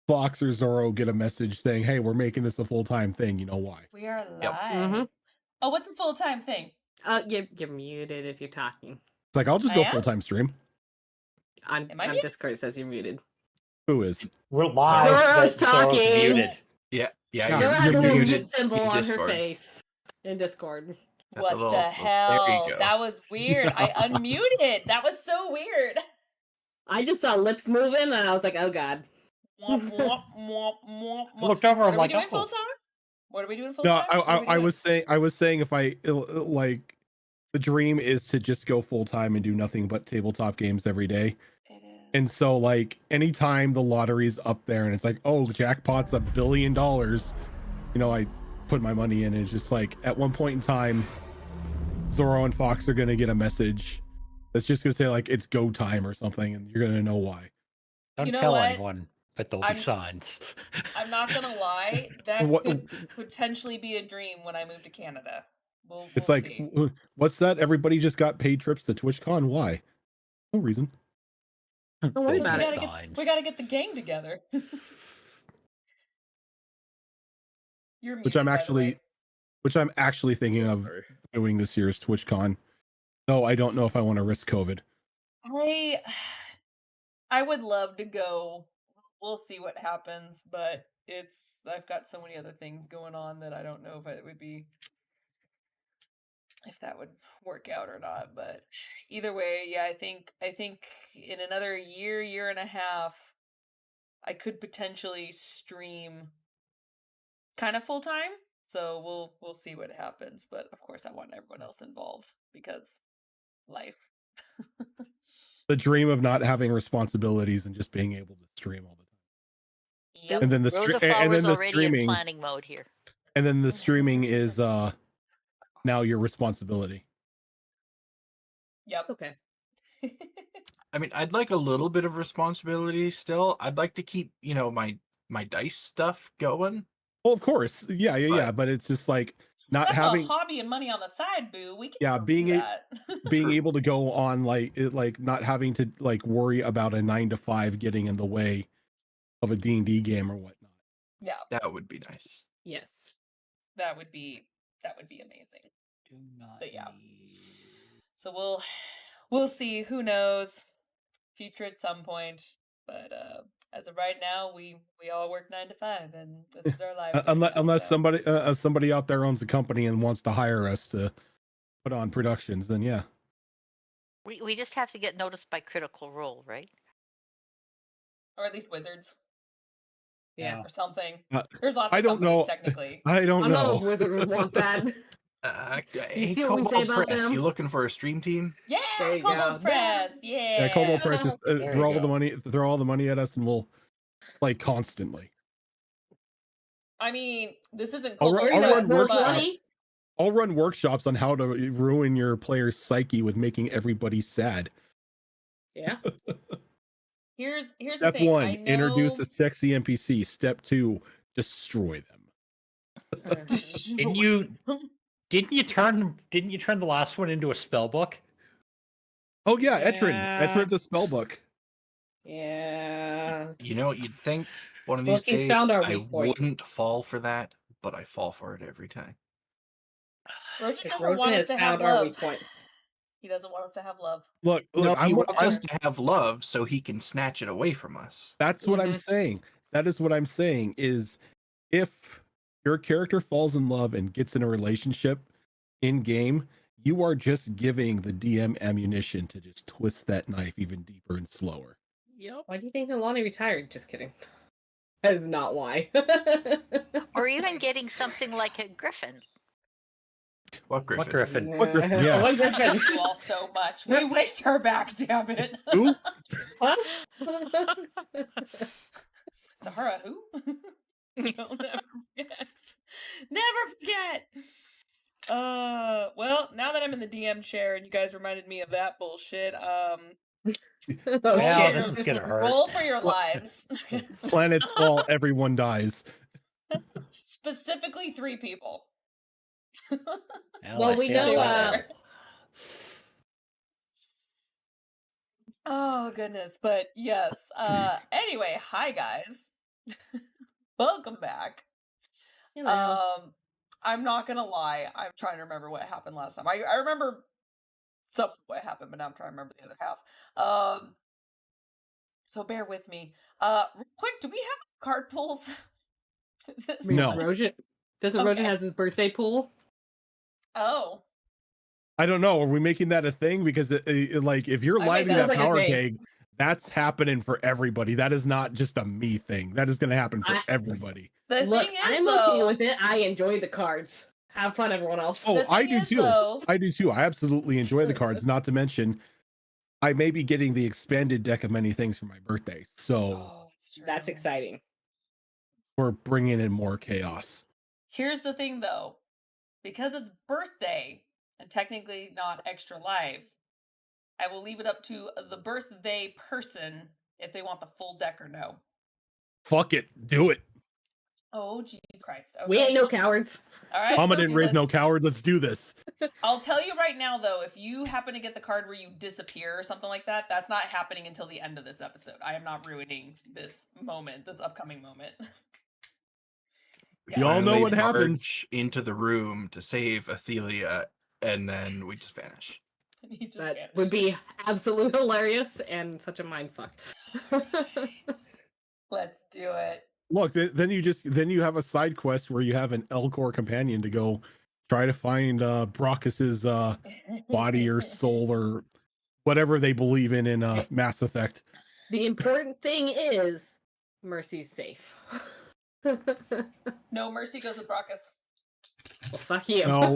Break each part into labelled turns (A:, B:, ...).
A: Fox or Zorro get a message saying, "Hey, we're making this a full-time thing. You know why?"
B: We are
C: Yep.
B: live. Oh, what's a full-time thing?
D: You're muted if you're talking.
A: It's like, I'll just
B: I
A: go
B: am?
A: full-time stream.
D: On
B: Am I muted?
D: Discord it says you're muted.
A: Who is?
C: We're live.
D: Zoro's
C: but Zoro's
D: talking.
C: muted.
A: Yeah,
D: Zoro has a
A: you're
D: little
A: muted.
D: mute symbol
C: in
D: on her
C: Discord.
D: face in Discord.
B: What
C: Well,
B: the
C: there you
B: hell?
C: go.
B: That was weird. I unmuted. That was so weird.
D: I just saw lips moving and I was like, oh god.
B: Mwop, mwop, mwop, mwop,
C: I
B: mwop.
C: looked over.
B: What
C: I'm
B: are
C: like,
B: we doing
C: oh.
B: full time? What are we doing full
A: No,
B: time?
A: I was saying if I like, the dream is to just go full-time and do nothing but tabletop games every day.
B: It is.
A: And so, like, anytime the lottery's up there and it's like, oh, jackpot's $1 billion, you know, I put my money in. And it's just like, at one point in time, Zorro and Fox are gonna get a message that's just gonna say like, it's go time or something, and you're gonna know why.
C: Don't
B: You know
C: tell
B: what?
C: anyone, but there'll
B: I'm-
C: be signs.
B: I'm not gonna lie. That
A: What-
B: could potentially be a dream when I move to Canada. We'll
A: It's like,
B: see.
A: what's that? Everybody just got paid trips to TwitchCon. Why? No reason.
D: Don't worry
C: There'll
D: about
C: be
D: it.
C: signs.
B: We gotta get the gang together. You're muted,
A: Which I'm
B: by the
A: actually,
B: way.
A: thinking of doing this year's TwitchCon. No, I don't know if I want to risk COVID.
B: I would love to go. We'll see what happens, but I've got so many other things going on that I don't know if that would work out or not. But either way, yeah, I think in another year and a half, I could potentially stream kind of full time. So we'll see what happens. But of course, I want everyone else involved because life.
A: The dream of not having responsibilities and just being able to stream all the time.
B: Yep.
A: And then the
E: Rosa
A: and then
E: Flower's
A: the
E: already
A: streaming,
E: in planning mode here.
A: and then the streaming is now your responsibility.
B: Yep.
D: Okay.
F: I mean, I'd like a little bit of responsibility still. I'd like to keep, my dice stuff going.
A: Well, of course, yeah.
F: But-
A: But it's just like not
B: That's
A: having,
B: a hobby and money on the side, boo. We can
A: Yeah,
B: still
A: being
B: do
A: a-
B: that.
A: being able to go on like not having to like worry about a 9 to 5 getting in the way of a D&D game or whatnot.
B: Yeah,
F: That would be nice.
D: Yes.
B: that would be amazing.
C: Do not
B: But yeah.
C: need-
B: So we'll see. Who knows? Future at some point. But as of right now, we all work 9 to 5, and this is our lives. right now,
A: Unless
B: so.
A: somebody out there owns a company and wants to hire us to put on productions, then yeah.
E: We just have to get noticed by Critical Role, right?
B: Or at least Wizards
D: Yeah.
B: or something.
A: Uh,
B: There's lots
A: I
B: of
A: don't
B: companies
A: know.
B: technically.
A: I don't
D: I know if
A: know.
D: Wizard would want that.
F: Hey,
D: see what we say
F: Cobalt
D: about
F: Press,
D: them?
F: you looking for a stream team?
B: Yeah,
D: There you
B: Kobold's
D: go.
B: Press. Yeah.
A: Yeah, Cobalt Press just
D: There you
A: throw all
D: go.
A: the money at us, and we'll play constantly.
B: I mean, this isn't
A: I'll
B: Kobold
A: run- I'll
B: Press,
A: run
B: but-
A: workshops. I'll run workshops on how to ruin your player's psyche with making everybody sad.
D: Yeah.
B: Here's the
A: Step
B: thing.
A: 1,
B: I know...
A: introduce a sexy NPC. Step 2, destroy them.
C: Didn't you turn the last one into a spell book?
A: Oh yeah, Etrin.
D: Yeah.
A: Etrin's a spell book.
D: Yeah.
F: You know what you'd think? One of these
D: Loki's
F: days,
D: found our
F: I
D: weak point.
F: wouldn't fall for that, but I fall for it every time.
B: Roger
D: Because
B: doesn't want
D: Rosen
B: us
D: has
B: to have
D: found our
B: love.
D: weak point.
B: He doesn't want us to have love.
A: Look,
F: No, he
A: I'm,
F: wants us to have love so he can snatch it away from us.
A: that's what I'm
D: Mhm.
A: saying. That is what I'm saying is if your character falls in love and gets in a relationship in game, you are just giving the DM ammunition to just twist that knife even deeper and slower.
C: Yep.
D: Why do you think Nalani retired? Just kidding. That is not why.
E: Or even getting something like a griffin.
F: What Griffin?
C: What Griffin?
A: What Griffin? Yeah.
D: What
B: I love
D: Griffin?
B: you all so much. We wished her back, damn it.
A: Who?
D: Huh?
B: Sahara, who? You'll never forget. Never forget. Well, now that I'm in the DM chair and you guys reminded me of that bullshit,
D: Oh,
C: Wow,
D: shit.
C: this is gonna hurt.
B: roll for your lives.
A: Planets fall, everyone dies.
B: Specifically 3 people.
D: Well,
C: I
D: we
C: feel
D: know,
C: bad.
B: Oh goodness, but yes. Anyway, hi guys. Welcome back.
D: Hello.
B: I'm not gonna lie. I'm trying to remember what happened last time. I remember some of what happened, but now I'm trying to remember the other half. So bear with me. Real quick, do we have card pulls?
D: I mean,
A: No.
D: Rojan doesn't
B: Okay.
D: Rojan has his birthday pool?
B: Oh,
A: I don't know. Are we making that a thing? Because like, if you're
B: I made
A: lighting
B: that
A: that
D: like a
A: power
D: thing.
A: keg, that's happening for everybody. That is not just a me thing. That is going to happen for
D: I-
A: everybody.
B: the
D: Look,
B: thing is,
D: I'm okay
B: though,
D: with it. I enjoy the cards. Have fun, everyone else.
A: Oh,
B: the
A: I
B: thing
A: do
B: is,
A: too.
B: though,
A: I do too. I absolutely enjoy the cards. Not to mention, I may be getting the expanded deck of many things for my birthday. So
B: oh, it's true.
D: That's exciting.
A: we're bringing in more chaos.
B: Here's the thing, though, because it's birthday and technically not extra life, I will leave it up to the birthday person if they want the full deck or no.
A: Fuck it. Do it.
B: Oh, Jesus Christ. Okay.
D: We ain't no cowards.
B: All right.
A: Mama
B: let's
A: didn't
B: do
A: raise
B: this.
A: no coward. Let's do this.
B: I'll tell you right now, though, if you happen to get the card where you disappear or something like that, that's not happening until the end of this episode. I am not ruining this moment, this upcoming moment.
A: You all know
F: Finally
A: what happens.
F: march into the room to save Athelia, and then we just vanish.
B: He just
D: That
B: vanished.
D: would be absolutely hilarious and such a mind fuck.
B: Let's do it.
A: Look, then you have a side quest where you have an Elcor companion to go try to find Brockus's body or soul or whatever they believe in Mass Effect.
D: The important thing is Mercy's safe. Well,
B: No, Mercy goes with Brockus.
D: fuck you.
A: No,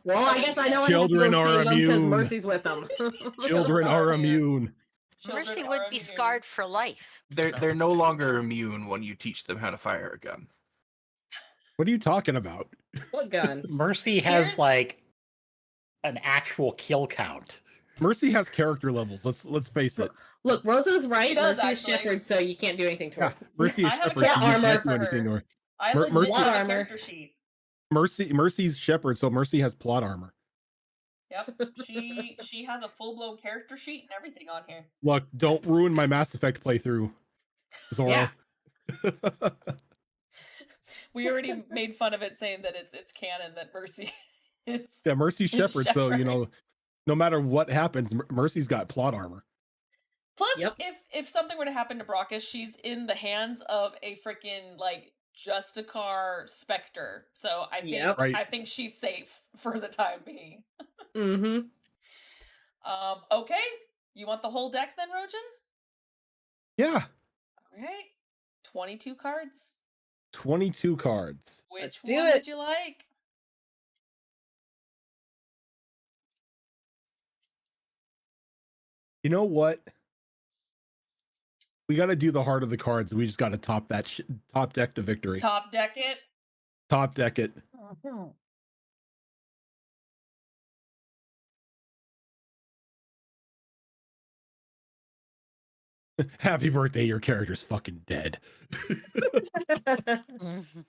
D: Well, I guess I know
A: Children are
D: because
A: immune.
D: Mercy's with them.
A: children are immune.
B: Children
E: Mercy
B: are
E: would be
B: immune.
E: scarred for life. so.
F: They're no longer immune when you teach them how to fire a gun.
A: What are you talking about?
D: What gun?
C: Mercy has
B: Here's-
C: like an actual kill count.
A: Mercy has character levels. Let's face it.
D: Look, Rosa's right.
B: She does,
D: Mercy's
B: actually.
D: Shepherd, so you can't do anything to
A: Yeah,
D: her.
A: Mercy is
B: I have a
A: Shepherd. So
D: character
A: you
D: armor
A: can't do
B: for
A: anything to
B: her.
A: her.
B: I
A: Mercy-
B: legit have a
D: Armor.
B: character sheet.
A: Mercy's Shepherd, so Mercy has plot armor.
B: Yep. She has a full blown character sheet and everything on here.
A: Look, don't ruin my Mass Effect playthrough, Zoro.
D: Yeah.
B: We already made fun of it, saying that it's canon that Mercy is.
A: Yeah, Mercy's Shepherd. So you
B: Shepherd.
A: know, no matter what happens, Mercy's got plot armor.
B: Plus,
D: Yep.
B: if something were to happen to Brockus, she's in the hands of a freaking like Justicar Spectre. So I think
D: Yep.
A: Right.
B: I think she's safe for the time being.
D: Mm-hmm.
B: Okay. You want the whole deck then, Rojan?
A: Yeah,
B: All right. 22 cards.
A: 22 cards.
B: Which
D: Let's do
B: one
D: it.
B: would you like?
A: You know what? We got to do the heart of the cards. We just got to top that top deck to victory.
B: Top deck it.
A: Top deck it. Happy birthday, your character's fucking dead.
E: Mhm.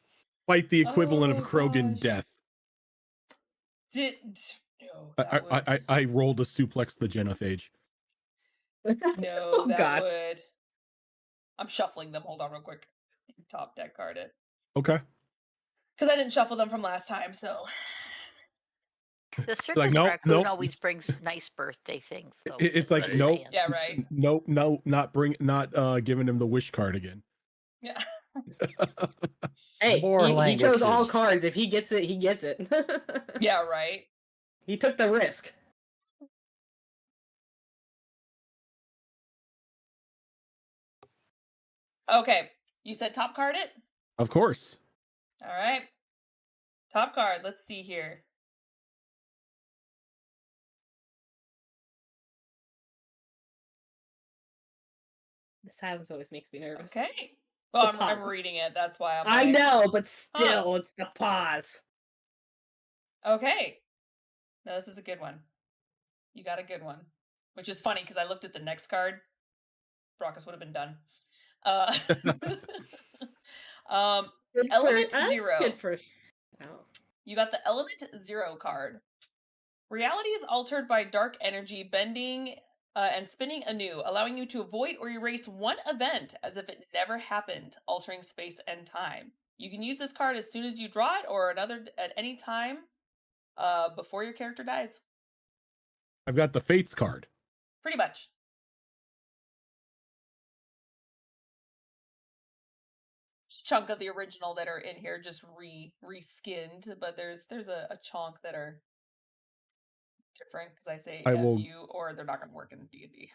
A: Like the equivalent
B: Oh,
A: of Krogan
B: gosh.
A: death.
B: No, that would.
A: I rolled a suplex the genophage.
B: No,
D: Oh,
B: that
D: God.
B: would. I'm shuffling them. Hold on, real quick. Top deck card it
A: Okay.
B: because I didn't shuffle them from last time. So
E: The circus
A: nope,
E: raccoon
A: nope.
E: always brings nice birthday things. Though,
A: It's like,
E: just
A: nope.
E: saying.
B: yeah, right.
A: No, not giving him the wish card again.
B: Yeah.
D: Hey,
C: More
D: he chose all
C: languages.
D: cards. If he gets it, he gets it.
B: Yeah, right.
D: He took the risk.
B: Okay, you said top card it.
A: Of course.
B: All right. Top card. Let's see here.
D: The silence always makes me nervous.
B: Okay. Well,
D: the
B: I'm
D: pause.
B: reading it. That's why I'm.
D: I
B: like,
D: know, but still, it's the pause.
B: Okay. No, this is a good one. You got a good one. Which is funny because I looked at the next card. Brockus would have been done.
D: Good
B: Element
D: for us,
B: 0.
D: Good for. Oh.
B: You got the Element 0 card. Reality is altered by dark energy, bending And spinning anew, allowing you to avoid or erase one event as if it never happened, altering space and time. You can use this card as soon as you draw it or another at any time before your character dies.
A: I've got the Fates card.
B: Pretty much. Chunk of the original that are in here just reskinned, but there's a chunk that are different because I say
A: I
B: F
A: will-
B: you or they're not going to work in D&D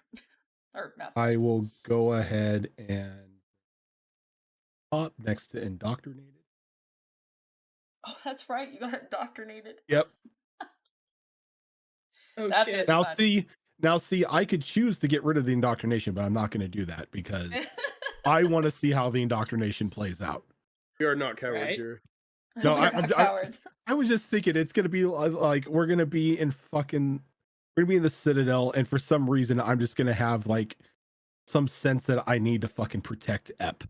B: or Mass
A: I
B: Effect.
A: will go ahead and up next to indoctrinated.
B: Oh, that's right. You got indoctrinated.
A: Yep.
D: Oh
B: That's
D: shit.
B: gonna
A: Now
B: be fun.
A: see, I could choose to get rid of the indoctrination, but I'm not going to do that because I want to see how the indoctrination plays out.
G: We are not cowards
D: Right.
G: here.
A: No,
B: We're not cowards.
A: I was just thinking it's going to be like we're going to be in the Citadel, and for some reason I'm just going to have like some sense that I need to fucking protect Ep.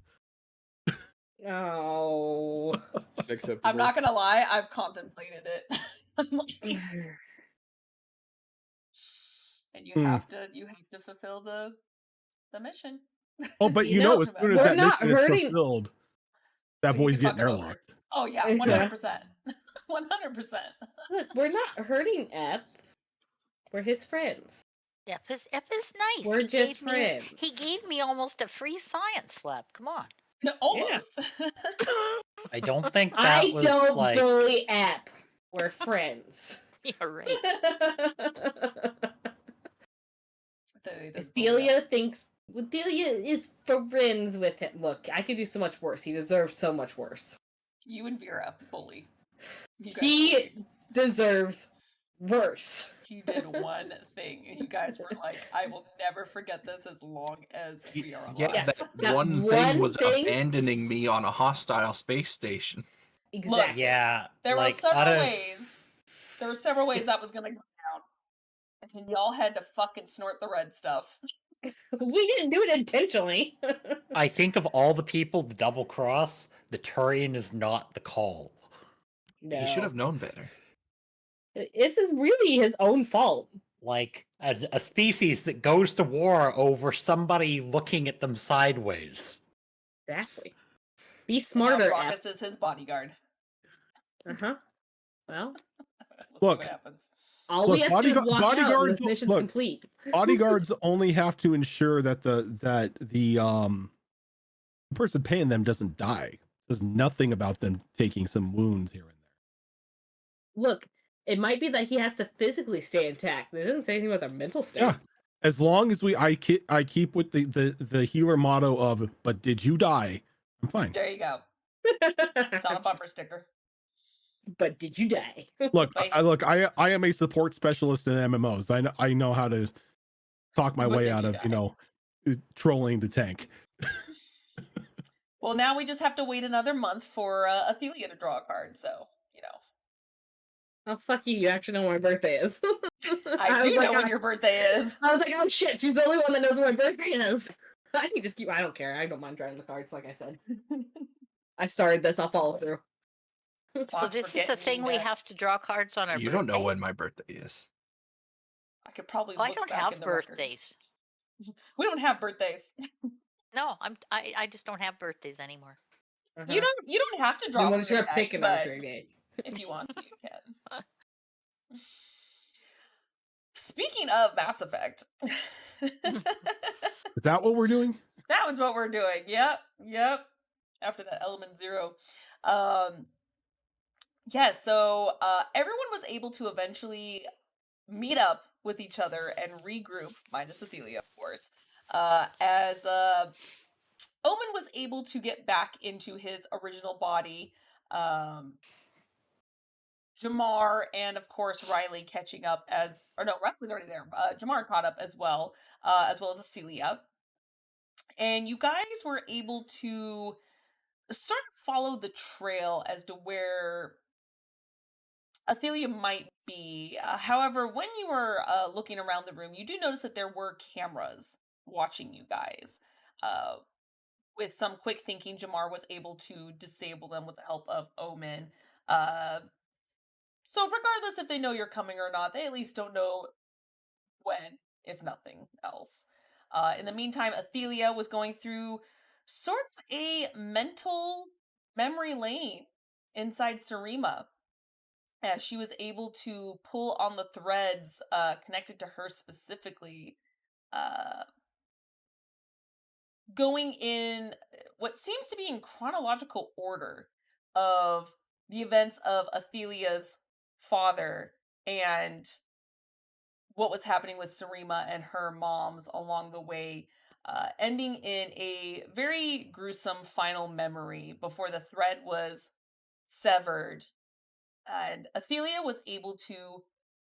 D: Oh.
G: Acceptable.
B: I'm not gonna lie, I've contemplated it. I'm like, and you have to fulfill the mission.
A: Oh, but
B: You
A: you know,
B: know
A: as soon as
D: we're
A: that
D: not
A: mission
D: hurting-
A: is fulfilled, that
B: You
A: boy's
B: can fuck
A: getting
B: it over.
A: airlocked.
B: Oh yeah,
D: Yeah.
B: 100%. 100%.
D: Look, we're not hurting Ep. We're his friends.
E: Ep is nice.
D: We're just
E: He
D: friends.
E: gave me almost a free science lab. Come on.
B: No, almost.
C: I don't think that
D: I
C: was
D: don't
C: like.
D: bully Ep. We're friends.
E: Yeah, right.
D: Delia is friends with him. Look, I could do so much worse. He deserves so much worse.
B: You and Vera bully. You guys
D: He
B: bully.
D: deserves worse.
B: He did one thing, and you guys were like, "I will never forget this as long as we are alive."
F: Yeah, that one
D: one
F: thing was
D: thing-
F: abandoning me on a hostile space station.
D: Exactly.
C: Yeah,
B: There were
C: like,
B: several
C: out of-
B: ways. There were several ways that was gonna go down, and y'all had to fucking snort the red stuff.
D: We didn't do it intentionally.
C: I think of all the people to double cross, the Turian is not the call.
D: No.
F: He should have known better.
D: Really his own fault.
C: Like a species that goes to war over somebody looking at them sideways.
D: Exactly. Be
B: And now
D: smarter, Ep.
B: Brockus is his bodyguard.
D: Uh-huh. Well,
B: We'll
A: Look.
B: see what happens.
D: all we
A: Look,
D: have to do is walk out and
A: bodyguards-
D: this mission's
A: look.
D: complete.
A: Bodyguards only have to ensure that the person paying them doesn't die. There's nothing about them taking some wounds here and there.
D: Look, it might be that he has to physically stay intact. It doesn't say anything about their mental state.
A: Yeah. As long as I keep with the healer motto of "But did you die?" I'm fine.
B: There you go. It's on a bumper sticker.
D: But did you die?
A: Look,
B: But-
A: I am a support specialist in MMOs. I know how to talk my
B: But
A: way
B: did
A: out
B: you
A: of
B: die?
A: trolling the tank.
B: Well, now we just have to wait another month for Athelia to draw a card. So
D: Oh, fuck you. You actually know when my birthday is.
B: I do
D: was
B: know
D: like,
B: when your birthday is.
D: I was like, oh shit, she's the only one that knows when my birthday is. I can just keep, I don't care. I don't mind drawing the cards, like I said. I started this, I'll follow through.
E: So
B: Fox,
E: this
B: we're
E: is a
B: getting
E: thing
B: you
E: we have
B: next.
E: to draw cards on our
F: You
E: birthday?
F: don't know when my birthday is.
B: I could probably.
E: Well, I
B: look
E: don't
B: back
E: have
B: in the records.
E: birthdays.
B: We don't have birthdays.
E: No, I just don't have birthdays anymore.
D: Uh-huh.
B: You don't have to draw
D: Then we're
B: from
D: just
B: your
D: gonna pick
B: deck,
D: an
B: but
D: arbitrary date.
B: if you want to, you can. Speaking of Mass Effect,
A: Is that what we're doing?
B: that was what we're doing. Yep. After that Element Zero. So everyone was able to eventually meet up with each other and regroup, minus Athelia, of course, as Omen was able to get back into his original body. Jamar and, of course, Riley catching up Riley was already there. Jamar caught up as well as Celia. And you guys were able to sort of follow the trail as to where Athelia might be. However, when you were looking around the room, you do notice that there were cameras watching you guys. With some quick thinking, Jamar was able to disable them with the help of Omen. So regardless if they know you're coming or not, they at least don't know when if nothing else. In the meantime, Athelia was going through sort of a mental memory lane inside Sarima, as she was able to pull on the threads connected to her specifically, going in what seems to be in chronological order of the events of Athelia's father and what was happening with Sarima and her moms along the way, ending in a very gruesome final memory before the thread was severed. And Athelia was able to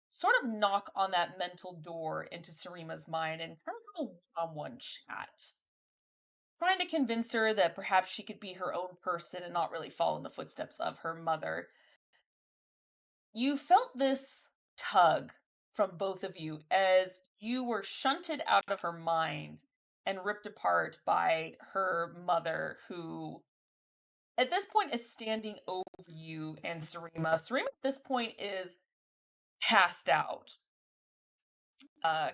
B: sort of knock on that mental door into Sarima's mind and kind of have a one-on-one chat, trying to convince her that perhaps she could be her own person and not really follow in the footsteps of her mother. You felt this tug from both of you as you were shunted out of her mind and ripped apart by her mother, who at this point is standing over you and Sarima. Sarima at this point is passed out.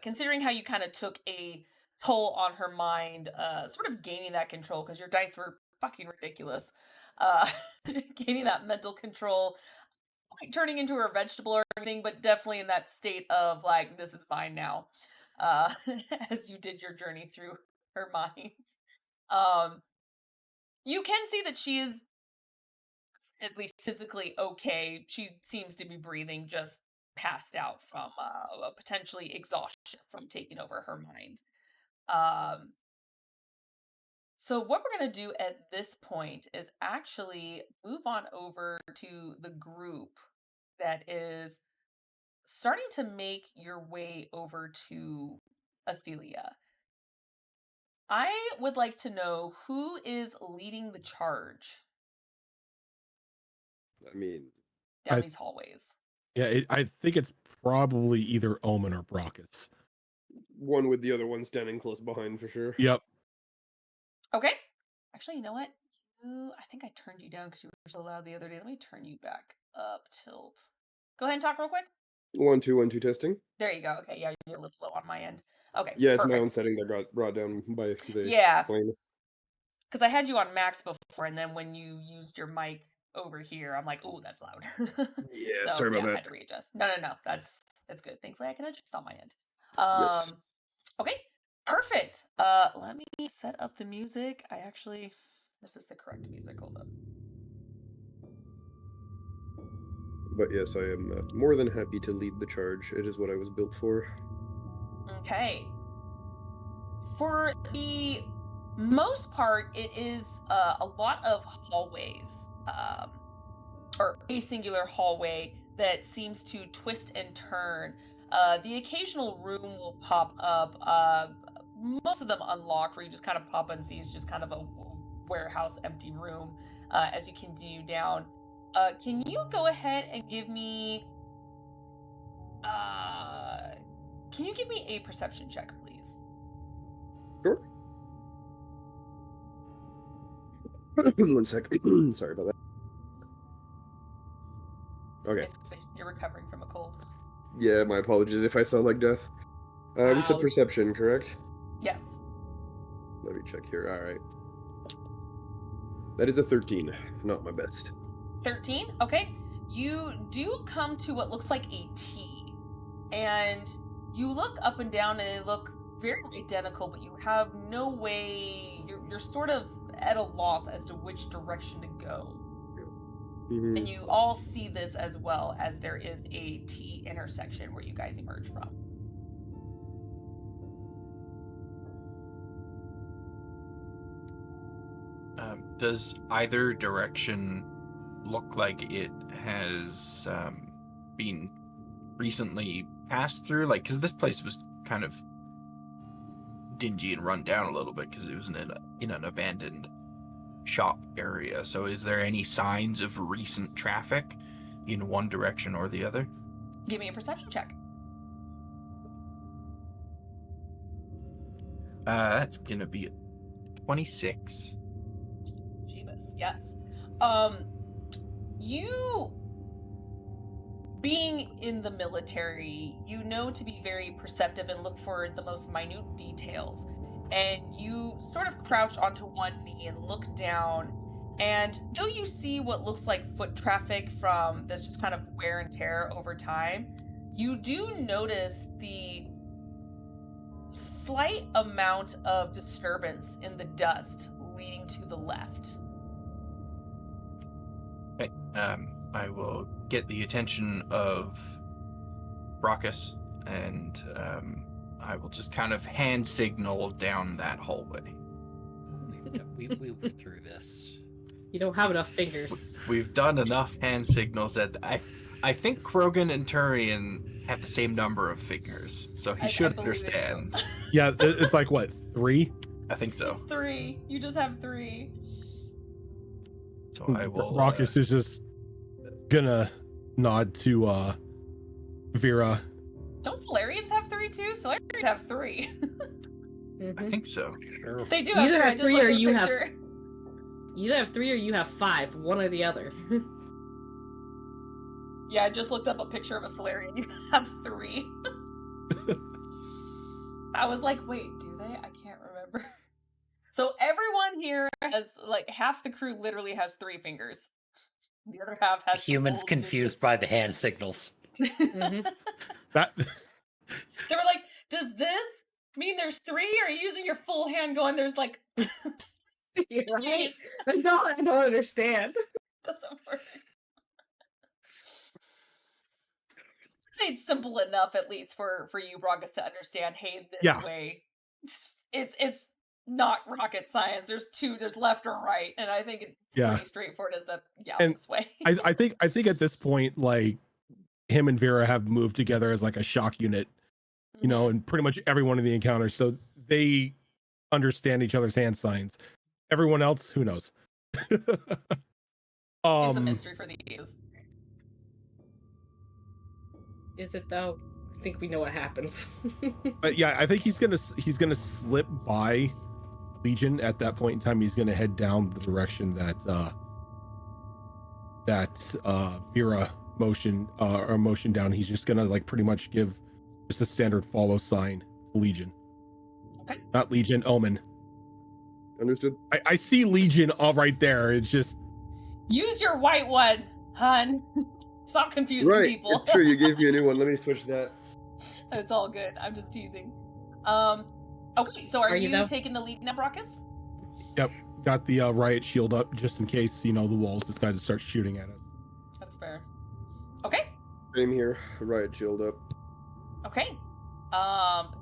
B: Considering how you kind of took a toll on her mind, sort of gaining that control because your dice were fucking ridiculous. Gaining that mental control, quite turning into her vegetable or anything, but definitely in that state of like, this is mine now. As you did your journey through her mind. You can see that she is at least physically okay. She seems to be breathing, just passed out from potentially exhaustion from taking over her mind. So what we're going to do at this point is actually move on over to the group that is starting to make your way over to Athelia. I would like to know who is leading the charge
G: I mean,
B: down
A: I-
B: these hallways.
A: Yeah, I think it's probably either Omen or Brockus.
G: one with the other one standing close behind for sure.
A: Yep.
B: Okay. Actually, you know what? I think I turned you down because you were so loud the other day. Let me turn you back up tilt. Go ahead and talk real quick.
G: 1 2 1 2 testing.
B: There you go. Okay, yeah, you're a little low on my end. Okay,
G: Yeah, it's my
B: perfect.
G: own setting that got brought down by the
B: Yeah,
G: plane.
B: because I had you on max before, and then when you used your mic over here, I'm like, oh, that's loud.
G: Yeah,
B: So
G: sorry about
B: yeah, I
G: that.
B: had to readjust. No, that's good. Thankfully, I can adjust on my end.
G: Yes.
B: Okay, perfect. Let me set up the music. This is the correct music. Hold up.
G: But yes, I am more than happy to lead the charge. It is what I was built for.
B: Okay. For the most part, it is a lot of hallways, or a singular hallway that seems to twist and turn. The occasional room will pop up, most of them unlocked, where you just kind of pop and see it's just kind of a warehouse empty room as you continue down. Can you go ahead and give me... can you give me a perception check, please?
G: Sure. 1 sec. Sorry about that. Okay.
B: Basically, you're recovering from a cold.
G: Yeah, my apologies if I sound like death. We said
D: Wow.
G: perception, correct?
B: Yes.
G: Let me check here. All right. That is a 13. Not my best.
B: 13? Okay. You do come to what looks like a T. And you look up and down and they look very identical, but you have no way... You're sort of at a loss as to which direction to go.
G: Mhm.
B: And you all see this as well, as there is a T intersection where you guys emerge from.
F: Does either direction look like it has been recently passed through? Like, because this place was kind of dingy and run down a little bit because it was in an abandoned shop area. So is there any signs of recent traffic in one direction or the other?
B: Give me a perception check.
F: That's gonna be 26.
B: Jeebus, yes. You being in the military, you know to be very perceptive and look for the most minute details. And you sort of crouch onto one knee and look down. And though you see what looks like foot traffic from this just kind of wear and tear over time, you do notice the slight amount of disturbance in the dust leading to the left.
F: Okay. I will get the attention of Brockus, and I will just kind of hand signal down that hallway.
C: We moved through this.
D: You don't have enough fingers.
F: We've done enough hand signals that I think Krogan and Turian have the same number of fingers, so he
B: I
F: should
B: believe in you.
F: understand.
A: Yeah, it's like what, 3?
F: I think so.
B: It's 3. You just have 3.
F: So I will.
A: Raucus is just gonna nod to Vera.
B: Don't Solarians have 3 too? Solarians have 3.
F: I think so.
C: Sure.
B: They do
D: You
B: have
D: either
B: 3. I
D: have
B: just
D: 3
B: looked
D: or
B: at the
D: you have-
B: picture.
D: You either have 3 or you have 5. One or the other.
B: Yeah, I just looked up a picture of a Solarian. You have 3. I was like, wait, do they? I can't remember. So everyone here has, like, half the crew literally has 3 fingers. The other half has the
C: Humans
B: full
C: confused by the hand signals.
B: digits.
D: Mhm.
A: That
B: They were like, does this mean there's 3? Or are you using your full hand going, there's like,
D: Right? I don't understand.
B: doesn't work. I'd say it's simple enough, at least for you, Brogus, to understand. Hey, this
A: Yeah.
B: way, it's not rocket science. There's left or right, and I think it's
A: Yeah.
B: pretty straightforward as to
A: And
B: this way.
A: I think at this point, like, him and Vera have moved together as like a shock unit, you know, and pretty much everyone in the encounter, so they understand each other's hand signs. Everyone else, who knows?
B: It's a mystery for the ages.
D: Is it though? I think we know what happens.
A: But yeah, I think he's gonna slip by Legion at that point in time. He's gonna head down the direction that Vera motion down. He's just gonna like pretty much give just a standard follow sign to Legion.
B: Okay.
A: Not Legion, Omen.
G: Understood.
A: I see Legion all right there. It's just
B: Use your white one, hun. Stop confusing
G: Right.
B: people.
G: It's true. You gave me a new one. Let me switch that.
B: It's all good. I'm just teasing. Okay, so are
D: you
B: you
D: though?
B: taking the lead now, Brockus?
A: got the riot shield up just in case, you know, the walls decide to start shooting at us.
B: That's fair. Okay.
G: Same here. Riot shield up.
B: Okay.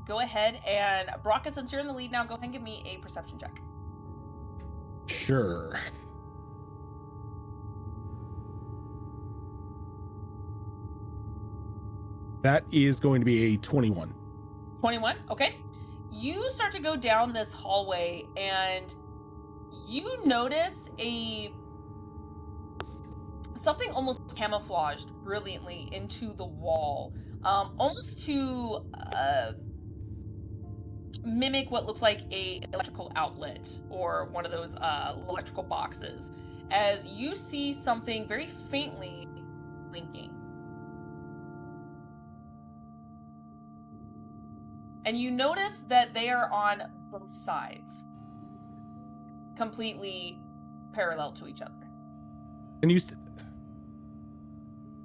B: Go ahead and Brockus, since you're in the lead now, go ahead and give me a perception check.
A: Sure. That is going to be a 21.
B: 21. Okay. You start to go down this hallway and you notice something almost camouflaged brilliantly into the wall, almost to mimic what looks like a electrical outlet or one of those electrical boxes, as you see something very faintly blinking. And you notice that they are on both sides, completely parallel to each other.
A: And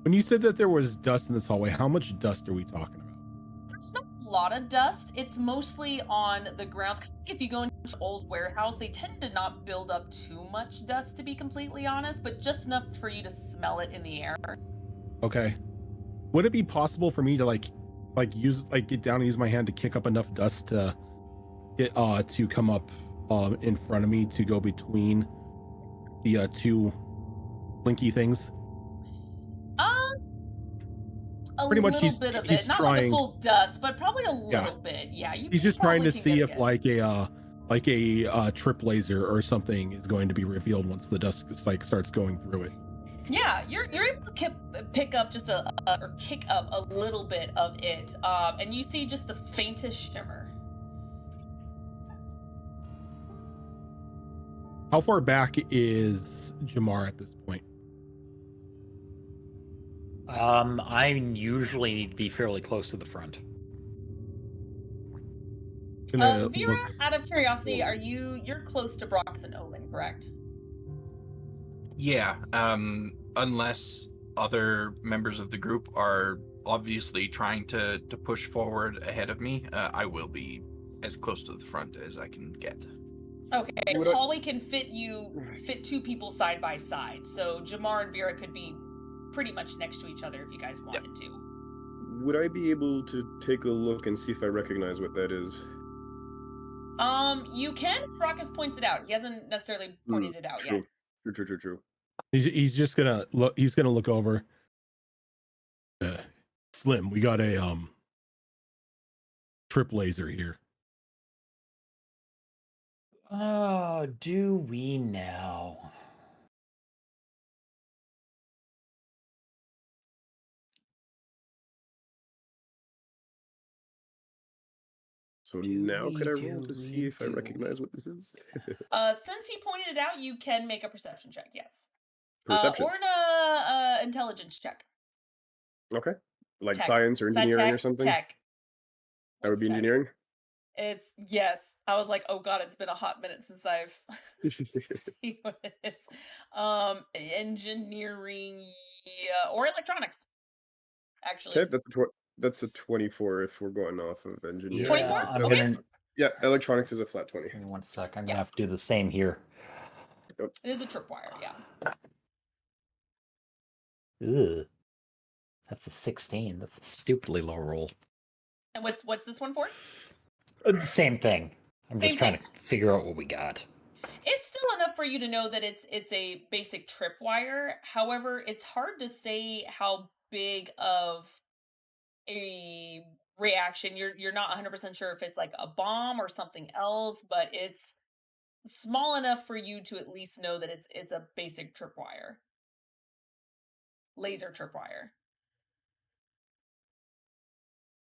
A: when you said that there was dust in this hallway, how much dust are we talking about?
B: There's not a lot of dust. It's mostly on the grounds. If you go into an old warehouse, they tend to not build up too much dust, to be completely honest, but just enough for you to smell it in the air.
A: Okay. Would it be possible for me to get down and use my hand to kick up enough dust to come up in front of me to go between the two blinky things?
B: A
A: Pretty much
B: little bit of
A: he's
B: it. Not like a
A: trying-
B: full dust, but probably a little
A: Yeah.
B: bit. Yeah, you
A: He's just trying to
B: probably can
A: see
B: get
A: if
B: it.
A: like a trip laser or something is going to be revealed once the dust starts going through it.
B: Yeah, you're able to pick up just or kick up a little bit of it, and you see just the faintest shimmer.
A: How far back is Jamar at this point?
C: I usually need to be fairly close to the front.
A: Gonna
B: Vera,
A: look.
B: out of curiosity, you're close to Brox and Omen, correct?
F: Yeah, unless other members of the group are obviously trying to push forward ahead of me, I will be as close to the front as I can get.
B: Okay, this
G: Would I-
B: hallway can fit two people side by side, so Jamar and Vera could be pretty much next to each other if you guys wanted to.
G: Would I be able to take a look and see if I recognize what that is?
B: You can. Brockus points it out. He hasn't necessarily pointed it out
G: True.
B: yet.
G: True.
A: He's just gonna look. He's gonna look over. Slim, we got a trip laser here.
C: Oh, do we now?
G: So
C: Do
G: now could I
C: we,
G: roll
C: do
G: to see
C: we,
G: if I
C: do
G: recognize
C: we?
G: what this is?
B: Since he pointed it out, you can make a perception check. Yes.
G: Perception.
B: Or an intelligence check.
G: Okay. Like
B: Tech.
G: science or
B: Is that
G: engineering
B: tech?
G: or something?
B: Tech.
G: That would
B: What's
G: be
B: tech?
G: engineering?
B: It's yes. I was like, oh god, it's been a hot minute since I've seen what it is. Engineering, or electronics. Actually,
G: Okay, that's a 24 if we're going off of engineering.
B: 24?
C: I'm
B: Okay.
C: gonna.
G: Yeah, electronics is a flat 20.
C: Give me 1 sec. I'm
B: Yeah.
C: gonna have to do the same here.
B: It is a tripwire. Yeah.
C: Ugh. That's a 16. That's a stupidly low roll.
B: And what's this one for?
C: Same thing. I'm
B: Same
C: just trying
B: thing.
C: to figure out what we got.
B: It's still enough for you to know that it's a basic tripwire. However, it's hard to say how big of a reaction. You're not 100% sure if it's like a bomb or something else, but it's small enough for you to at least know that it's a basic tripwire. Laser tripwire.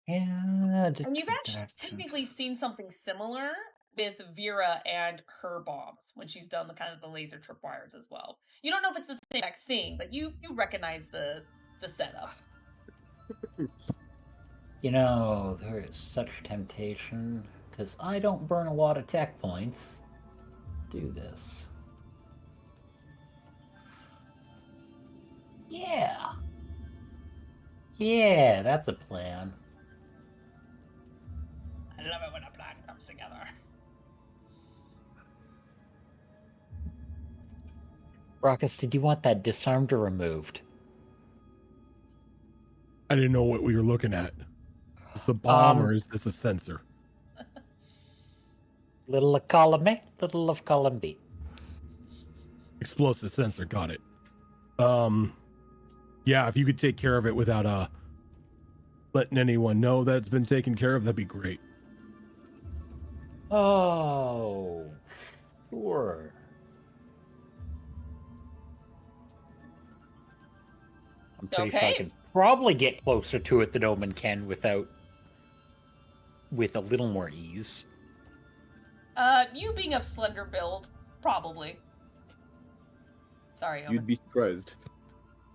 C: Yeah.
B: And you've actually technically seen something similar with Vera and her bombs when she's done the kind of the laser tripwires as well. You don't know if it's the same exact thing, but you recognize the setup.
C: You know, there is such temptation because I don't burn a lot of tech points. Do this. Yeah. Yeah, that's a plan.
B: I love it when a plan comes together.
C: Rockus, did you want that disarmed or removed?
A: I didn't know what we were looking at. Is this a bomb or is this a sensor?
C: Little of column A, little of column B.
A: Explosive sensor, got it. Yeah, if you could take care of it without letting anyone know that it's been taken care of, that'd be great.
C: Oh, sure. I'm pretty sure I
B: Okay.
C: can probably get closer to it than Omen can with a little more ease.
B: You being of slender build, probably. Sorry, Omen.
G: You'd be surprised.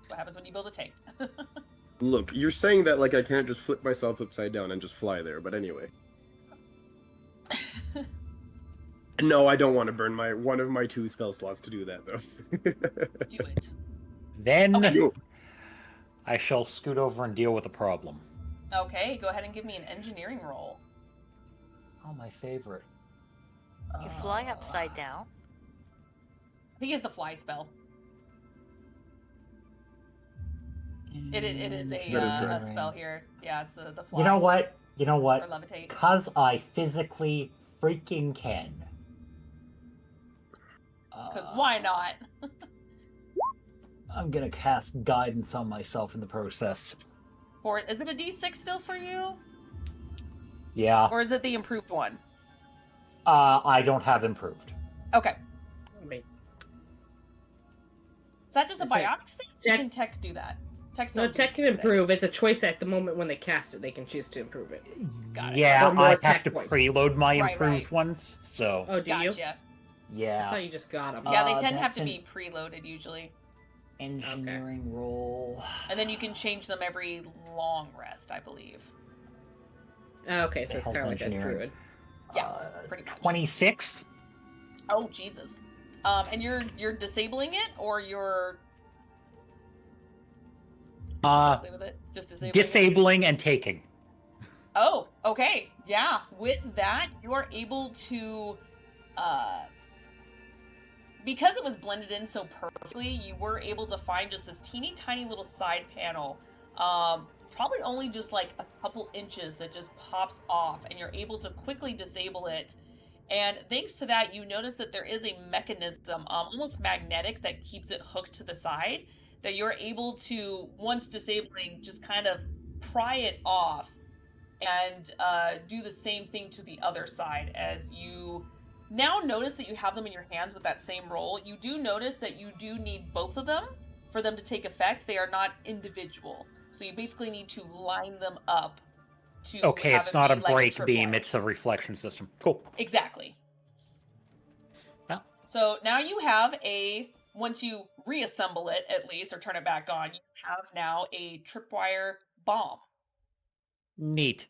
B: What happens when you build a tank?
G: Look, you're saying that like I can't just flip myself upside down and just fly there, but anyway. No, I don't want to burn one of my 2 spell slots to do that though.
B: Do it.
C: Then
B: Okay.
C: I shall scoot over and deal with the problem.
B: Okay, go ahead and give me an engineering roll.
C: Oh, my favorite.
E: You fly upside down.
B: I think he has the fly spell. It is
G: That is
B: a
G: correct.
B: spell here. Yeah, it's the fly.
C: You know what?
B: Or levitate.
C: Because I physically freaking can.
B: Because why not?
C: I'm gonna cast guidance on myself in the process.
B: Is it a D6 still for you?
C: Yeah.
B: Or is it the improved one?
C: I don't have improved.
B: Okay.
D: Wait.
B: Is that just a
D: Is it
B: biotics thing?
D: tech-
B: Can tech do that? Tech
D: No,
B: still
D: tech can improve. It's a choice at the moment when they cast it. They can choose to improve it.
B: Got it.
C: Yeah,
D: Or more
C: I have
D: tech
C: to
D: points.
C: preload my
B: Right,
C: improved
B: right.
C: ones, so
D: Oh, do you?
B: Gotcha.
D: I
C: yeah.
D: thought you just got them.
B: Yeah, they tend to have
C: that's
B: to
C: an-
B: be preloaded usually.
C: engineering roll.
B: And then you can change them every long rest, I believe.
D: Okay, so it's
C: Health
D: kind of like a
C: engineering.
D: druid.
B: Yeah, pretty much.
C: 26.
B: Oh Jesus. And you're disabling it, or you're exactly with it? Just disabling it?
C: Disabling and taking.
B: Oh, okay. Yeah. With that, you are able to because it was blended in so perfectly, you were able to find just this teeny tiny little side panel. Probably only just like a couple inches that just pops off, and you're able to quickly disable it. And thanks to that, you notice that there is a mechanism, almost magnetic, that keeps it hooked to the side, that you're able to, once disabling, just kind of pry it off and do the same thing to the other side. As you now notice that you have them in your hands with that same roll, you do notice that you do need both of them for them to take effect. They are not individual. So you basically need to line them up to
C: Okay,
B: have
C: it's
B: it
C: not a
B: be like
C: break beam,
B: tripwire.
C: it's a reflection system. Cool.
B: Exactly.
C: Yeah.
B: So now you have once you reassemble it at least, or turn it back on, you have now a tripwire bomb.
C: Neat.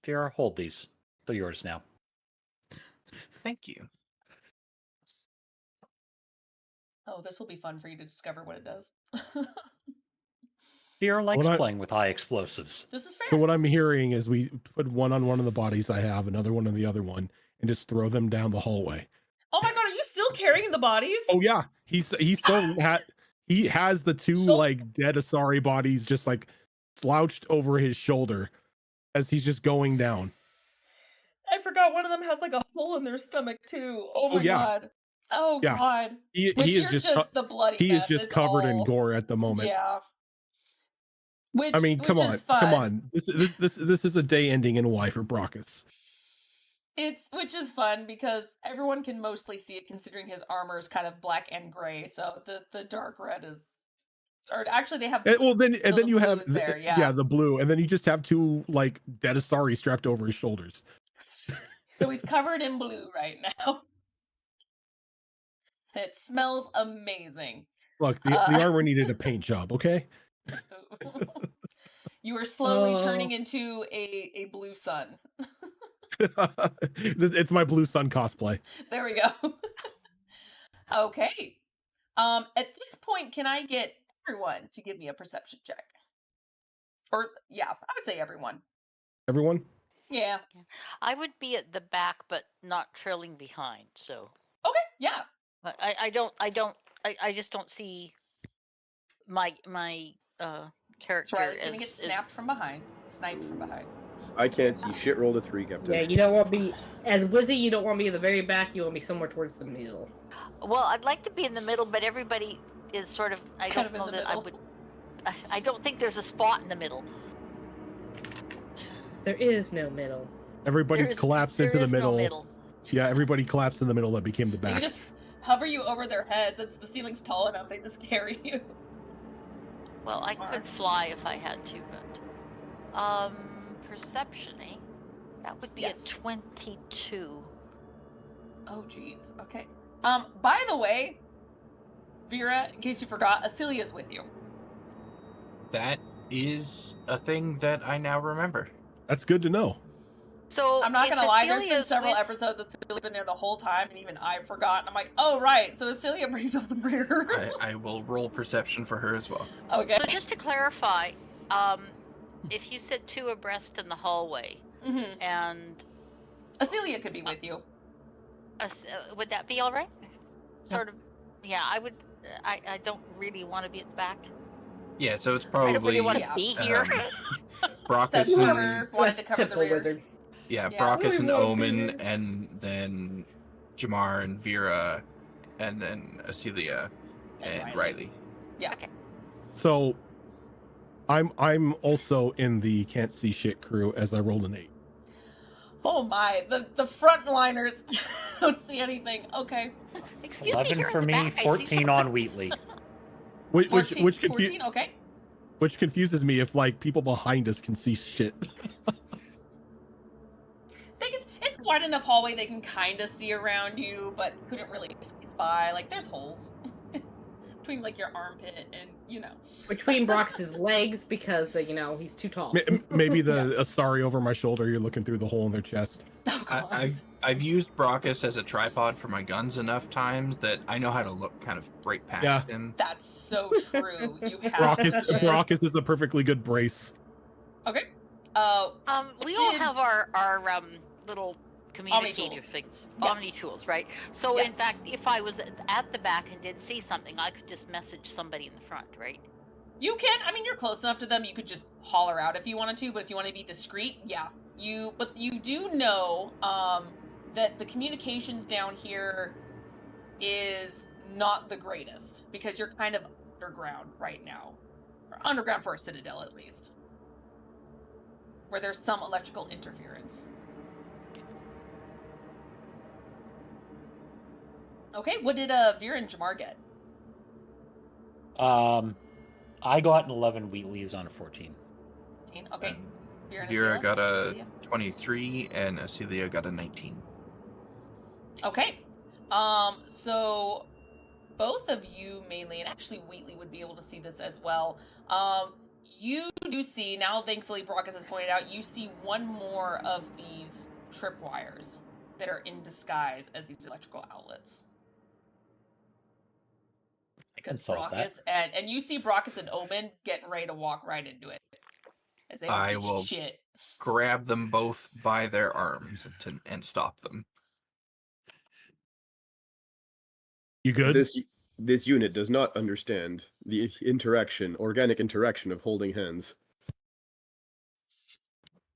C: Vera, hold these. They're yours now.
F: Thank you.
B: Oh, this will be fun for you to discover what it does.
C: Vera likes
A: Well,
C: playing with high explosives.
B: This is fair.
A: So what I'm hearing is we put one on one of the bodies I have, another one on the other one, and just throw them down the hallway.
B: Oh my god, are you still carrying the bodies?
A: Oh yeah, he still he has the two like dead Asari bodies just like slouched over his shoulder as he's just going down.
B: I forgot one of them has like a hole in their stomach too. Oh my
A: yeah.
B: god. Oh
A: Yeah.
B: god.
A: He
B: Which
A: is
B: you're
A: just
B: the bloody
A: he is
B: mess.
A: just
B: It's
A: covered in
B: all-
A: gore at the moment.
B: Yeah. Which
A: I mean, come
B: which
A: on,
B: is fun.
A: come on. This is a day ending in Y for Brockus.
B: Which is fun because everyone can mostly see it, considering his armor is kind of black and gray. So the dark red is, or actually they have.
A: Well, then
B: so the
A: you
B: blue
A: have
B: is there, yeah.
A: the blue, and then you just have two like dead Asari strapped over his shoulders.
B: So he's covered in blue right now. It smells amazing.
A: Look, the armor needed a paint job, okay?
B: You are slowly turning into a blue sun.
A: It's my Blue Sun cosplay.
B: There we go. Okay. At this point, can I get everyone to give me a perception check? Or yeah, I would say everyone.
A: Everyone?
B: Yeah.
E: I would be at the back, but not trailing behind. So
B: Okay. Yeah.
E: but I just don't see my character
B: Riley's
E: as
B: gonna get snapped from behind, sniped from behind.
G: I can't see shit. Rolled a 3, Captain.
D: Yeah, you don't want me as Wizzy. You don't want me at the very back. You want me somewhere towards the middle.
E: Well, I'd like to be in the middle, but everybody is sort of. I
B: Kind
E: don't
B: of in
E: know
B: the
E: that I
B: middle.
E: would. I don't think there's a spot in the middle.
D: There is no middle.
A: Everybody's collapsed into the
E: No
A: middle.
E: middle.
A: Yeah, everybody collapsed in the middle. That became the
B: They
A: back.
B: can just hover you over their heads. It's the ceiling's tall enough. They just carry you.
E: Well, I could fly if I had to, but perception, eh? That would be
B: Yes.
E: a 22.
B: Oh, jeez. Okay. By the way, Vera, in case you forgot, Acelia's with you.
F: That is a thing that I now remember.
A: That's good to know.
E: So
B: I'm not
E: if
B: gonna lie, there's been
E: Acelia's
B: several
E: with-
B: episodes of Acelia been there the whole time, and even I've forgotten. I'm like, oh, right, so Acelia brings up the rear.
F: I will roll perception for her as well.
B: Okay.
E: So just to clarify, if you said 2 abreast in the hallway,
B: Mm-hmm.
E: and
B: Acelia could be with you.
E: would that be all right? Sort of. Yeah, I would. I don't really want to be at the back.
F: Yeah, so it's
E: I
F: probably
E: don't really want to
B: Yeah.
E: be here.
F: Brockus
B: Except
F: and
B: whoever wanted to
D: That's
B: cover the
D: typical
B: rear.
D: wizard.
F: yeah,
B: Yeah.
F: Brockus and
D: We won't be
F: Omen,
D: here.
F: and then Jamar and Vera, and then Acelia and Riley.
B: Yeah.
E: Okay.
A: So I'm also in the can't see shit crew as I rolled an 8.
B: Oh my, the frontliners don't see anything. Okay.
E: Excuse
C: 11
E: me, here
C: for
E: in the
C: me,
E: back, I see
C: 14 on Wheatley.
A: Which
B: 14,
A: which
B: 14, okay.
A: which confuses me if like people behind us can see shit.
B: I think it's wide enough hallway they can kind of see around you, but couldn't really squeeze by. Like, there's holes. between like your armpit and
D: Between Brox's legs because he's too tall.
A: Maybe the Asari over my shoulder. You're looking through the hole in their chest.
B: Oh, God.
F: I've used Brockus as a tripod for my guns enough times that I know how to look kind of right past him.
B: That's so true. You have
A: Brockus is a perfectly good brace.
B: Okay.
E: We all have our little communicator
B: Omni-tools.
E: things,
B: Yes.
E: Omni tools, right? So in
B: Yes.
E: fact, if I was at the back and did see something, I could just message somebody in the front, right?
B: You can. I mean, you're close enough to them. You could just holler out if you wanted to. But if you want to be discreet, yeah. But you do know that the communications down here is not the greatest because you're kind of underground right now, or underground for a citadel at least, where there's some electrical interference. Okay, what did Vera and Jamar get?
C: I got an 11. Wheatley's on a 14.
B: Okay.
F: And
B: Vera, and
F: Vera
B: Acelia?
F: got a
B: Acelia?
F: 23, and Acelia got a 19.
B: Okay. So both of you mainly, and actually Wheatley would be able to see this as well. You do see, now thankfully Brockus has pointed out, you see one more of these tripwires that are in disguise as these electrical outlets.
C: I can solve that.
B: And you see Brockus and Omen getting ready to walk right into it. As they don't
F: I
B: see
F: will
B: shit.
F: grab them both by their arms and stop them.
A: You good?
G: This unit does not understand the organic interaction of holding hands.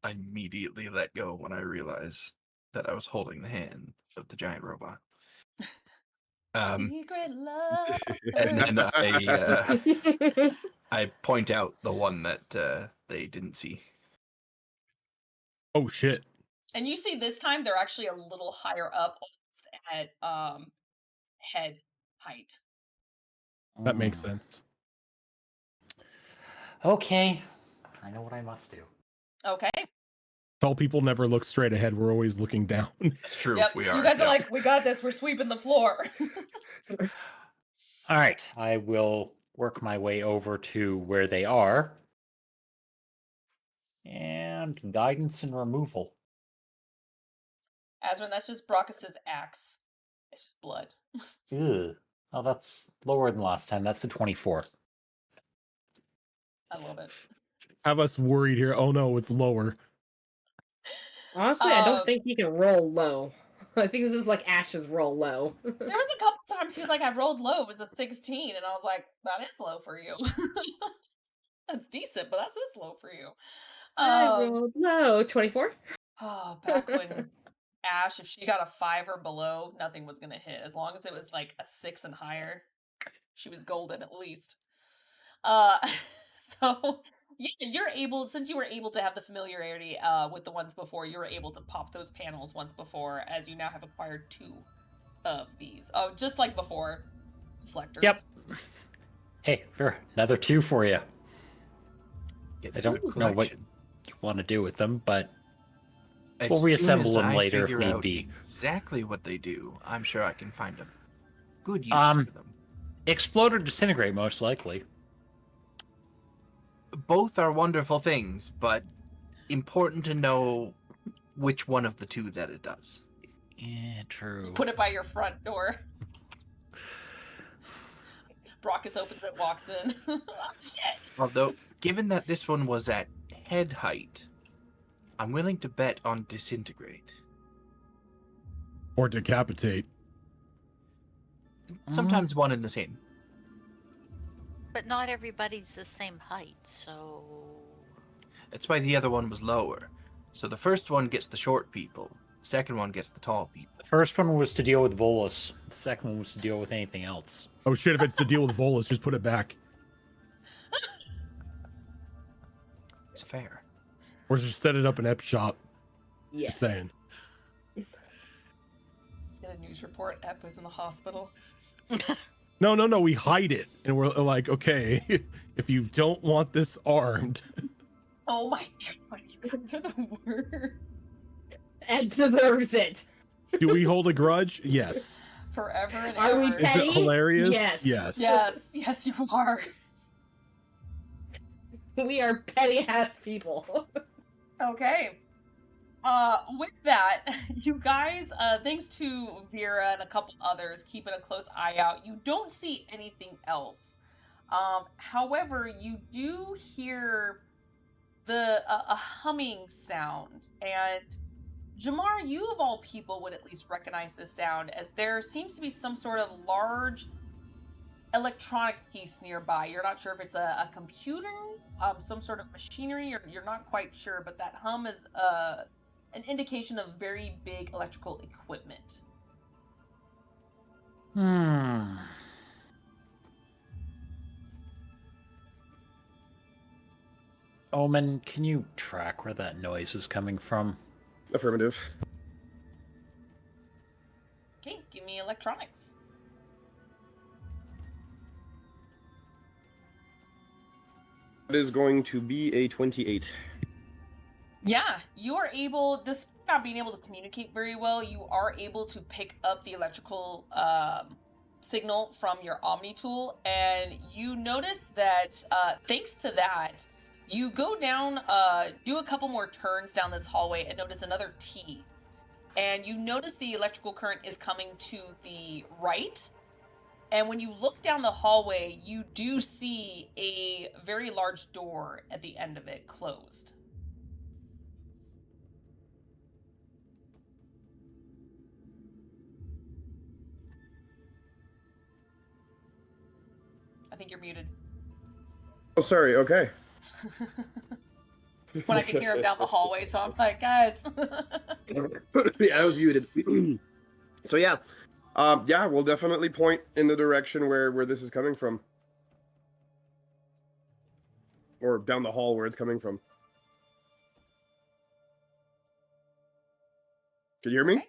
F: I immediately let go when I realized that I was holding the hand of the giant robot.
B: Secret love.
F: And then I point out the one that they didn't see.
A: Oh shit!
B: And you see this time they're actually a little higher up, almost at head height.
A: That makes sense.
C: Okay. I know what I must do.
B: Okay.
A: Tall people never look straight ahead. We're always looking down.
F: That's true.
B: Yep.
F: We are.
B: You guys are
F: yeah.
B: like, we got this. We're sweeping the floor.
C: All right. I will work my way over to where they are. And guidance and removal.
B: Azrin, that's just Brockus's axe. It's just blood.
C: Ugh. Oh, that's lower than last time. That's a 24.
B: I love it.
A: Have us worried here. Oh no, it's lower.
D: Honestly, I don't think he can roll low. I think this is like Ash's roll low.
B: There was a couple times he was like, I rolled low. It was a 16. And I was like, that is low for you. That's decent, but that's low for you.
D: I rolled low. 24?
B: Oh, back when Ash, if she got a 5 or below, nothing was going to hit. As long as it was like a 6 and higher, she was golden at least. So, yeah, you're able, since you were able to have the familiarity with the ones before, you were able to pop those panels once before, as you now have acquired 2 of these. Oh, just like before, deflectors.
C: Yep. Hey, Vera, another 2 for you. I don't know what you want to do with them, but we'll reassemble them later if need be.
F: Exactly what they do. I'm sure I can find a good use for them.
C: Explode or disintegrate, most likely.
F: Both are wonderful things, but important to know which one of the 2 that it does.
C: Yeah, true.
B: Put it by your front door. Brockus opens it, walks in. Oh, shit.
F: Although, given that this one was at head height, I'm willing to bet on disintegrate.
A: Or decapitate.
F: Sometimes one and the same.
E: But not everybody's the same height, so...
F: That's why the other one was lower. So the first one gets the short people. The second one gets the tall people.
C: The first one was to deal with Volus. The second one was to deal with anything else.
A: Oh shit, if it's to deal with Volus, just put it back.
F: It's fair.
A: Or just set it up in Ep shop.
D: Yes.
A: Just saying.
B: Let's get a news report. Ep was in the hospital.
A: No, we hide it. And we're like, okay, if you don't want this armed.
B: Oh my god, you guys are the worst.
D: Ed deserves it.
A: Do we hold a grudge? Yes.
B: Forever and
D: Are we
B: ever.
A: Is
D: petty?
A: it hilarious?
D: Yes.
B: Yes, yes, you are.
D: We are petty ass people.
B: Okay. With that, you guys, thanks to Vera and a couple others keeping a close eye out, you don't see anything else. However, you do hear a humming sound, and Jamar, you of all people would at least recognize this sound, as there seems to be some sort of large electronic piece nearby. You're not sure if it's a computer, some sort of machinery, or you're not quite sure, but that hum is an indication of very big electrical equipment.
C: Omen, can you track where that noise is coming from?
G: Affirmative.
B: Okay, give me electronics.
G: That is going to be a 28.
B: Yeah, you are able, despite not being able to communicate very well, you are able to pick up the electrical signal from your Omni tool, and you notice that thanks to that, you go down, do a couple more turns down this hallway and notice another T. And you notice the electrical current is coming to the right. And when you look down the hallway, you do see a very large door at the end of it closed. I think you're muted.
G: Oh, sorry. Okay.
B: When I can hear him down the hallway, so I'm like, guys.
G: Yeah, I was muted. So yeah, yeah, we'll definitely point in the direction where this is coming from, or down the hall where it's coming from. Can you hear me?
B: Okay.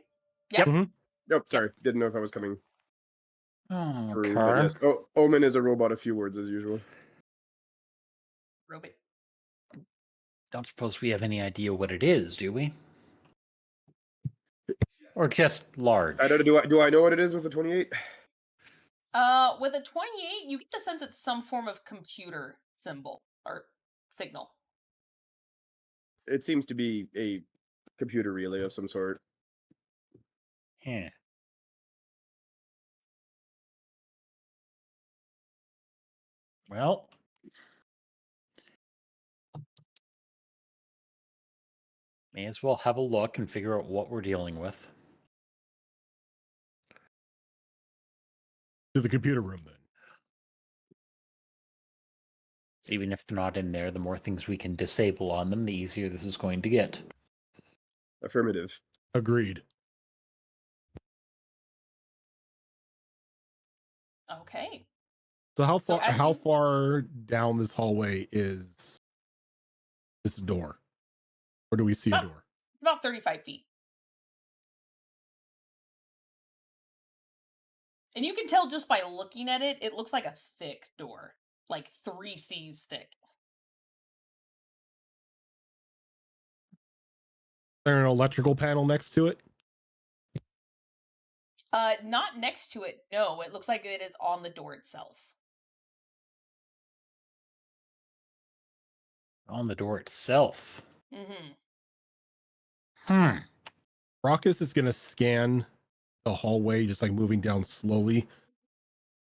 B: Yep.
A: Mm-hmm.
G: Yep. Sorry, didn't know if I was coming
C: Oh,
G: through. But yes. Oh, Omen is a robot of few words as usual.
B: Robot.
C: Don't suppose we have any idea what it is, do we? Or just large?
G: I don't. Do I know what it is with the 28?
B: With a 28, you get the sense it's some form of computer symbol or signal.
G: It seems to be a computer relay of some sort.
C: Yeah. Well, may as well have a look and figure out what we're dealing with.
A: To the computer room, then.
C: Even if they're not in there, the more things we can disable on them, the easier this is going to get.
G: Affirmative.
A: Agreed.
B: Okay.
A: So how
B: So
A: far
B: as
A: how
B: you-
A: far down this hallway is this door? Or do we see a door?
B: About 35 feet. And you can tell just by looking at it, it looks like a thick door. Like 3 C's thick.
A: Is there an electrical panel next to it?
B: Not next to it, no. It looks like it is on the door itself.
C: On the door itself.
B: Mm-hmm.
A: Raucus is gonna scan the hallway, just like moving down slowly,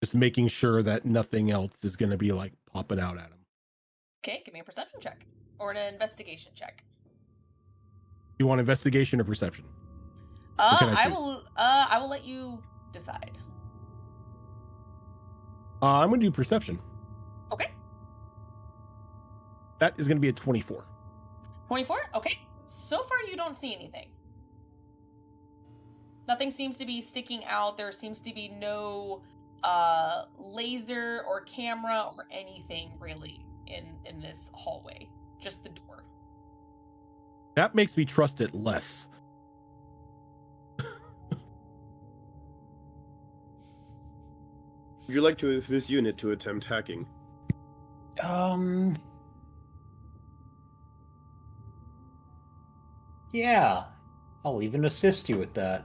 A: just making sure that nothing else is gonna be like popping out at him.
B: Okay, give me a perception check. Or an investigation check.
A: You want investigation or perception? What can I choose?
B: I will let you decide.
A: I'm gonna do perception.
B: Okay.
A: That is gonna be a 24.
B: 24? Okay. So far you don't see anything. Nothing seems to be sticking out. There seems to be no laser or camera or anything really in this hallway. Just the door.
A: That makes me trust it less.
G: Would you like this unit to attempt hacking?
C: Yeah. I'll even assist you with that.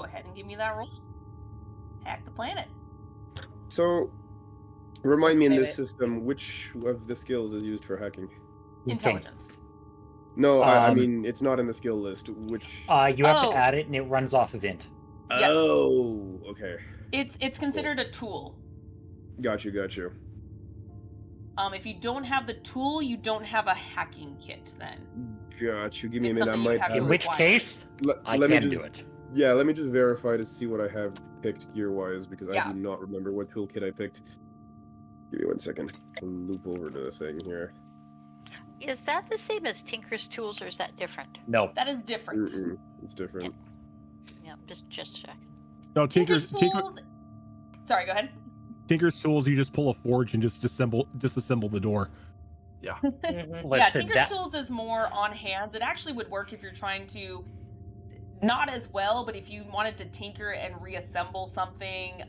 B: ahead and give me that roll. Hack the planet.
G: So, remind me in this
D: Planet.
G: system, which of the skills is used for hacking?
B: Intelligence.
G: No, I mean, it's not in the skill list. Which...
C: You have
B: Oh.
C: to add it, and it runs off of int.
B: Yes.
G: Oh, okay.
B: It's considered a tool.
G: Got you.
B: If you don't have the tool, you don't have a hacking kit then.
G: Got you. Give me a
B: It's
G: minute. I
B: something you
G: might
B: have
G: have...
B: to
C: In which
B: require.
C: case, I
G: let me
C: can
G: just,
C: do it.
G: Yeah, let me just verify to see what I have picked gear-wise, because
B: Yeah.
G: I do not remember what toolkit I picked. Give me 1 second. I'll loop over to the thing here.
E: Is that the same as Tinker's tools, or is that different?
C: No.
B: That is different.
G: It's different.
E: Yeah, just checking.
A: No,
B: Tinker's tools. Sorry, go ahead.
A: Tinker's tools. You just pull a forge and just disassemble the door.
F: Yeah.
C: Listen,
B: Tinker's tools is more on hands. It actually would work if you're trying to, not as well, but if you wanted to tinker and reassemble something,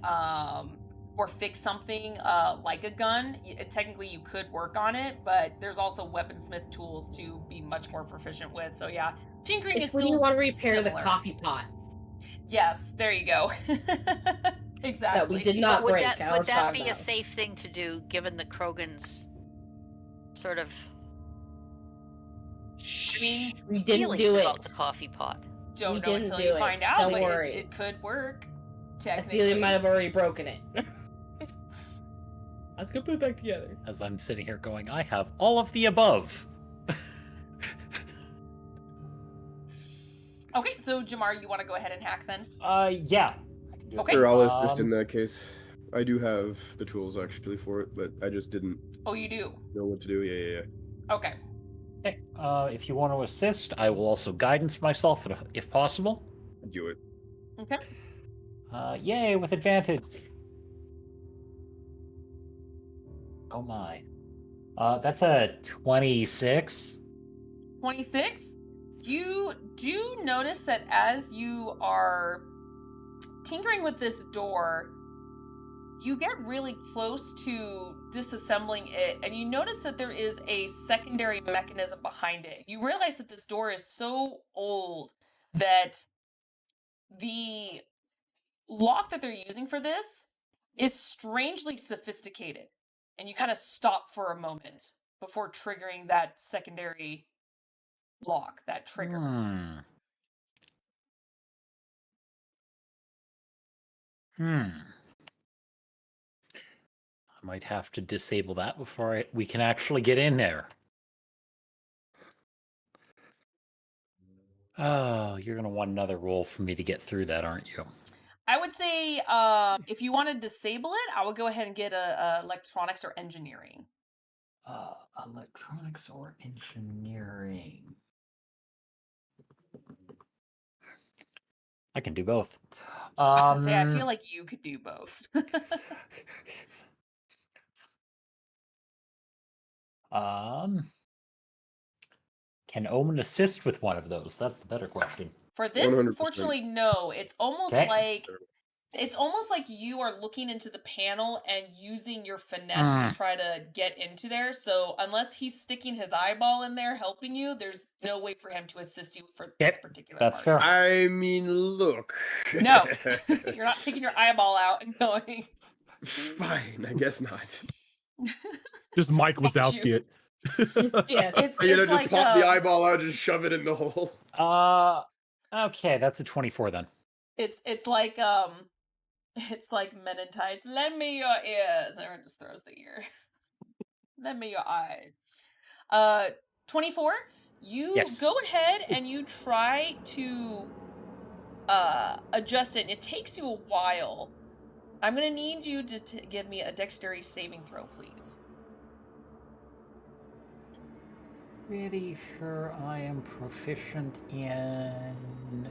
B: or fix something like a gun, technically you could work on it, but there's also weaponsmith tools to be much more proficient with. So yeah, tinkering
D: It's
B: is
D: when
B: still
D: you want to repair
B: similar.
D: the coffee pot.
B: Yes, there you go. Exactly.
D: That we did not
E: Would
D: break.
E: that be a safe thing to do, given the Krogan's sort of
B: I mean,
D: we didn't
E: feelings
D: do
E: about
D: it.
E: the coffee pot?
B: Don't
D: We
B: know
D: didn't
B: until
D: do
B: you
D: it.
B: find out,
D: Don't
B: but
D: worry.
B: it could work.
D: I
B: Technically.
D: feel you might have already broken it. Let's go put it back together.
C: As I'm sitting here going, I have all of the above.
B: Okay, so Jamar, you want to go ahead and hack then?
C: Yeah.
B: Okay.
G: Sure, I'll assist in that case. I do have the tools actually for it, but I just didn't
B: Oh, you do?
G: know what to do. Yeah.
B: Okay.
C: Okay. If you want to assist, I will also guidance myself if possible.
G: Do it.
B: Okay.
C: Yay, with advantage. Oh my. That's a 26.
B: 26. You do notice that as you are tinkering with this door, you get really close to disassembling it, and you notice that there is a secondary mechanism behind it. You realize that this door is so old that the lock that they're using for this is strangely sophisticated. And you kind of stop for a moment before triggering that secondary lock, that trigger.
C: I might have to disable that before we can actually get in there. Oh, you're going to want another roll for me to get through that, aren't you?
B: I would say if you want to disable it, I would go ahead and get a electronics or engineering.
C: Electronics or engineering. I can do both.
B: I was gonna say, I feel like you could do both.
C: Can Omen assist with one of those? That's the better question.
B: For this,
G: 100%.
B: unfortunately, no. It's almost
C: Okay.
B: like you are looking into the panel and using your finesse to try to get into there. So unless he's sticking his eyeball in there helping you, there's no way for him to assist you for this particular
C: That's
B: part.
C: fair.
G: I mean, look.
B: No, you're not taking your eyeball out and going.
G: Fine, I guess not.
A: Just Mike Wazowski it.
D: Yes.
B: It's
G: Just
B: like
G: pop the eyeball out, just shove it in the hole.
C: Okay, that's a 24 then.
B: it's like Men in Tights. Lend me your ears. And everyone just throws the ear. Lend me your eyes. 24. You
C: Yes.
B: go ahead and you try to adjust it, and it takes you a while. I'm gonna need you to give me a dexterity saving throw, please.
C: Pretty sure I am proficient in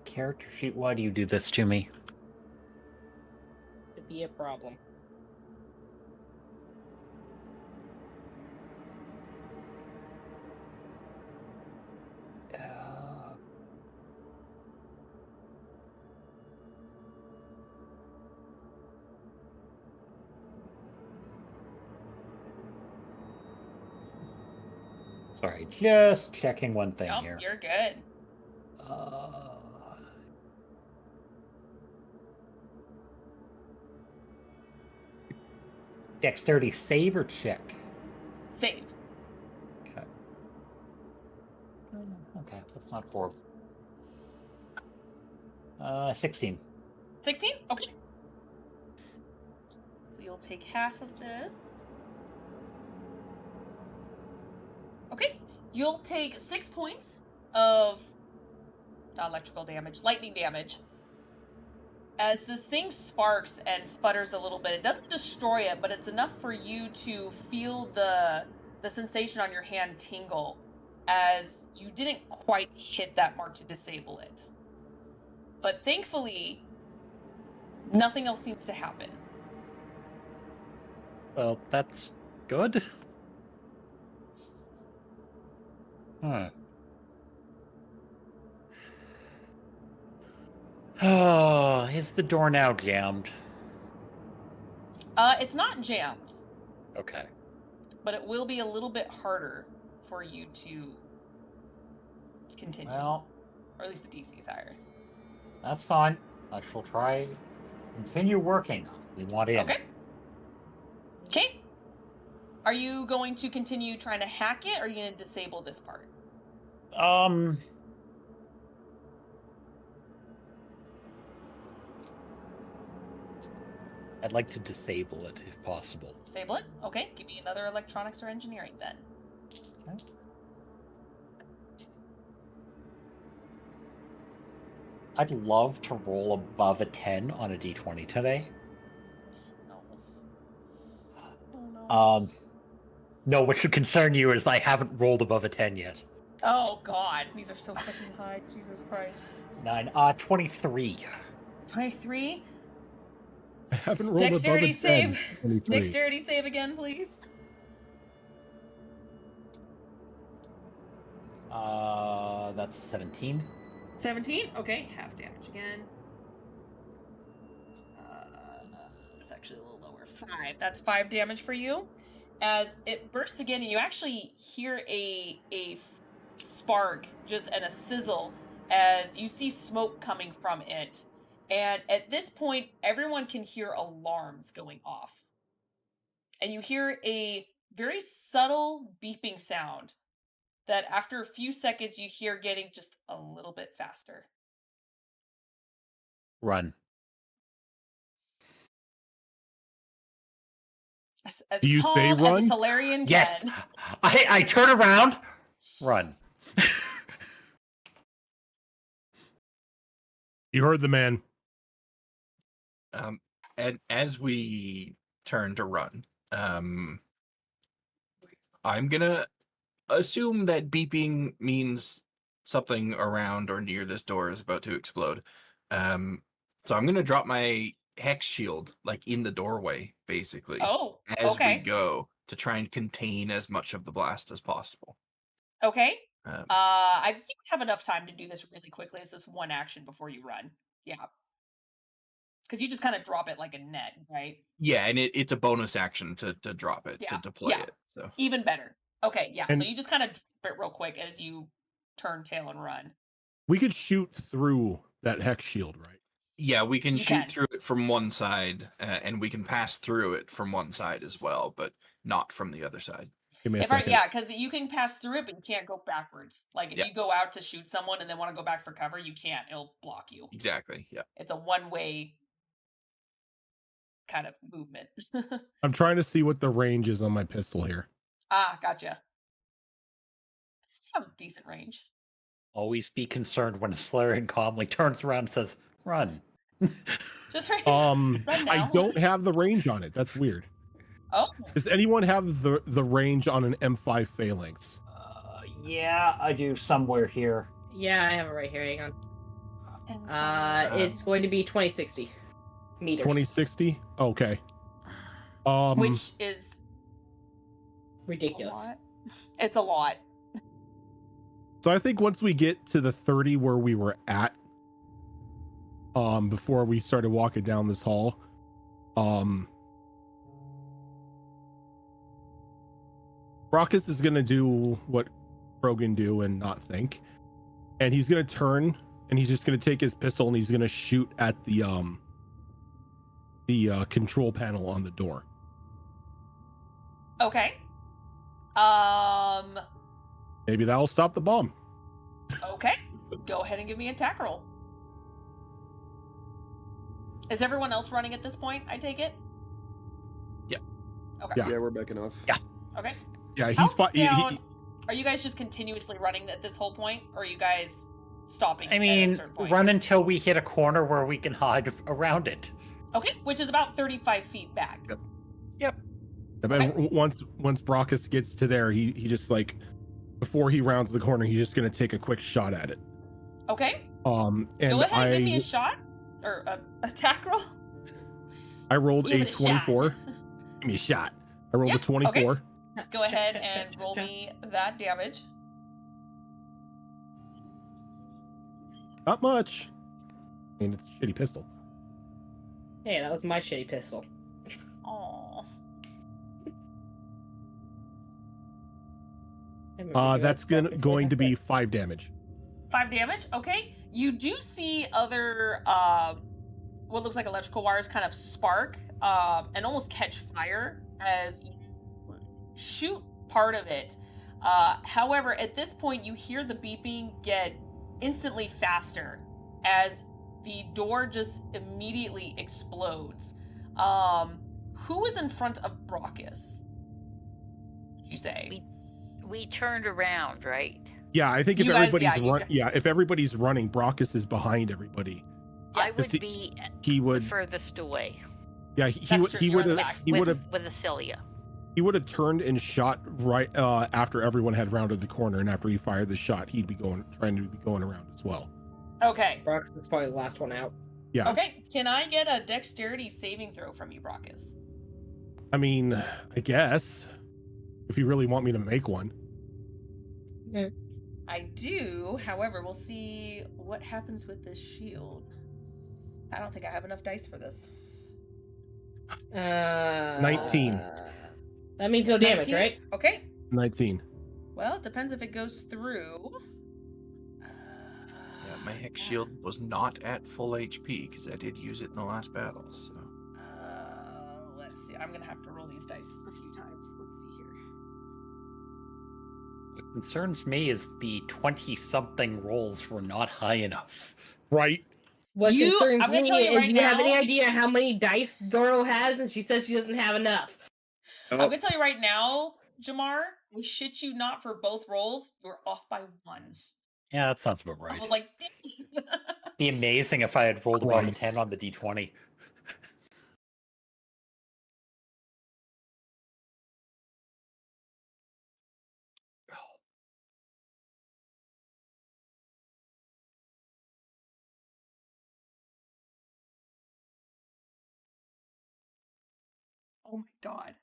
C: character sheet. Why do you do this to me?
D: Could be a problem.
C: Sorry, just checking one thing
B: Nope,
C: here.
B: you're good.
C: dexterity save or check?
B: Save.
C: Okay. Okay, that's not horrible. 16.
B: 16? Okay. So you'll take half of this. Okay. You'll take 6 points of electrical damage, lightning damage. As this thing sparks and sputters a little bit, it doesn't destroy it, but it's enough for you to feel the sensation on your hand tingle as you didn't quite hit that mark to disable it. But thankfully, nothing else seems to happen.
C: Well, that's good. Oh, is the door now jammed?
B: It's not jammed.
C: Okay.
B: But it will be a little bit harder for you to continue.
C: Well,
B: or at least the DC is higher.
C: That's fine. I shall try continue working. We want in.
B: Okay. Okay. Are you going to continue trying to hack it, or are you going to disable this part?
C: I'd like to disable it if possible.
B: Disable it? Okay. Give me another electronics or engineering then.
C: Okay. I'd love to roll above a 10 on a d20 today.
B: No. Oh, no.
C: No, what should concern you is I haven't rolled above a 10 yet.
B: Oh, God. These are so fucking high. Jesus Christ.
C: 23.
B: 23?
A: I haven't rolled
B: Dexterity
A: above a 10.
B: save.
A: 23.
B: Dexterity save again, please.
C: That's 17.
B: 17? Okay, half damage again. It's actually a little lower. 5. That's 5 damage for you. As it bursts again, and you actually hear a spark just and a sizzle as you see smoke coming from it. And at this point, everyone can hear alarms going off. And you hear a very subtle beeping sound that after a few seconds you hear getting just a little bit faster.
C: Run.
B: As
A: Do you say
B: calm
A: run?
B: as a Solarian
C: Yes.
B: can.
C: I turn around. Run.
A: You heard the man.
F: And as we turn to run, I'm gonna assume that beeping means something around or near this door is about to explode. So I'm gonna drop my hex shield like in the doorway, basically,
B: Oh,
F: as
B: okay.
F: we go to try and contain as much of the blast as possible.
B: Okay. I think you have enough time to do this really quickly. It's this one action before you run. Yeah. Because you just kind of drop it like a net, right?
F: Yeah, and it's a bonus action to drop it,
B: Yeah.
F: to deploy
B: Yeah.
F: it. So
B: Even better. Okay, yeah.
A: And-
B: So you just kind of drop it real quick as you turn tail and run.
A: We could shoot through that hex shield, right?
F: yeah, we can
B: You
F: shoot
B: can.
F: through it from one side, and we can pass through it from one side as well, but not from the other side.
A: Give me a second.
B: Yeah, because you can pass through it, but you can't go backwards. Like if
F: Yeah.
B: you go out to shoot someone and then want to go back for cover, you can't. It'll block you.
F: Exactly. Yeah.
B: It's a one-way kind of movement.
A: I'm trying to see what the range is on my pistol here.
B: Ah, gotcha. This is a decent range.
C: Always be concerned when a Solarian calmly turns around and says, run.
B: Just right.
A: I
B: now.
A: don't have the range on it. That's weird.
B: Oh.
A: Does anyone have the range on an M5 phalanx?
C: Yeah, I do somewhere here.
D: Yeah, I have it right here. Hang on.
B: And
D: It's going to be 2060 meters.
A: 2060? Okay.
B: which is
D: Ridiculous.
B: a lot. It's a lot.
A: So I think once we get to the 30 where we were at, before we started walking down this hall, Raucus is gonna do what Krogan do and not think, and he's gonna turn and he's just gonna take his pistol and he's gonna shoot at the control panel on the door.
B: Okay.
A: Maybe that'll stop the bomb.
B: Okay. Go ahead and give me an attack roll. Is everyone else running at this point, I take it?
F: Yeah.
B: Okay.
G: Yeah, we're backing off.
C: Yeah.
B: Okay.
A: Yeah,
B: How
A: he's
B: far
A: fine.
B: down are you guys just continuously running at this whole point? Or are you guys stopping
C: I
B: at a
C: mean,
B: certain point?
C: run until we hit a corner where we can hide around it.
B: Okay, which is about 35 feet back.
A: Yep.
C: Yep.
A: And once Brockus gets to there, he just like, before he rounds the corner, he's just gonna take a quick shot at it.
B: Okay.
A: And
B: Go ahead and give me a shot or a attack roll.
A: I rolled
B: Give
A: a
B: it a shot.
A: 24. Give me a shot. I rolled
B: Yeah,
A: a 24.
B: okay. Go ahead and roll me that damage.
A: Not much. I mean, it's a shitty pistol.
D: Hey, that was my shitty pistol.
B: Aww.
A: That's going to be 5 damage.
B: 5 damage. Okay. You do see other what looks like electrical wires kind of spark and almost catch fire as you shoot part of it. However, at this point, you hear the beeping get instantly faster as the door just immediately explodes. Who was in front of Brockus? Did you say?
E: We turned around, right?
A: Yeah, I think if
B: You guys-
A: everybody's
B: yeah, you
A: if everybody's running, Brockus is behind everybody.
E: I
B: Yes.
E: would
A: He-
E: be
A: He
E: the
A: would.
E: furthest away
A: Yeah,
B: That's true, you're in the back.
A: he would have
E: with Acilia.
A: he would have turned and shot right after everyone had rounded the corner, and after he fired the shot, he'd be trying to be going around as well.
B: Okay.
D: Brock is probably the last one out.
A: Yeah.
B: Okay. Can I get a dexterity saving throw from you, Brockus?
A: I mean, I guess if you really want me to make one.
B: I do. However, we'll see what happens with this shield. I don't think I have enough dice for this.
A: 19.
D: That means no damage,
B: 19?
D: right?
B: Okay.
A: 19.
B: Well, it depends if it goes through.
F: Yeah, my hex shield was not at full HP because I did use it in the last battle. So
B: Let's see. I'm gonna have to roll these dice a few times. Let's see here.
C: What concerns me is the 20-something rolls were not high enough.
A: Right.
D: What
B: I'm
D: concerns
B: gonna
D: me
B: tell you
D: is,
B: right
D: do you have any
B: now-
D: idea how many dice Doro has? And she says she doesn't have enough.
B: I'm gonna tell you right now, Jamar. I shit you not. For both rolls, you're off by 1.
C: Yeah, that sounds about
B: I
C: right.
B: was like, dang.
C: Be amazing if I had rolled above a
A: Christ.
C: 10 on the D20.
B: Oh my god.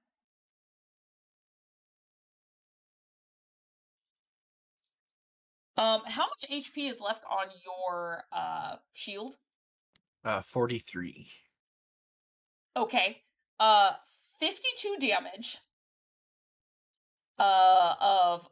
B: How much HP is left on your shield?
F: 43.
B: Okay. 52 damage. Of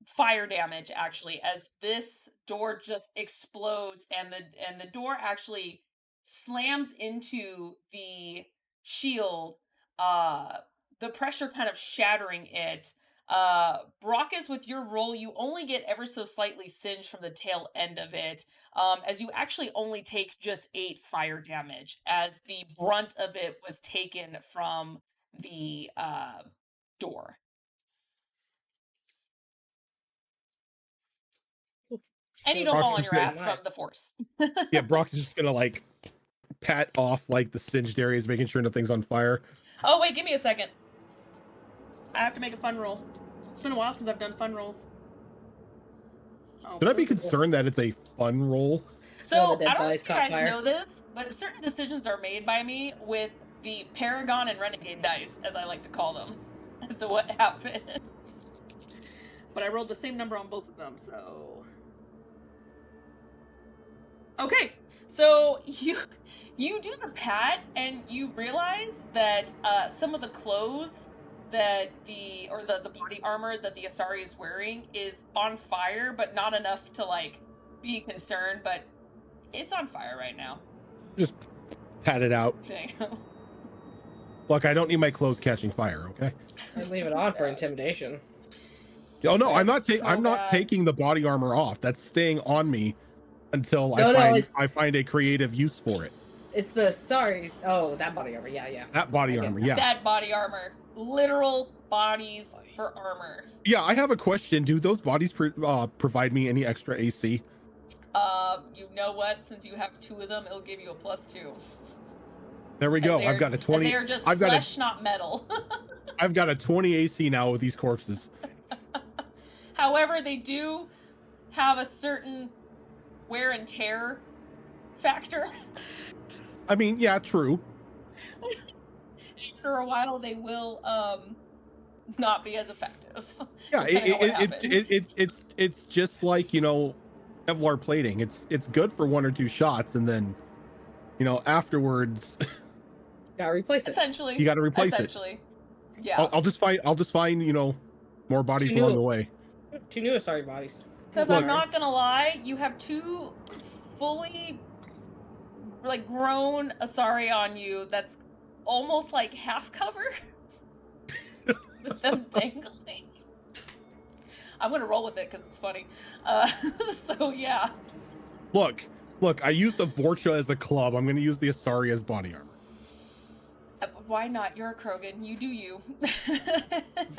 B: fire damage actually, as this door just explodes and the door actually slams into the shield, the pressure kind of shattering it. Brockus, with your roll, you only get ever so slightly singed from the tail end of it, as you actually only take just 8 fire damage, as the brunt of it was taken from the door. And you don't
A: Brock's
B: fall on
A: just
B: your
A: gonna-
B: ass from the force.
A: Yeah, Brock's just gonna like pat off like the singed areas, making sure nothing's on fire.
B: Oh, wait, give me a second. I have to make a fun roll. It's been a while since I've done fun rolls. Oh,
A: Should I be
B: please.
A: concerned that it's a fun roll?
B: So,
D: No, the dead
B: I don't know
D: bodies
B: if you
D: caught
B: guys
D: fire.
B: know this, but certain decisions are made by me with the Paragon and Renegade dice, as I like to call them, as to what happens. But I rolled the same number on both of them, so... Okay, so you do the pat, and you realize that some of the clothes that the body armor that the Asari is wearing is on fire, but not enough to like be concerned, but it's on fire right now.
A: Just pat it out.
B: There you go.
A: Look, I don't need my clothes catching fire, okay?
D: And leave it on for intimidation.
A: Oh no, I'm not.
B: So
A: I'm not
B: bad.
A: taking the body armor off. That's staying on me until
D: No,
A: I find a creative use for it.
D: It's the sorry. Oh, that body armor. Yeah.
A: That body armor, yeah.
B: That body armor. Literal bodies for armor.
A: Yeah, I have a question. Do those bodies provide me any extra AC?
B: You know what? Since you have 2 of them, it'll give you a +2.
A: There we go. I've got a 20.
B: They are just
A: I've got
B: flesh, not metal.
A: I've got a 20 AC now with these corpses.
B: However, they do have a certain wear and tear factor.
A: I mean, yeah, true.
B: After a while, they will not be as effective.
A: Yeah, it's just like, you know, Kevlar plating. It's good for 1 or 2 shots, and then, you know, afterwards,
D: Gotta replace it.
B: Essentially,
A: you got to replace it.
B: Yeah.
A: I'll just find, you know, more bodies along the way.
D: 2 new sorry bodies.
B: Because I'm not gonna lie, you have 2 fully like grown Asari on you that's almost like half cover with them dangling. I'm gonna roll with it because it's funny. So yeah.
A: Look, I used the Vorcha as a club. I'm gonna use the Asari as body armor.
B: Why not? You're a Krogan. You do you.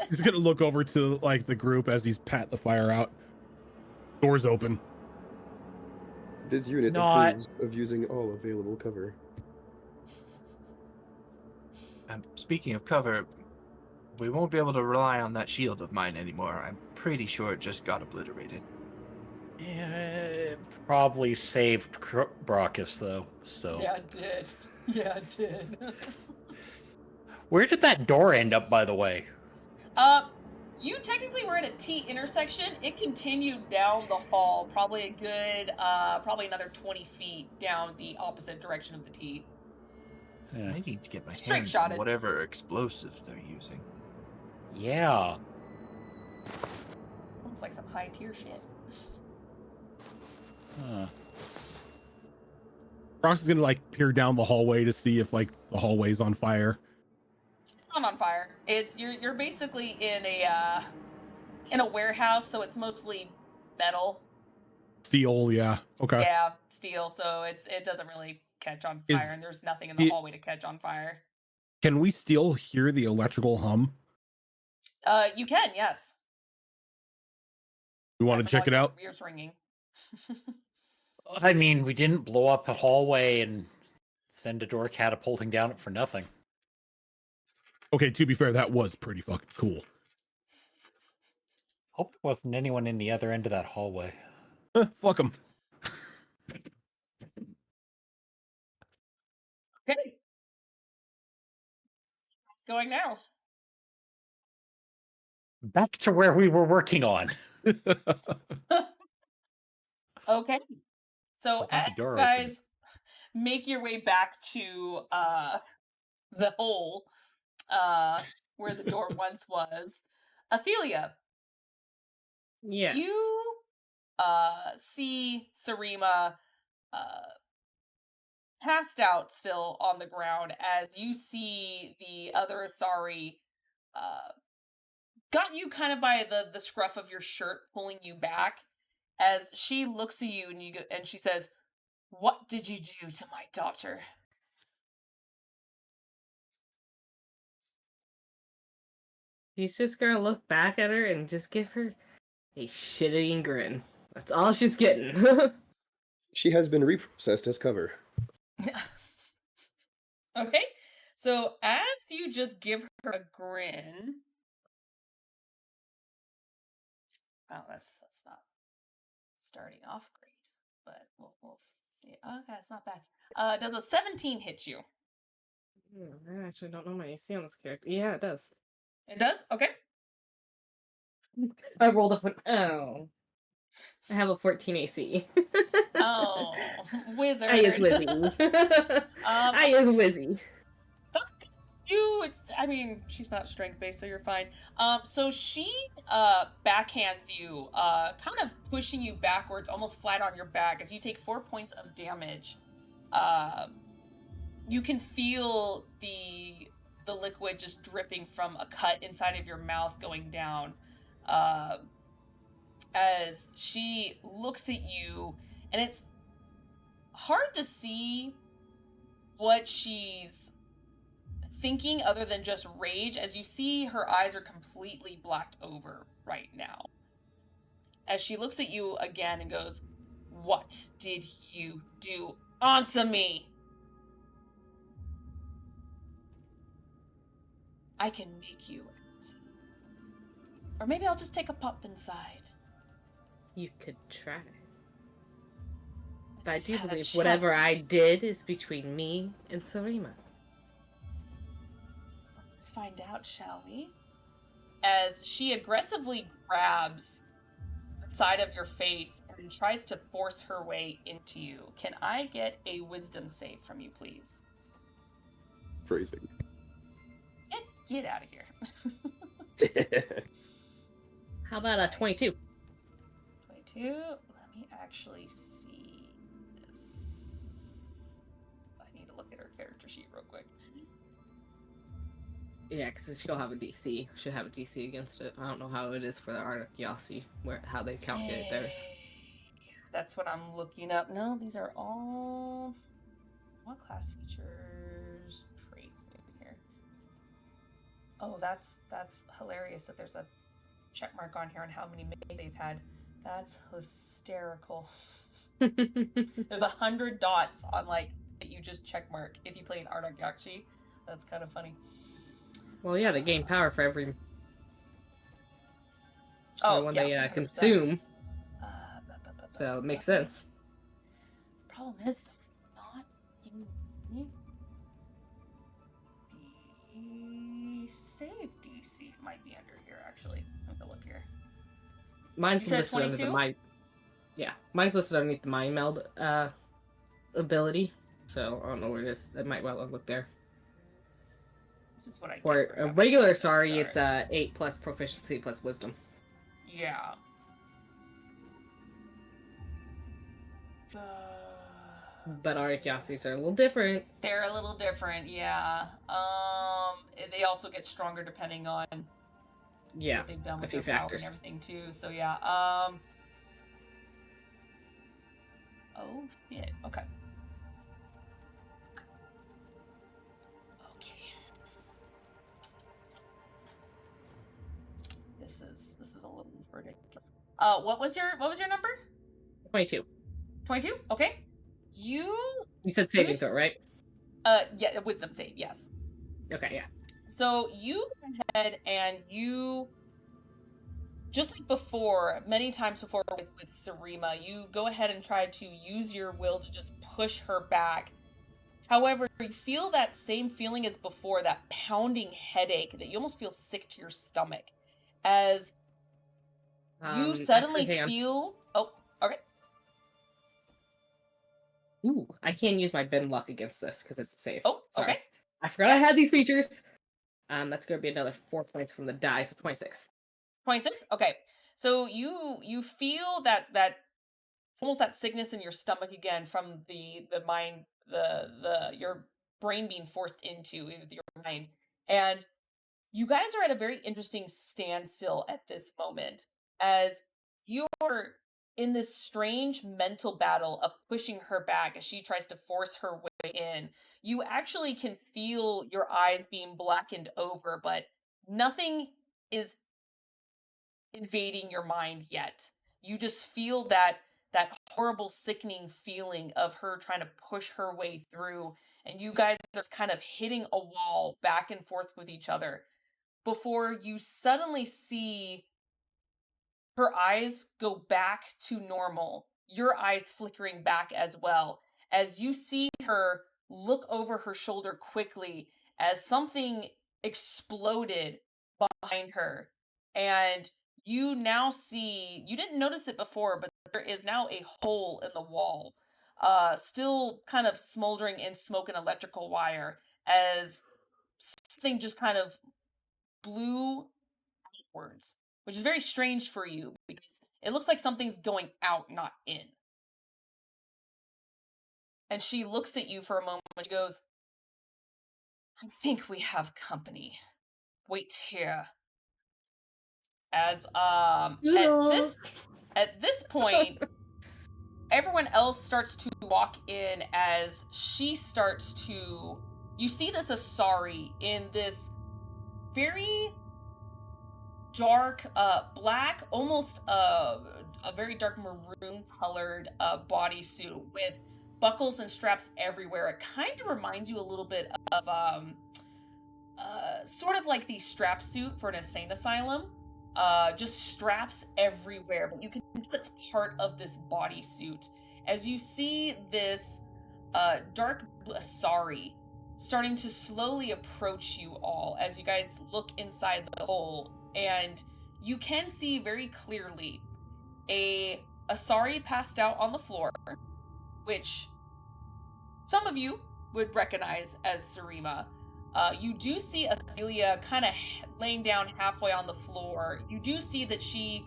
A: He's gonna look over to like the group as he's pat the fire out. Doors open.
G: This unit approves of using all available cover.
F: Speaking of cover, we won't be able to rely on that shield of mine anymore. I'm pretty sure it just got obliterated.
C: Yeah, it probably saved Brockus, though, so...
B: Yeah, it did. Yeah, it did.
C: Where did that door end up, by the way?
B: You technically were at a T intersection. It continued down the hall, probably a good, probably another 20 feet down the opposite direction of the T.
C: Yeah.
F: I need to get my
B: Straight
F: hands
B: shotted.
F: on whatever explosives they're using.
C: Yeah.
B: Looks like some high tier shit.
C: Huh.
A: Rox is gonna like peer down the hallway to see if like the hallway's on fire.
B: It's not on fire. It's you're basically in a warehouse, so it's mostly metal.
A: Steel, yeah. Okay.
B: Yeah, steel. So it doesn't really catch on fire, and there's nothing in the hallway to catch on fire.
A: Can we still hear the electrical hum?
B: You can, yes.
A: We want to check it out.
B: Ears ringing.
C: I mean, we didn't blow up a hallway and send a door catapulting down it for nothing.
A: Okay, to be fair, that was pretty fucking cool.
C: Hope there wasn't anyone in the other end of that hallway.
A: Fuck them.
B: Okay. What's going now?
C: Back to where we were working on.
B: Okay. So
C: I found
B: as
C: the
B: you
C: door
B: guys make your way back to the hole where the door once was, Athelia,
D: Yes.
B: you see Sarima passed out still on the ground as you see the other Asari got you kind of by the scruff of your shirt, pulling you back as she looks at you and she says, "What did you do to my daughter?"
D: She's just gonna look back at her and just give her a shit-eating grin. That's all she's getting.
G: She has been reprocessed as cover.
B: Okay, so as you just give her a grin, wow, that's not starting off great, but we'll see. Okay, it's not bad. Does a 17 hit you?
D: I actually don't know my AC on this character. Yeah, it does.
B: It does. Okay.
D: I rolled up I have a 14 AC.
B: Oh, wizard.
D: I is Wizzy. I is Wizzy.
B: That's good. I mean, she's not strength based, so you're fine. So she backhands you, kind of pushing you backwards, almost flat on your back, as you take 4 points of damage. You can feel the the liquid just dripping from a cut inside of your mouth going down. As she looks at you, and it's hard to see what she's thinking other than just rage, as you see her eyes are completely blacked over right now. As she looks at you again and goes, "What did you do? Answer me! I can make you answer. Or maybe I'll just take a pop inside."
D: You could try. But I do
B: Have a
D: believe whatever I
B: challenge.
D: did is between me and Sarima.
B: Let's find out, shall we? As she aggressively grabs the side of your face and tries to force her way into you. Can I get a wisdom save from you, please?
G: Phrasing.
B: Get out of here.
D: How about a 22?
B: 22. Let me actually see this. I need to look at her character sheet real quick.
D: Yeah, because she'll have a DC. Should have a DC against it. I don't know how it is for the Arctic Yossi, how they calculate theirs.
B: That's what I'm looking up. No, these are all... What class features? Traits. Here. Oh, that's hilarious that there's a check mark on here on how many mates they've had. That's hysterical. There's 100 dots on, like, that you just check mark if you play an Arctic Yakshi. That's kind of funny.
D: Well, yeah, they gain power for every one
B: yeah,
D: they
B: 100%.
D: consume. So it makes sense.
B: Problem is, not you. The save DC might be under here, actually. Let me look here.
D: Mine's
B: You said
D: listed under the
B: 22?
D: mind. Yeah, mine's listed underneath the mind meld ability. So I don't know where it is. It might well look there.
B: This is what I get
D: For
B: for
D: a
B: having
D: regular,
B: this
D: sorry, it's
B: chart.
D: 8 plus proficiency plus wisdom.
B: Yeah.
D: But Arctic Yossis are a little different.
B: They're a little different, yeah. They also get stronger depending on
D: Yeah,
B: what they've done
D: a
B: with
D: few
B: their power and
D: factors.
B: everything too. So yeah. Oh shit. Okay. Okay. This is a little ridiculous. What was your number?
D: 22.
B: 22? Okay. You
D: said saving throw, right?
B: Yeah, a wisdom save, yes.
D: Okay, yeah.
B: So you go ahead and you, just like before, many times before with Sarima, you go ahead and try to use your will to just push her back. However, you feel that same feeling as before, that pounding headache that you almost feel sick to your stomach. As you suddenly
D: actually, hang on.
B: feel... Oh, okay.
D: Ooh, I can't use my bend luck against this because it's a save.
B: Oh,
D: Sorry.
B: okay.
D: I forgot I had these features. That's going to be another 4 points from the die, so 26.
B: 26? Okay. So you feel that almost that sickness in your stomach again from the mind, your brain being forced into your mind. And you guys are at a very interesting standstill at this moment as you're in this strange mental battle of pushing her back as she tries to force her way in. You actually can feel your eyes being blackened over, but nothing is invading your mind yet. You just feel that horrible sickening feeling of her trying to push her way through, and you guys are kind of hitting a wall back and forth with each other before you suddenly see her eyes go back to normal, your eyes flickering back as well, as you see her look over her shoulder quickly as something exploded behind her. And you now see, you didn't notice it before, but there is now a hole in the wall, still kind of smoldering in smoke and electrical wire, as something just kind of blew outwards, which is very strange for you because it looks like something's going out, not in. And she looks at you for a moment and she goes, I think we have company. Wait here. As at this point, everyone else starts to walk in as she starts to. You see this Asari in this very dark, black, almost a very dark maroon colored bodysuit with buckles and straps everywhere. It kind of reminds you a little bit of sort of like the strap suit for an insane asylum. Just straps everywhere, but you can tell it's part of this bodysuit. As you see this dark blue Asari starting to slowly approach you all as you guys look inside the hole, and you can see very clearly a Asari passed out on the floor, which some of you would recognize as Sarima. You do see Athelia kind of laying down halfway on the floor. You do see that she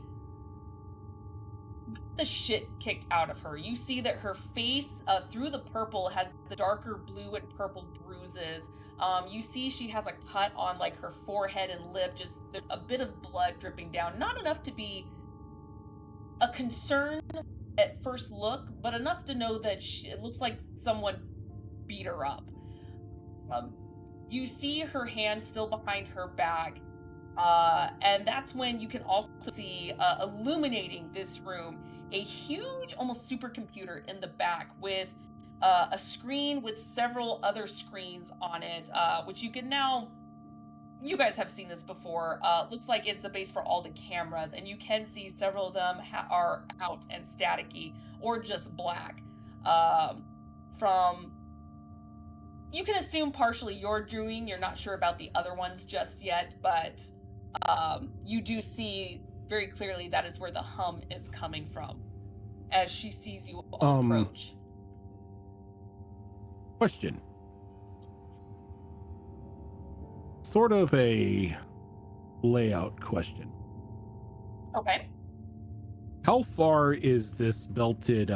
B: got the shit kicked out of her. You see that her face, through the purple, has the darker blue and purple bruises. You see she has a cut on like her forehead and lip. Just there's a bit of blood dripping down. Not enough to be a concern at first look, but enough to know that it looks like someone beat her up. You see her hand still behind her back, and that's when you can also see, illuminating this room, a huge, almost supercomputer in the back with a screen with several other screens on it, which you can now. You guys have seen this before. Looks like it's a base for all the cameras, and you can see several of them are out and staticky or just black. From you can assume partially you're doing. You're not sure about the other ones just yet, but you do see very clearly that is where the hum is coming from as she sees you all approach.
A: Question. Sort of a layout question.
B: Okay.
A: How far is this belted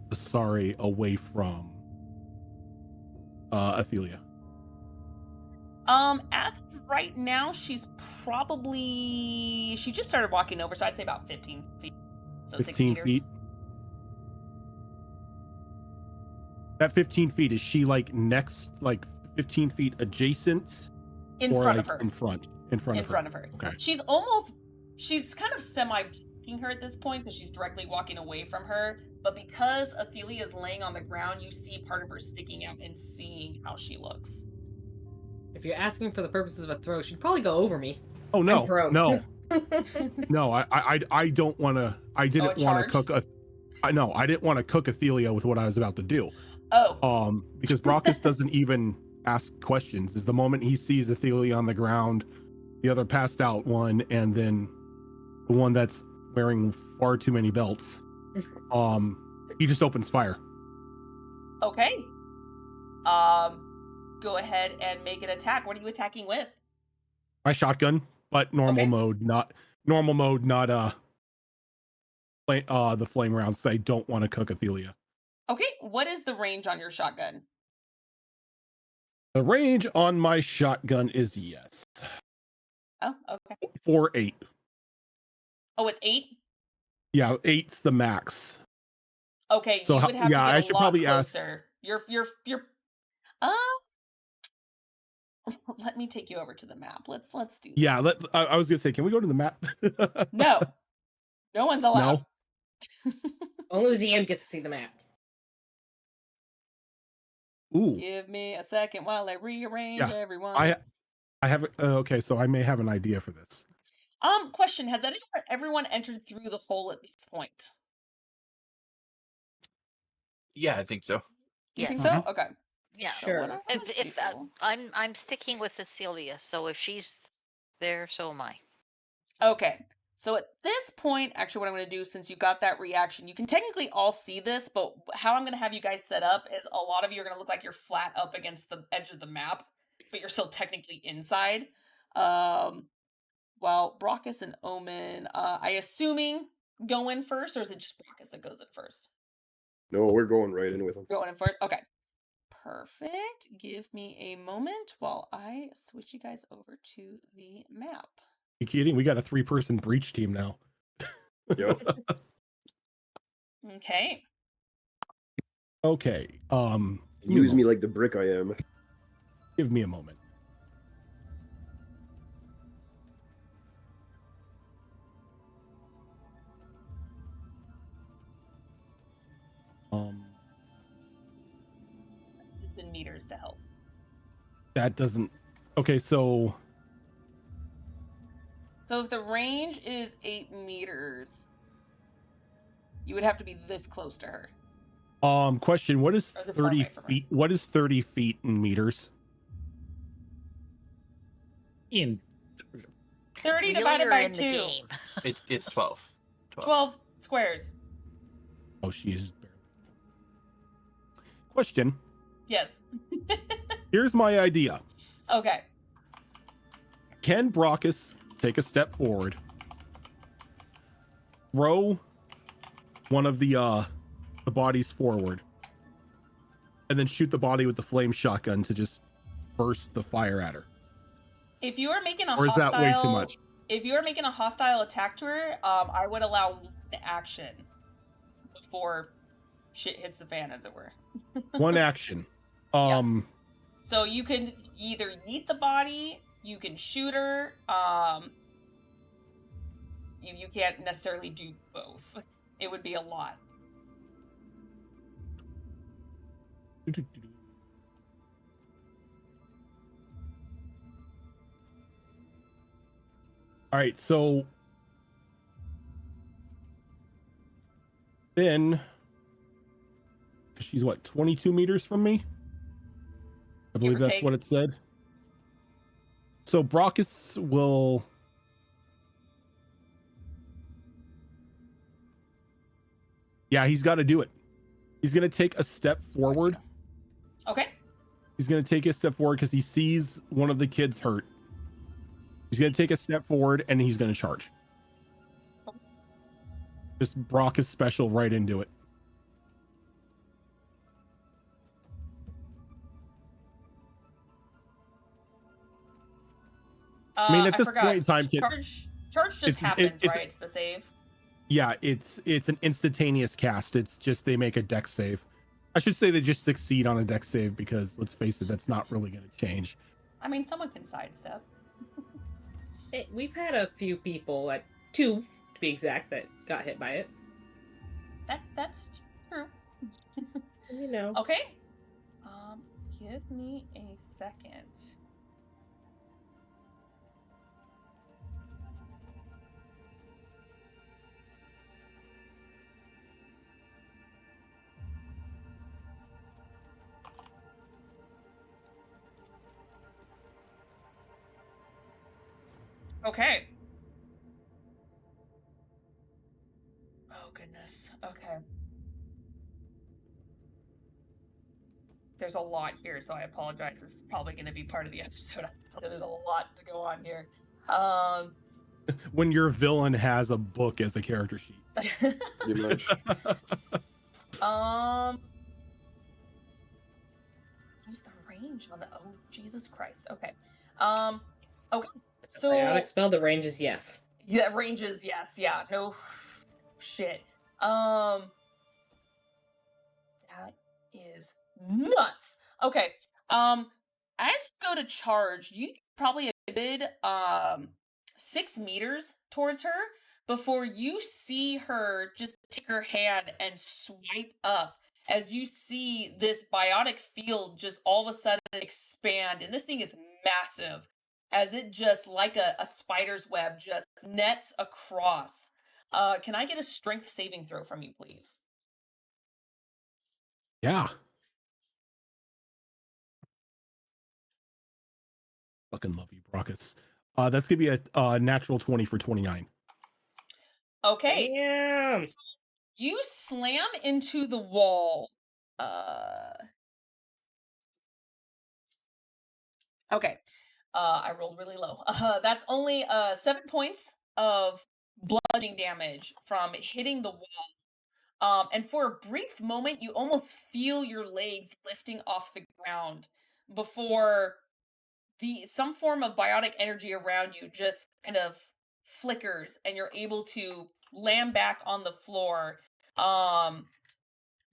A: Asari away from Athelia?
B: As of right now, she just started walking over, so I'd say about 15 feet. So
A: 15
B: 6 meters.
A: feet. That 15 feet, is she like next, like 15 feet adjacent?
B: In
A: or
B: front
A: like
B: of her.
A: In front of her. Okay.
B: She's kind of semi-blocking her at this point because she's directly walking away from her. But because Athelia is laying on the ground, you see part of her sticking out and seeing how she looks.
D: If you're asking for the purposes of a throw, she'd probably go over me.
A: Oh no, no, no! I don't want to. I didn't want to cook I didn't want to cook Athelia with what I was about to do.
B: Oh.
A: Because Brockus doesn't even ask questions. Is the moment he sees Athelia on the ground, the other passed out one, and then the one that's wearing far too many belts, he just opens fire.
B: Okay. Go ahead and make an attack. What are you attacking with?
A: My shotgun, but normal mode, not the flame rounds. I don't want to cook Athelia.
B: Okay, what is the range on your shotgun?
A: The range on my shotgun is yes.
B: Oh, okay.
A: 4-8.
B: Oh, it's 8?
A: Yeah, 8's the max.
B: Okay, so you would have to get
A: I should probably
B: closer. You're let me take you over to the map. Let's do
A: Yeah,
B: this.
A: I was gonna say, can we go to the map?
B: No one's allowed.
D: No. Only the DM gets to see the map.
A: Ooh.
B: Give me a second while I rearrange everyone.
A: I have okay, so I may have an idea for this.
B: Question: has everyone entered through the hole at this point?
F: Yeah, I think so.
B: You think so? Okay.
E: Yeah,
D: sure.
E: If I'm sticking with Cecilia, so if she's there, so am I.
B: Okay. So at this point, actually what I'm going to do, since you got that reaction, you can technically all see this, but how I'm going to have you guys set up is a lot of you are going to look like you're flat up against the edge of the map, but you're still technically inside. Well, Brockus and Omen, I assuming go in first, or is it just Brockus that goes in first?
G: No, we're going right in with them.
B: Going in first? Okay. Perfect. Give me a moment while I switch you guys over to the map.
A: You kidding? We got a 3-person breach team now.
G: Yep.
B: Okay.
A: Okay.
G: Use me like the brick I am.
A: Give me a moment.
B: It's in meters to help.
A: That doesn't. Okay, so
B: if the range is 8 meters, you would have to be this close to her.
A: Question: What is
B: Or this far
A: 30
B: away from her.
A: feet? What is 30 feet in meters?
C: In
B: 30
E: Really,
B: divided
E: or
B: by
E: in
B: 2.
E: the game?
F: It's 12.
B: 12 squares.
A: Oh, she is. Question:
B: Yes.
A: Here's my idea.
B: Okay.
A: Can Brockus take a step forward, throw one of the bodies forward, and then shoot the body with the flame shotgun to just burst the fire at her?
B: If you are making a
A: Or is
B: hostile,
A: that way too much?
B: If you are making a hostile attack to her, I would allow one action before shit hits the fan, as it were.
A: One action.
B: Yes. So you can either yeet the body, you can shoot her. You can't necessarily do both. It would be a lot.
A: All right, so then she's what, 22 meters from me? I believe that's what it said. So Brockus will he's got to do it. He's going to take a step forward.
B: Okay.
A: He's going to take a step forward because he sees one of the kids hurt. He's going to take a step forward and he's going to charge. Just Brockus special right into it. I mean, at this point in time,
B: charge just happens, right? It's the save.
A: Yeah, it's an instantaneous cast. It's just they make a dex save. I should say they just succeed on a dex save because let's face it, that's not really going to change.
B: I mean, someone can sidestep.
D: Hey, we've had a few people, like 2 to be exact, that got hit by it.
B: That's true.
D: You know.
B: Okay. Give me a second. Okay. Oh, goodness. Okay. There's a lot here, so I apologize. This is probably going to be part of the episode. There's a lot to go on here.
A: When your villain has a book as a character sheet.
G: Pretty much.
B: What's the range on the... Oh, Jesus Christ. Okay. Okay. So...
D: Biotic spell, the range is yes.
B: Yeah, range is yes. Yeah, no shit. That is nuts. Okay. As you go to charge, you probably a good 6 meters towards her before you see her just take her hand and swipe up as you see this biotic field just all of a sudden expand, and this thing is massive as it just like a spider's web just nets across. Can I get a strength saving throw from you, please?
A: Yeah. Fucking love you, Brockus. That's gonna be a natural 20 for 29.
B: Okay.
D: Damn.
B: You slam into the wall. Okay. I rolled really low. That's only 7 points of bludgeoning damage from hitting the wall. And for a brief moment, you almost feel your legs lifting off the ground before some form of biotic energy around you just kind of flickers and you're able to land back on the floor.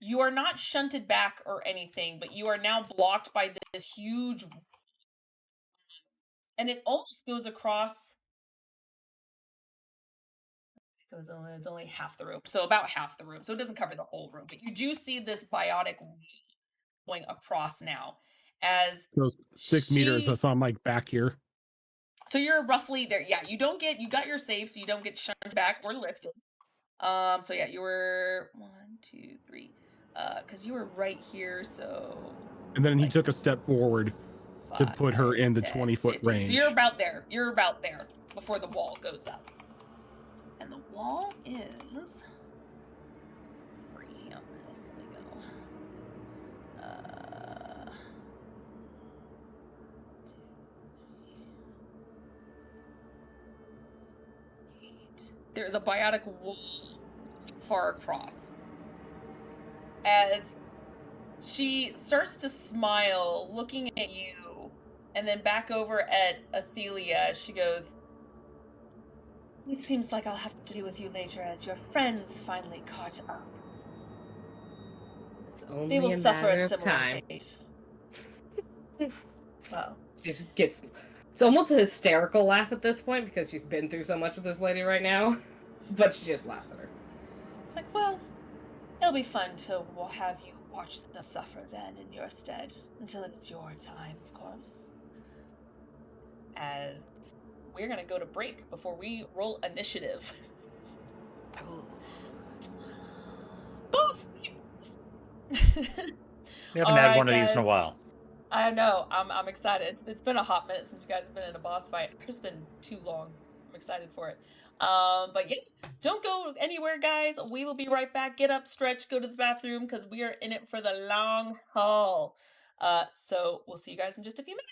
B: You are not shunted back or anything, but you are now blocked by this huge, and it almost goes across. It's only half the room, so about half the room, so it doesn't cover the whole room. But you do see this biotic going across now, as
A: Those 6 meters. So I'm like back here.
B: So you're roughly there. Yeah, you got your save, so you don't get shunted back or lifted. So yeah, you were 1, 2, 3. Because you were right here, so.
A: And then he took a step forward to put her in the 20-foot range.
B: So you're about there. You're about there before the wall goes up. And the wall is free on this. Let me go. There's a biotic wall far across. As she starts to smile, looking at you, and then back over at Athelia, she goes, "It seems like I'll have to deal with you later as your friends finally caught up. They will suffer a similar fate." Well,
D: she just gets. It's almost a hysterical laugh at this point because she's been through so much with this lady right now, but she just laughs at her.
B: It's like, well, it'll be fun to have you watch them suffer then in your stead, until it's your time, of course. As we're gonna go to break before we roll initiative.
E: Oh.
B: Boss!
C: We haven't had one of these in a while.
B: I know. I'm excited. It's been a hot minute since you guys have been in a boss fight. It's been too long. I'm excited for it. But yeah, don't go anywhere, guys. We will be right back. Get up, stretch, go to the bathroom, because we are in it for the long haul. So we'll see you guys in just a few minutes.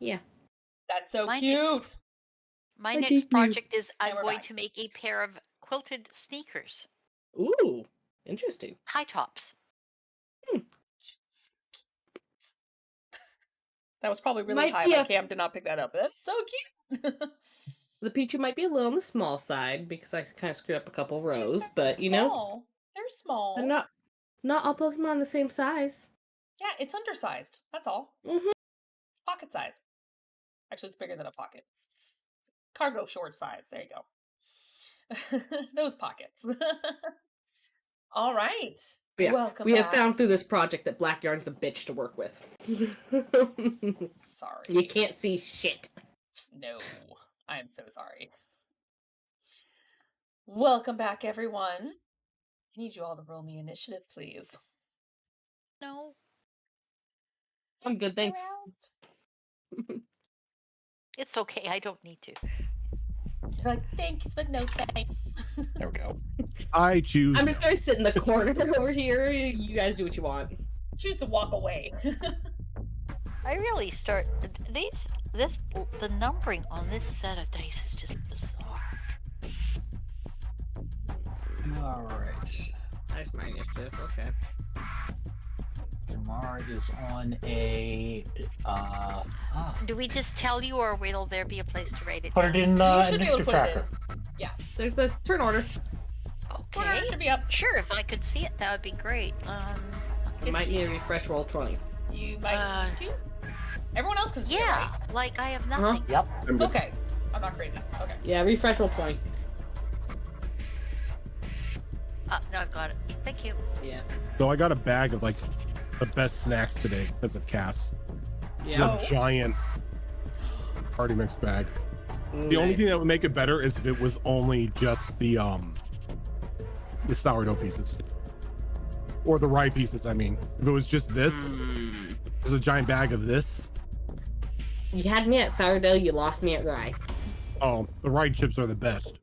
D: Yeah.
B: That's so
E: My
B: cute.
E: next- My
D: I
E: next
D: did you.
E: project is I'm
B: we're
E: going
B: back.
E: to make a pair of quilted sneakers,
D: Ooh, interesting.
E: high tops.
B: That was probably really
D: Might
B: high.
D: be
B: My
D: a-
B: cam did not pick that up. That's so cute.
D: The Pichu might be a little on the small side because I kind of screwed up a couple rows,
B: They're
D: but you know,
B: small. They're small.
D: they're not all Pokemon the same size.
B: Yeah, it's undersized. That's all.
D: Mhm.
B: It's pocket size. Actually, it's bigger than a pocket. It's cargo short size. There you go. Those pockets. All right.
D: But yeah,
B: Welcome
D: we have
B: back.
D: found through this project that Black Yarn's a bitch to work with.
B: Sorry.
D: You can't see shit.
B: No, I am so sorry. Welcome back, everyone. I need you all to roll me initiative, please.
E: No.
D: I'm good, thanks.
B: Aroused?
E: It's okay. I don't need to.
B: They're like, thanks, but no thanks.
C: There we go.
A: I choose.
D: I'm just gonna sit in the corner over here. You guys do what you want.
B: Choose to walk away.
E: I really start the numbering on this set of dice is just bizarre.
H: All right.
D: That's my initiative. Okay.
H: Tamara is on a.
E: Do we just tell you, or will there be a place to write it?
H: Put it in
B: You should be able to
H: initiative
B: put it
H: tracker.
B: in.
D: There's the turn order.
B: Order
E: Okay.
B: should be up.
E: Sure, if I could see it, that would be great.
D: You might need a refresh roll 20.
B: You might do. Everyone else can see it,
E: Yeah,
B: right?
E: like I have nothing.
H: Yep.
G: I'm good.
B: Okay. I'm not crazy. Okay.
D: Yeah, refresh roll 20.
E: No, I've got it. Thank you.
D: Yeah.
A: So I got a bag of like the best snacks today because of Cass. It's
D: Yeah.
A: a giant party mix bag. The only
D: Nice.
A: thing that would make it better is if it was only just the sourdough pieces. Or the rye pieces, I mean. If it was just this, there's a giant bag of this.
D: You had me at sourdough, you lost me at rye.
A: Oh, the rye chips are the best.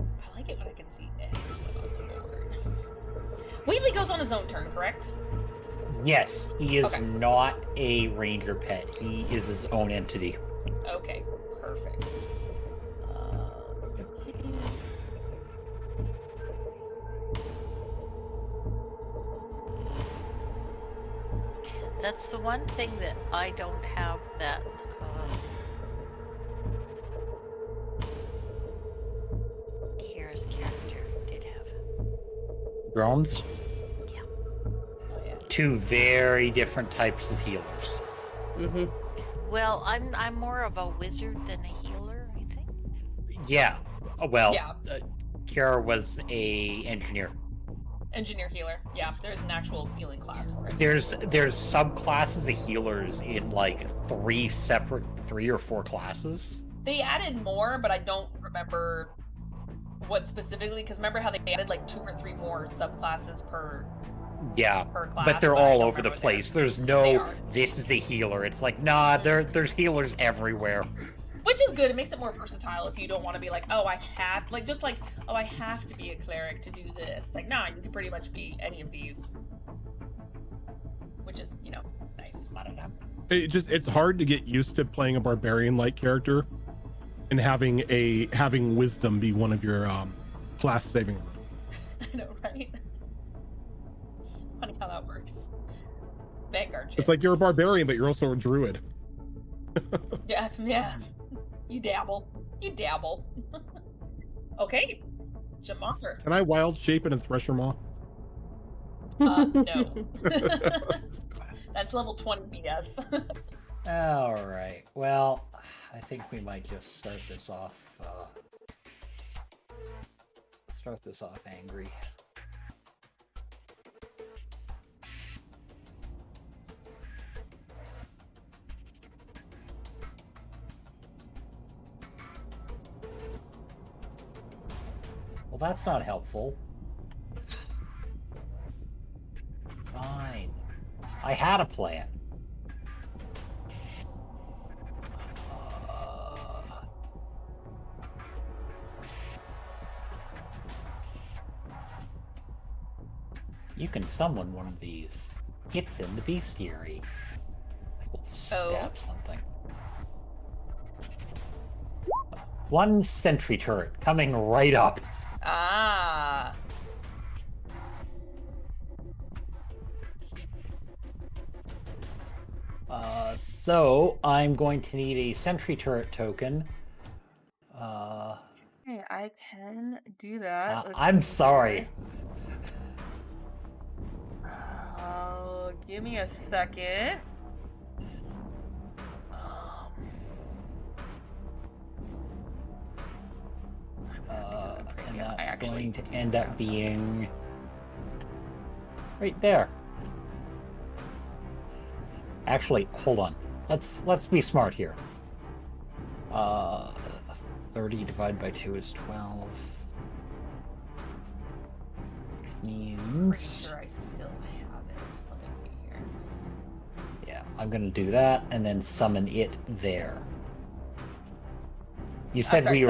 B: I like it when I can see everyone on the board. Wheatley goes on his own turn, correct?
C: Yes, he is
B: Okay.
C: not a ranger pet. He is his own entity.
B: Okay, perfect. Let's see.
E: That's the one thing that I don't have that. Kira's character did have.
C: Drones,
B: Oh, yeah.
C: two very different types of healers.
D: Mm-hmm.
E: Well, I'm more of a wizard than a healer, I think.
C: Yeah. Well,
B: Yeah.
C: Kara was a engineer.
B: Engineer healer. Yeah, there's an actual healing class for it.
C: There's subclasses of healers in like three or four classes.
B: They added more, but I don't remember what specifically, because remember how they added like 2 or 3 more subclasses per
C: Yeah,
B: class?
C: but they're
B: I
C: all
B: don't
C: over the
B: remember what they are.
C: place. There's
B: They
C: no
B: are.
C: this is a healer. It's like nah, there's healers everywhere.
B: Which is good. It makes it more versatile if you don't want to be like, oh, I have to be a cleric to do this. Like, nah, you can pretty much be any of these. Which is, nice.
C: I don't know.
A: It's hard to get used to playing a barbarian-like character and having wisdom be one of your class saving.
B: I know, right? Funny how that works. Vanguard shit.
A: It's like you're a barbarian, but you're also a druid.
B: Yeah. You dabble. Okay. Jamar.
A: Can I wild shape in a thresher maw?
B: No. That's level 20 BS.
C: All right. Well, I think we might just start this off. Angry. Well, that's not helpful. Fine. I had a plan. You can summon one of these. It's in the bestiary. I will stab something. One sentry turret coming right up.
B: Ah.
C: So I'm going to need a sentry turret token.
B: Okay, I can do that.
C: I'm sorry.
B: Oh, give me a second.
C: And that's going to end up being right there. Actually, hold on. Let's be smart here. 30 divided by 2 is 12. Which means...
B: Pretty sure I still have it. Let me see here.
C: Yeah, I'm gonna do that and then summon it there. You said
B: sorry,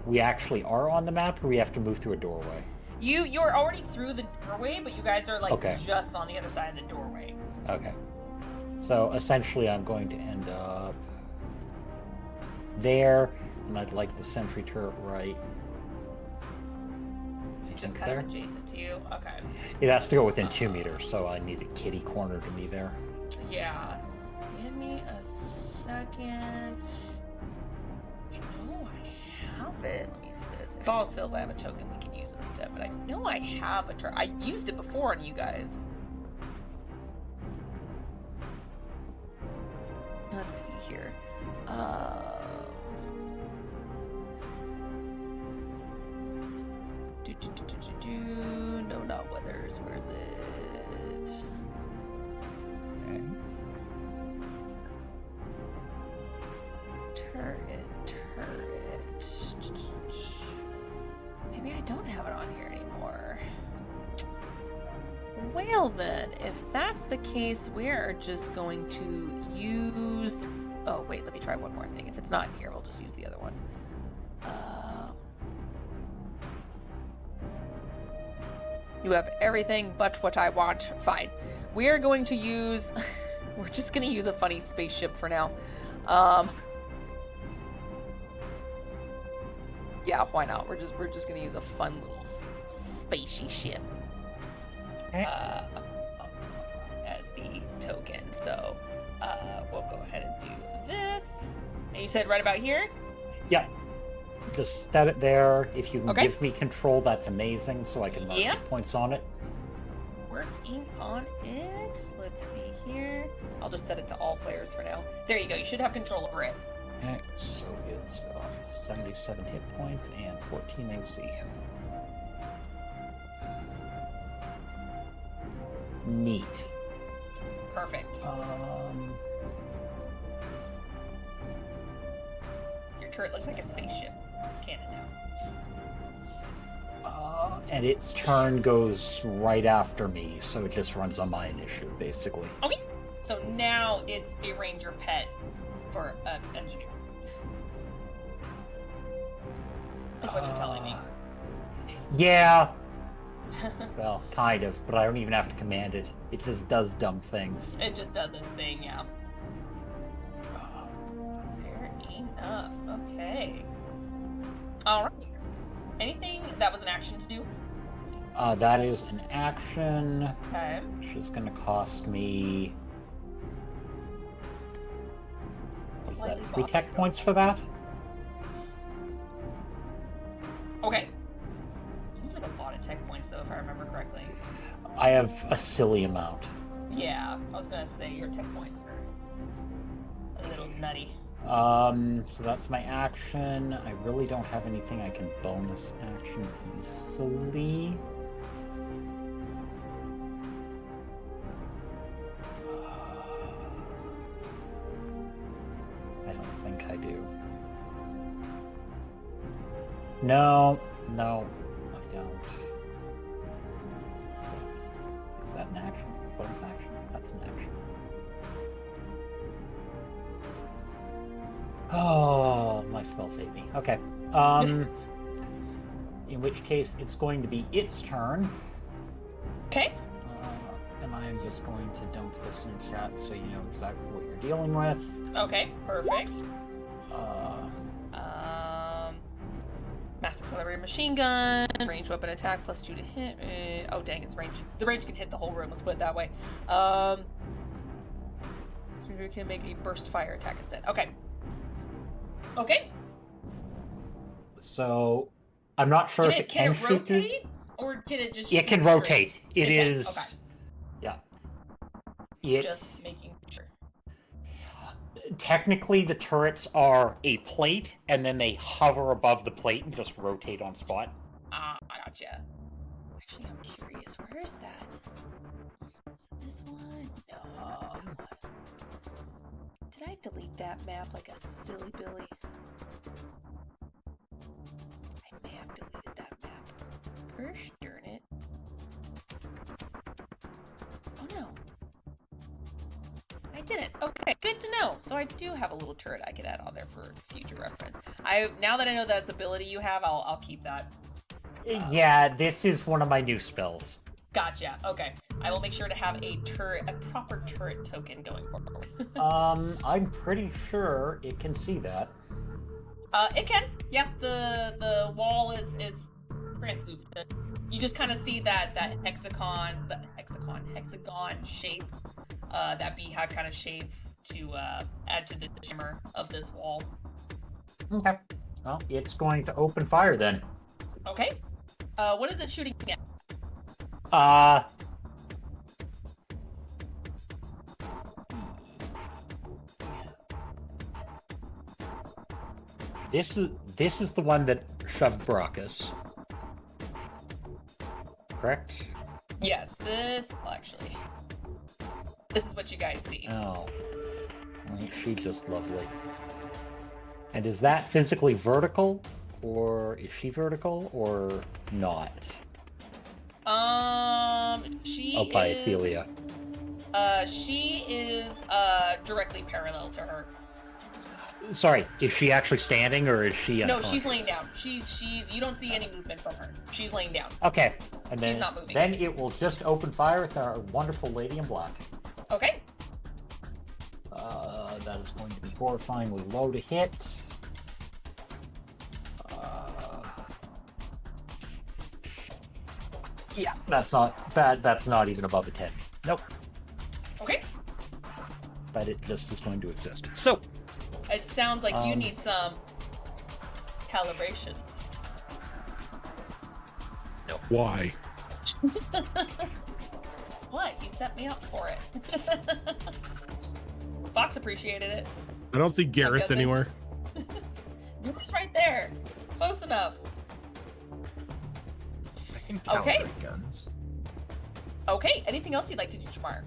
C: we actually are on the map, or we have to move through a doorway?
B: You're already through the doorway, but you guys are like
C: Okay.
B: just on the other side of the doorway.
C: Okay. So essentially I'm going to end up there, and I'd like the sentry turret right.
B: Just kind of adjacent to you. Okay.
C: It has to go within 2 meters, so I need a kitty corner to me there.
B: Yeah. Give me a second. I know I have it. Let me use this. If all else fails, I have a token we can use instead. But I know I have a turret. I used it before on you guys. Let's see here. No, not Weathers. Where is it?
C: Okay.
B: Turret. Maybe I don't have it on here anymore. Well then, if that's the case, we're just going to use... Oh, wait, let me try one more thing. If it's not in here, we'll just use the other one. You have everything but what I want. Fine. We're going to use... We're just going to use a funny spaceship for now. Yeah, why not? We're just going to use a fun little spacey ship. As the token. So we'll go ahead and do this. And you said right about here?
C: Yeah. Just set it there. If you can give me control, that's amazing, so I can mark hit points on it.
B: Working on it. Let's see here. I'll just set it to all players for now. There you go. You should have control over it.
C: Okay, so it's got 77 hit points and 14 AC. Neat.
B: Perfect. Your turret looks like a spaceship. It's canon now.
C: And its turn goes right after me, so it just runs on my initiative, basically.
B: Okay. So now it's a ranger pet for an engineer. That's what you're telling me.
C: Yeah. Well, kind of, but I don't even have to command it. It just does dumb things.
B: It just does its thing, yeah. Fair enough. Okay. All right. Anything that was an action to do?
C: That is an action.
B: Okay.
C: Which is going to cost me... What's that? 3 tech points for that?
B: Okay. Seems like a lot of tech points, though, if I remember correctly.
C: I have a silly amount.
B: Yeah, I was gonna say your tech points are a little nutty.
H: So that's my action. I really don't have anything I can bonus action easily. I don't think I do. No, I don't. Is that an action? Bonus action? That's an action. Oh, my spell saved me. Okay. In which case, it's going to be its turn.
B: Okay.
H: And I'm just going to dump this in chat so you know exactly what you're dealing with.
B: Okay, perfect. Mass accelerated machine gun, range weapon attack +2 to hit. Oh dang, it's range. The range can hit the whole room. Let's put it that way. You can make a burst fire attack instead. Okay. Okay.
H: So, I'm not sure if it can shoot
B: rotate, or can it just?
H: It can
B: straight?
H: rotate. It is.
B: Okay.
H: Yeah. It's,
B: just making sure.
H: Technically, the turrets are a plate, and then they hover above the plate and just rotate on spot.
B: Ah, I gotcha. Actually, I'm curious. Where is that? Is it this one? No, it wasn't that one. Did I delete that map like a silly Billy? I may have deleted that map. Gosh darn it. Oh no. I didn't. Okay, good to know. So I do have a little turret I could add on there for future reference. Now that I know that's ability you have, I'll keep that.
H: Yeah, this is one of my new spells.
B: Gotcha. Okay. I will make sure to have a proper turret token going forward.
H: I'm pretty sure it can see that.
B: It can. Yeah, the wall is translucent. You just kind of see that hexagon shape, that beehive kind of shape to add to the shimmer of this wall.
H: Okay. Well, it's going to open fire then.
B: Okay. What is it shooting at?
H: This is the one that shoved Brockus. Correct?
B: Yes, this is what you guys see.
H: Oh. Ain't she just lovely? And is that physically vertical? Or is she vertical or not?
B: She
H: oh, by
B: is...
H: Ophelia.
B: She is, directly parallel to her.
H: Sorry, is she actually standing or is she unconscious?
B: No, she's laying down. She's you don't see any movement from her. She's laying down.
H: Okay. And then,
B: she's not moving.
H: Then it will just open fire with our wonderful lady in black.
B: Okay.
H: That is going to be horrifyingly low to hit. Yeah, that's not bad. That's not even above a 10. Nope.
B: Okay.
H: But it just is going to exist. So.
B: It sounds like you need some calibrations.
H: No.
A: Why?
B: What? You set me up for it. Fox appreciated it.
A: I don't see Garrus anywhere.
B: You're just right there. Close enough.
F: I can calibrate guns.
B: Okay. Anything else you'd like to do, Jamar?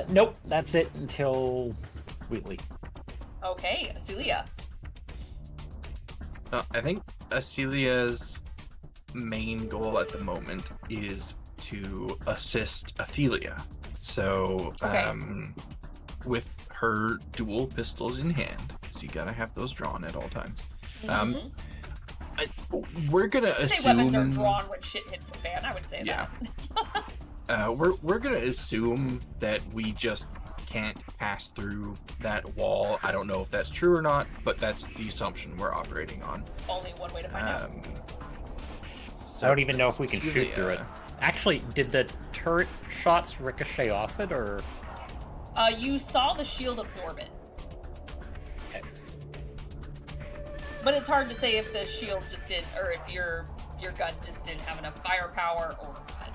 H: Nope. That's it until Wheatley.
B: Okay, Celia.
F: I think Celia's main goal at the moment is to assist Ophelia. So, with her dual pistols in hand, because you gotta have those drawn at all times. We're gonna assume
B: weapons are drawn when shit hits the fan. I would say that.
F: We're gonna assume that we just can't pass through that wall. I don't know if that's true or not, but that's the assumption we're operating on.
B: Only one way to find out.
H: So I don't even know if we can shoot through it. Actually, did the turret shots ricochet off it, or?
B: You saw the shield absorb it.
H: Okay.
B: But it's hard to say if the shield just did, or if your gun just didn't have enough firepower, or what.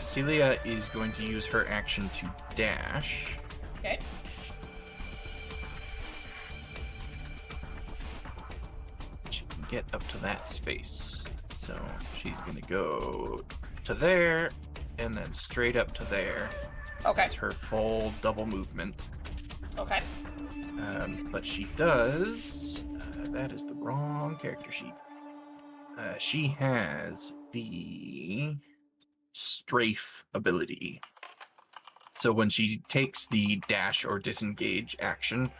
F: Celia is going to use her action to dash.
B: Okay.
F: She can get up to that space. So she's going to go to there and then straight up to there.
B: Okay.
F: That's her full double movement.
B: Okay.
F: But she does... that is the wrong character sheet. She has the strafe ability. So when she takes the dash or disengage action,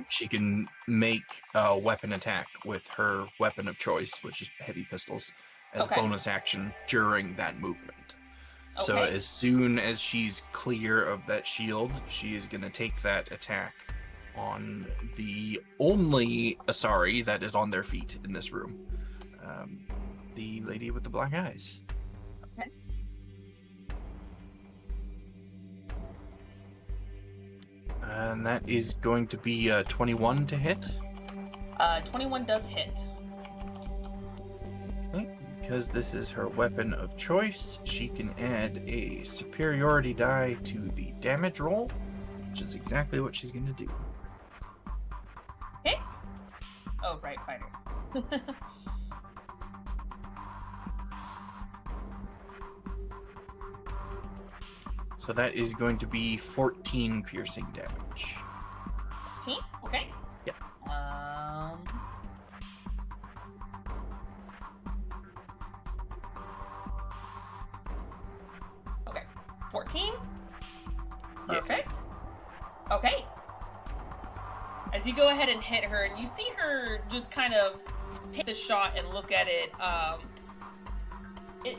F: she can make a weapon attack with her weapon of choice, which is heavy pistols, as a bonus action during that movement. So as soon as she's clear of that shield, she is going to take that attack on the only Asari that is on their feet in this room. The lady with the black eyes.
B: Okay.
F: And that is going to be 21 to hit.
B: 21 does hit.
F: Okay. Because this is her weapon of choice, she can add a superiority die to the damage roll, which is exactly what she's going to do.
B: Okay. Oh, right, fighter.
F: So that is going to be 14 piercing damage.
B: 14? Okay.
F: Yep.
B: Okay. 14?
F: Yeah.
B: Perfect. Okay. As you go ahead and hit her, and you see her just kind of take the shot and look at it,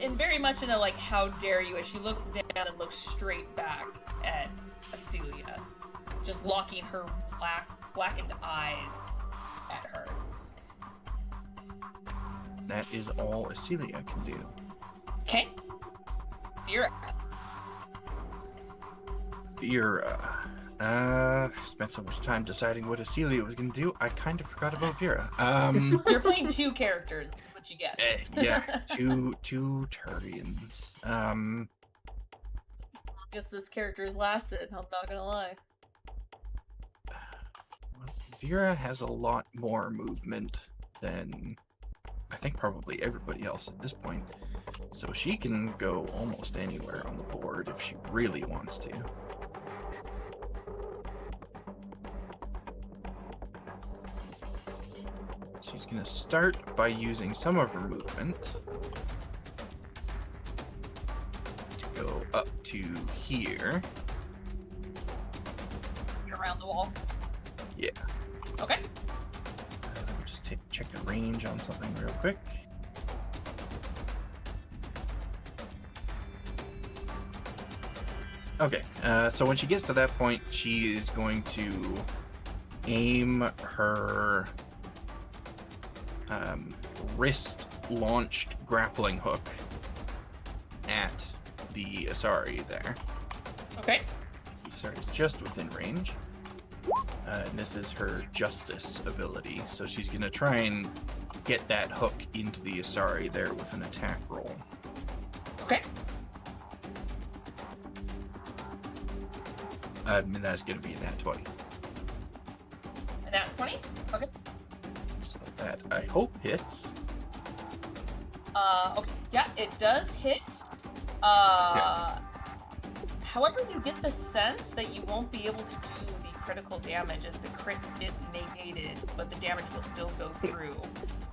B: and very much in a like, how dare you, as she looks down and looks straight back at Celia, just locking her blackened eyes at her.
F: That is all Celia can do.
B: Okay. Vera.
F: Spent so much time deciding what Celia was going to do, I kind of forgot about Vera.
B: You're playing two characters, is what you get.
F: Yeah, two Turians.
B: Guess this character's lasted, I'm not gonna lie.
F: Vera has a lot more movement than I think probably everybody else at this point. So she can go almost anywhere on the board if she really wants to. She's going to start by using some of her movement to go up to here.
B: Around the wall.
F: Yeah.
B: Okay.
F: Let me just check the range on something real quick. Okay, so when she gets to that point, she is going to aim her wrist-launched grappling hook at the Asari there.
B: Okay.
F: The Asari is just within range. And this is her Justice ability, so she's going to try and get that hook into the Asari there with an attack roll.
B: Okay.
F: And that's going to be a nat 20.
B: A nat 20? Okay.
F: So that, I hope, hits.
B: Okay. Yeah, it does hit.
F: Yeah.
B: However, you get the sense that you won't be able to do the critical damage as the crit is negated, but the damage will still go through.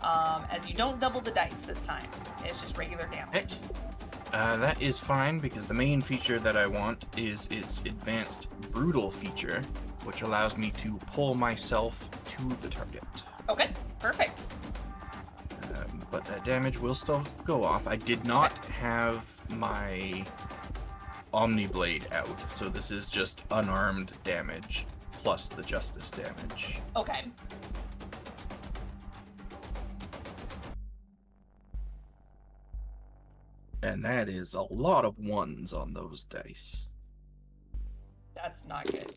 B: As you don't double the dice this time. It's just regular damage.
F: That is fine, because the main feature that I want is its advanced brutal feature, which allows me to pull myself to the target.
B: Okay, perfect.
F: But that damage will still go off. I did not have my Omniblade out, so this is just unarmed damage plus the Justice damage.
B: Okay.
F: And that is a lot of ones on those dice.
B: That's not good.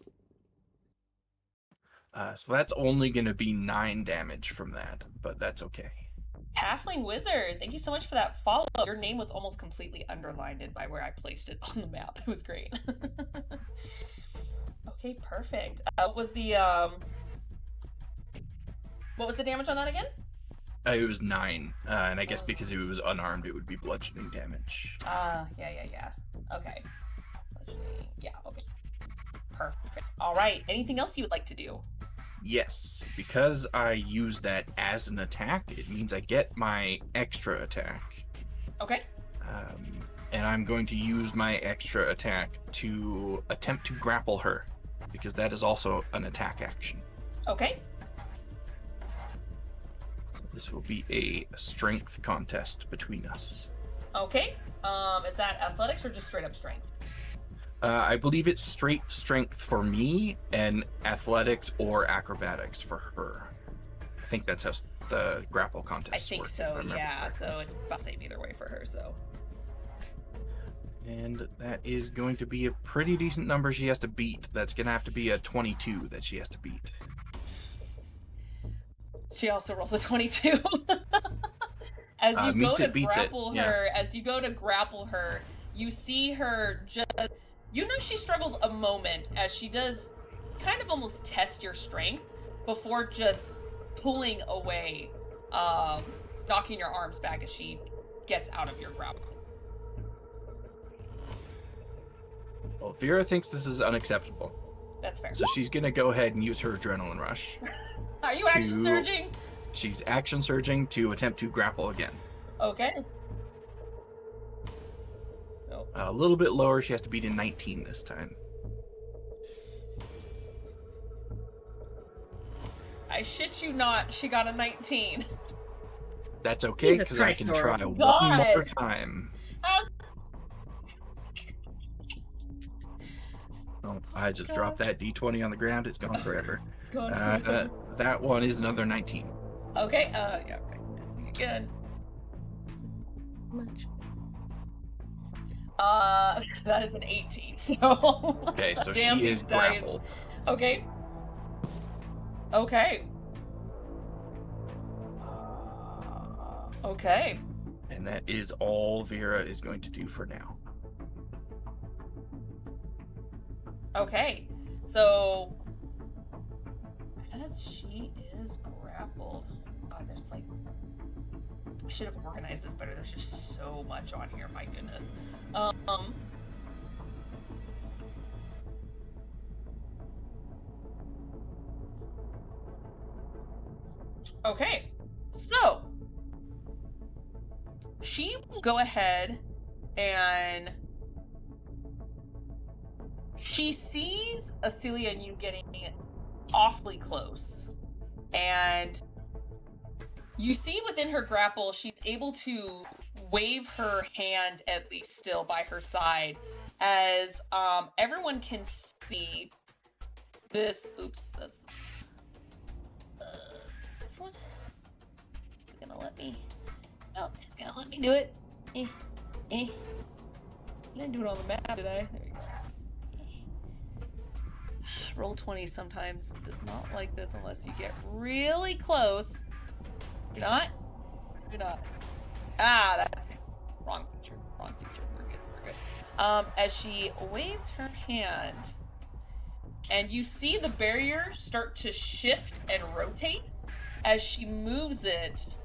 F: So that's only going to be 9 damage from that, but that's okay.
B: Halfling Wizard, thank you so much for that follow. Your name was almost completely underlined by where I placed it on the map. It was great. Okay, perfect. What was the damage on that again?
F: It was 9, and I guess because it was unarmed, it would be bludgeoning damage.
B: Yeah. Okay. Bludgeoning. Yeah, okay. Perfect. All right. Anything else you would like to do?
F: Yes, because I use that as an attack, it means I get my extra attack.
B: Okay.
F: And I'm going to use my extra attack to attempt to grapple her, because that is also an attack action.
B: Okay.
F: So this will be a strength contest between us.
B: Okay. Is that athletics or just straight up strength?
F: I believe it's straight strength for me and athletics or acrobatics for her. I think that's how the grapple contest
B: I think
F: works,
B: so,
F: if I
B: yeah.
F: correctly.
B: So it's about the same either way for her, so.
F: And that is going to be a pretty decent number she has to beat. That's going to have to be a 22 that she has to beat.
B: She also rolled a 22. As you go to grapple her, you see her just... You know she struggles a moment as she does kind of almost test your strength before just pulling away, knocking your arms back as she gets out of your grapple.
F: Well, Vera thinks this is unacceptable.
B: That's fair.
F: So she's going to go ahead and use her adrenaline rush.
B: Are you action surging?
F: She's action surging to attempt to grapple again.
B: Okay.
F: A little bit lower, she has to beat a 19 this time.
B: I shit you not, she got a 19.
F: That's okay, because I can try one more time. Oh, I just dropped that D20 on the ground. It's gone forever.
B: It's gone forever.
F: That one is another 19.
B: Okay, yeah, right. That's me again. Much. That is an 18, so...
F: Okay, so
B: Damn
F: she is
B: these dice.
F: grappled.
B: Okay. Okay. Okay.
F: And that is all Vera is going to do for now.
B: Okay. So... As she is grappled... God, there's like... I should have organized this better. There's just so much on here, my goodness. Okay, so she will go ahead and she sees Acelia and you getting awfully close, and you see within her grapple, she's able to wave her hand, at least still by her side, as everyone can see this. Oops, that's is this one? Is it gonna let me? No, it's gonna let me do it. I didn't do it on the map, did I? There you go. Roll 20 sometimes does not like this unless you get really close. You're not? You're not. Ah, that's wrong feature. Wrong feature. We're good. As she waves her hand, and you see the barrier start to shift and rotate as she moves it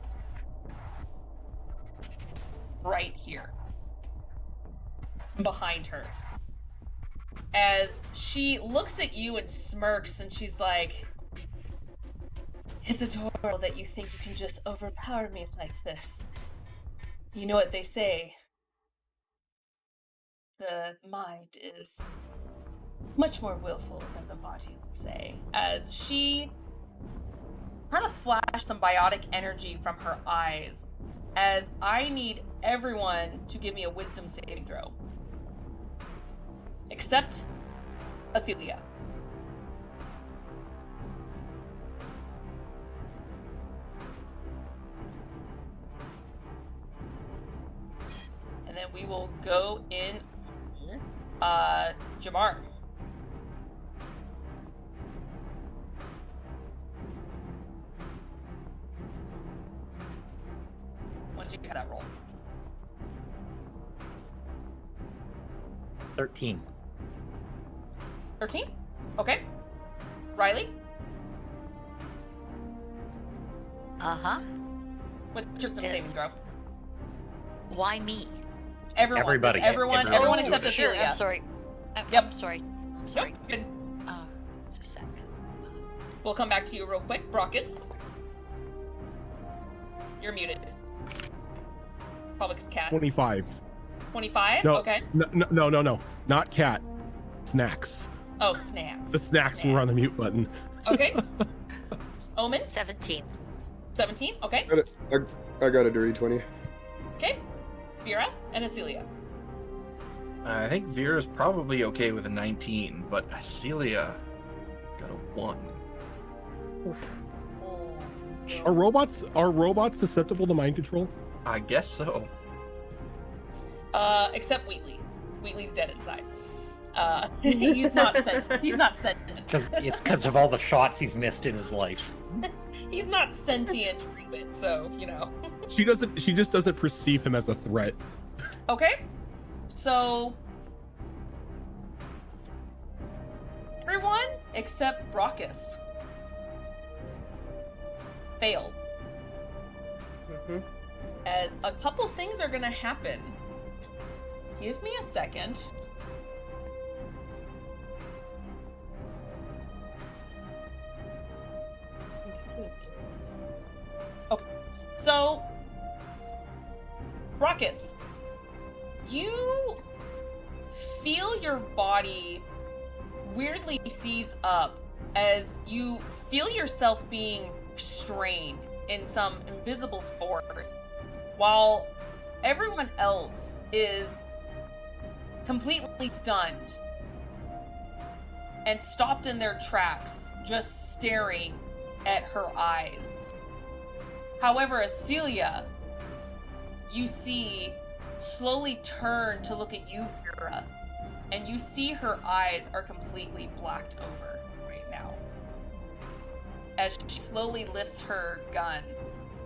B: right here behind her. As she looks at you and smirks, and she's like, "It's adorable that you think you can just overpower me like this. You know what they say. The mind is much more willful than the body would say." As she kind of flashed some biotic energy from her eyes, as I need everyone to give me a wisdom saving throw. Except Athelia. And then we will go in Jamar. have that roll.
C: 13.
B: 13? Okay. Riley?
E: Uh-huh.
B: What's your saving throw?
E: Why me?
B: Everyone.
C: Everybody.
B: Everyone
C: Everyone.
B: except
E: Sure,
B: Ophelia.
E: I'm sorry.
B: Yep.
E: I'm sorry.
B: Nope, good.
E: Just a sec.
B: We'll come back to you real quick. Brockus. You're muted. Probably because cat.
A: 25.
B: 25?
A: No,
B: Okay.
A: No. Not cat. Snacks.
B: Oh, snacks.
A: The snacks were on the mute button.
B: Okay. Omen?
E: 17.
B: 17? Okay.
G: I got a dirty 20.
B: Okay. Vera and Acelia.
F: I think Vera's probably okay with a 19, but Acelia got a 1.
A: Are robots susceptible to mind control?
F: I guess so.
B: Except Wheatley. Wheatley's dead inside. He's not sentient. He's not sentient.
H: It's because of all the shots he's missed in his life.
B: He's not sentient, Rewit, so, you know.
A: She just doesn't perceive him as a threat.
B: Okay. So everyone except Brockus failed. As a couple things are gonna happen. Give me a second. Okay. So Brockus, you feel your body weirdly seize up as you feel yourself being restrained in some invisible force, while everyone else is completely stunned and stopped in their tracks, just staring at her eyes. However, Acelia, you see slowly turn to look at you, Vera, and you see her eyes are completely blacked over right now as she slowly lifts her gun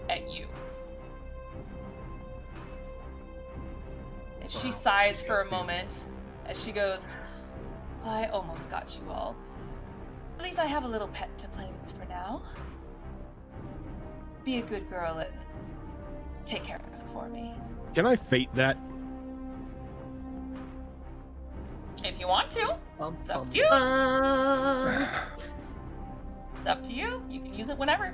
B: at you. And she sighs for a moment as she goes, I almost got you all. At least I have a little pet to play with for now. Be a good girl and take care of it for me.
A: Can I fate that?
B: If you want to. It's up to you. It's up to you. You can use it whenever.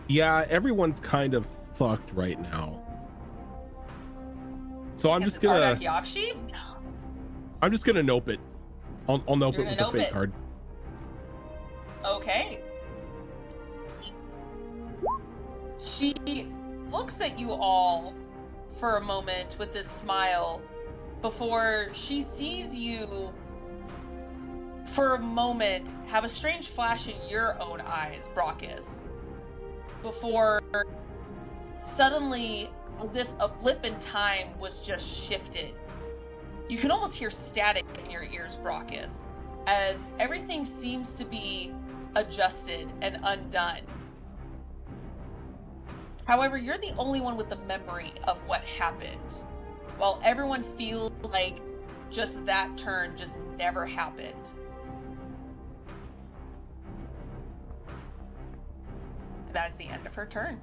A: Yeah, everyone's kind of fucked right now. So I'm just gonna.
B: Ardak Yakshi?
A: I'm just gonna nope it. I'll nope
B: You're
A: it with
B: gonna
A: the
B: nope
A: fate
B: it.
A: card.
B: Okay. She looks at you all for a moment with this smile before she sees you for a moment have a strange flash in your own eyes, Brockus, before suddenly, as if a blip in time was just shifted. You can almost hear static in your ears, Brockus, as everything seems to be adjusted and undone. However, you're the only one with the memory of what happened, while everyone feels like just that turn just never happened. And that is the end of her turn.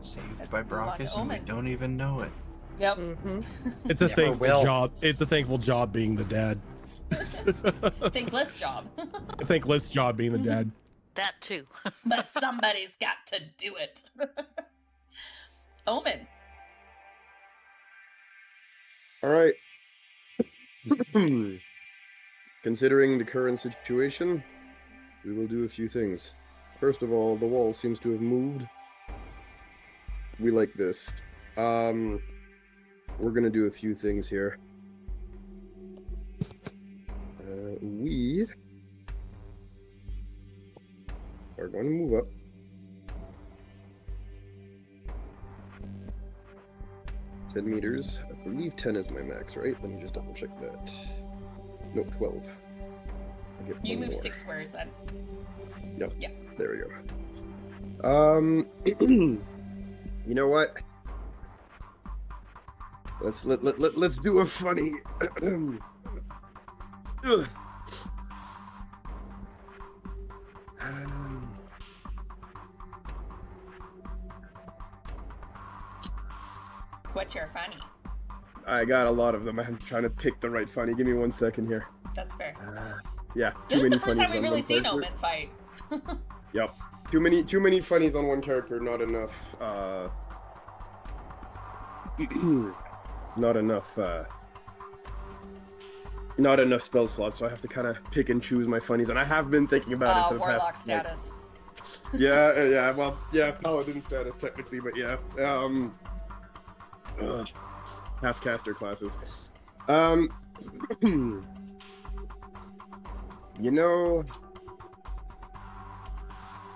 F: Saved
B: Let's
F: by
B: move on to
F: Brockus and we
B: Omen.
F: don't even know it.
B: Yep.
A: It's a
H: Never
A: thankful
H: will.
A: job. It's a thankful job being the dad.
B: Thankless job.
A: A thankless job being the dad.
E: That too.
B: But somebody's got to do it. Omen.
G: All right. Considering the current situation, we will do a few things. First of all, the wall seems to have moved. We like this. We're gonna do a few things here. We are going to move up. $10 meters. I believe 10 is my max, right? Let me just double check that. No, 12. I get
B: You
G: one
B: move
G: more.
B: 6 squares then.
G: Yep.
B: Yeah.
G: There we go. You know what? Let's do a funny. Ugh.
B: What's your funny?
G: I got a lot of them. I'm trying to pick the right funny. Give me 1 second here.
B: That's fair.
G: Yeah,
B: This
G: too
B: is
G: many
B: the first
G: funnies
B: time we've
G: on
B: really
G: one
B: seen
G: character.
B: Omen fight.
G: Yep. Too many funnies on one character. Not enough. Not enough spell slots, so I have to kind of pick and choose my funnies, and I have been thinking about it for the
B: Warlock
G: past.
B: status.
G: Yeah. Well, yeah, paladin status technically, but yeah. Half caster classes. You know,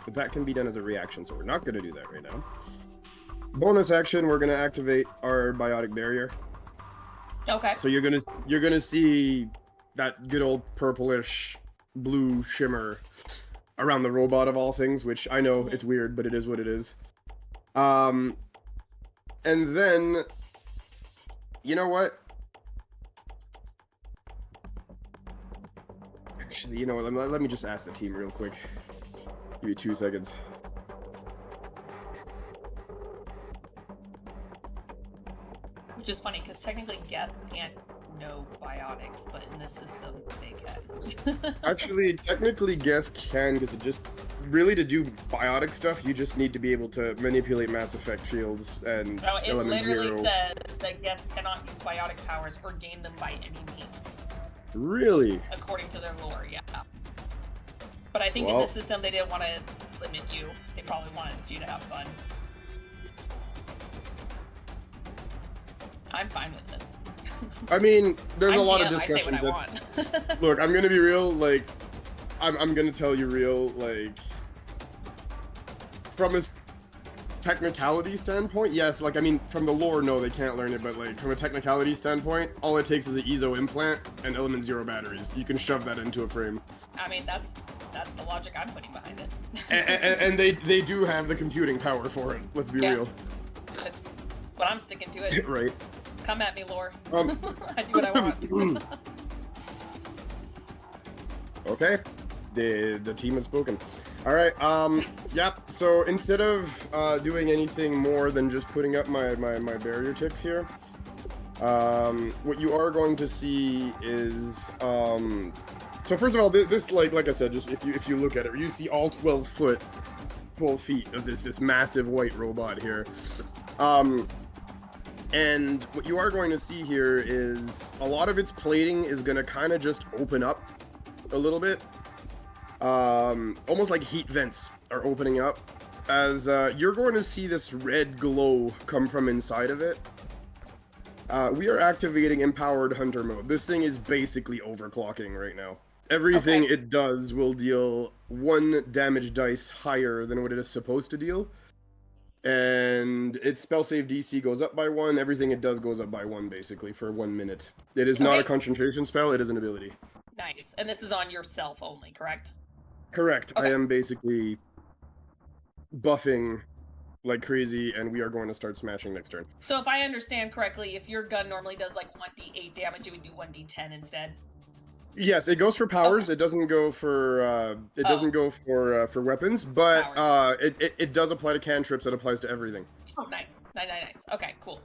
G: that can be done as a reaction, so we're not going to do that right now. Bonus action, we're going to activate our biotic barrier.
B: Okay.
G: So you're gonna see that good old purplish blue shimmer around the robot of all things, which I know it's weird, but it is what it is. And then, you know what? Actually, you know what? Let me just ask the team real quick. Give me 2 seconds.
B: Which is funny, because technically Geth can't know biotics, but in this system, they can.
G: Actually, technically Geth can, because it just... Really, to do biotic stuff, you just need to be able to manipulate Mass Effect fields and
B: No, it
G: Element
B: literally
G: Zero.
B: says that Geth cannot use biotic powers or gain them by any means.
G: Really?
B: According to their lore, yeah. But I think
G: Well,
B: in this system, they didn't want to limit you. They probably wanted you to have fun. I'm fine with it.
G: I mean, there's
B: I'm
G: a lot
B: GM,
G: of discussions.
B: I say what I want.
G: Look, I'm gonna be real. Like, I'm gonna tell you real. Like, from a technicality standpoint, yes. Like, I mean, from the lore, no, they can't learn it. But like, from a technicality standpoint, all it takes is an EZO implant and Element Zero batteries. You can shove that into a frame.
B: I mean, that's the logic I'm putting behind it.
G: and they do have the computing power for it. Let's be real.
B: That's what I'm sticking to it.
G: Right.
B: Come at me, lore. I do what I want.
G: Okay. The team has spoken. All right. Yep. So instead of doing anything more than just putting up my barrier ticks here, what you are going to see is so first of all, this like I said, just if you look at it, you see all 12 feet of this massive white robot here. And what you are going to see here is a lot of its plating is going to kind of just open up a little bit. Almost like heat vents are opening up as you're going to see this red glow come from inside of it. We are activating Empowered Hunter mode. This thing is basically overclocking right now. Everything it does will deal 1 damage dice higher than what it is supposed to deal. And its spell save DC goes up by 1. Everything it does goes up by 1, basically, for 1 minute. It is not a concentration spell, it is an ability.
B: Nice. And this is on yourself only, correct?
G: Correct.
B: Okay.
G: I am basically buffing like crazy, and we are going to start smashing next turn.
B: So if I understand correctly, if your gun normally does like 1d8 damage, it would do 1d10 instead?
G: Yes, it goes for powers.
B: Okay.
G: It doesn't go for doesn't go for weapons, but it does apply to cantrips. It applies to everything.
B: Oh, nice. Nice. Okay, cool.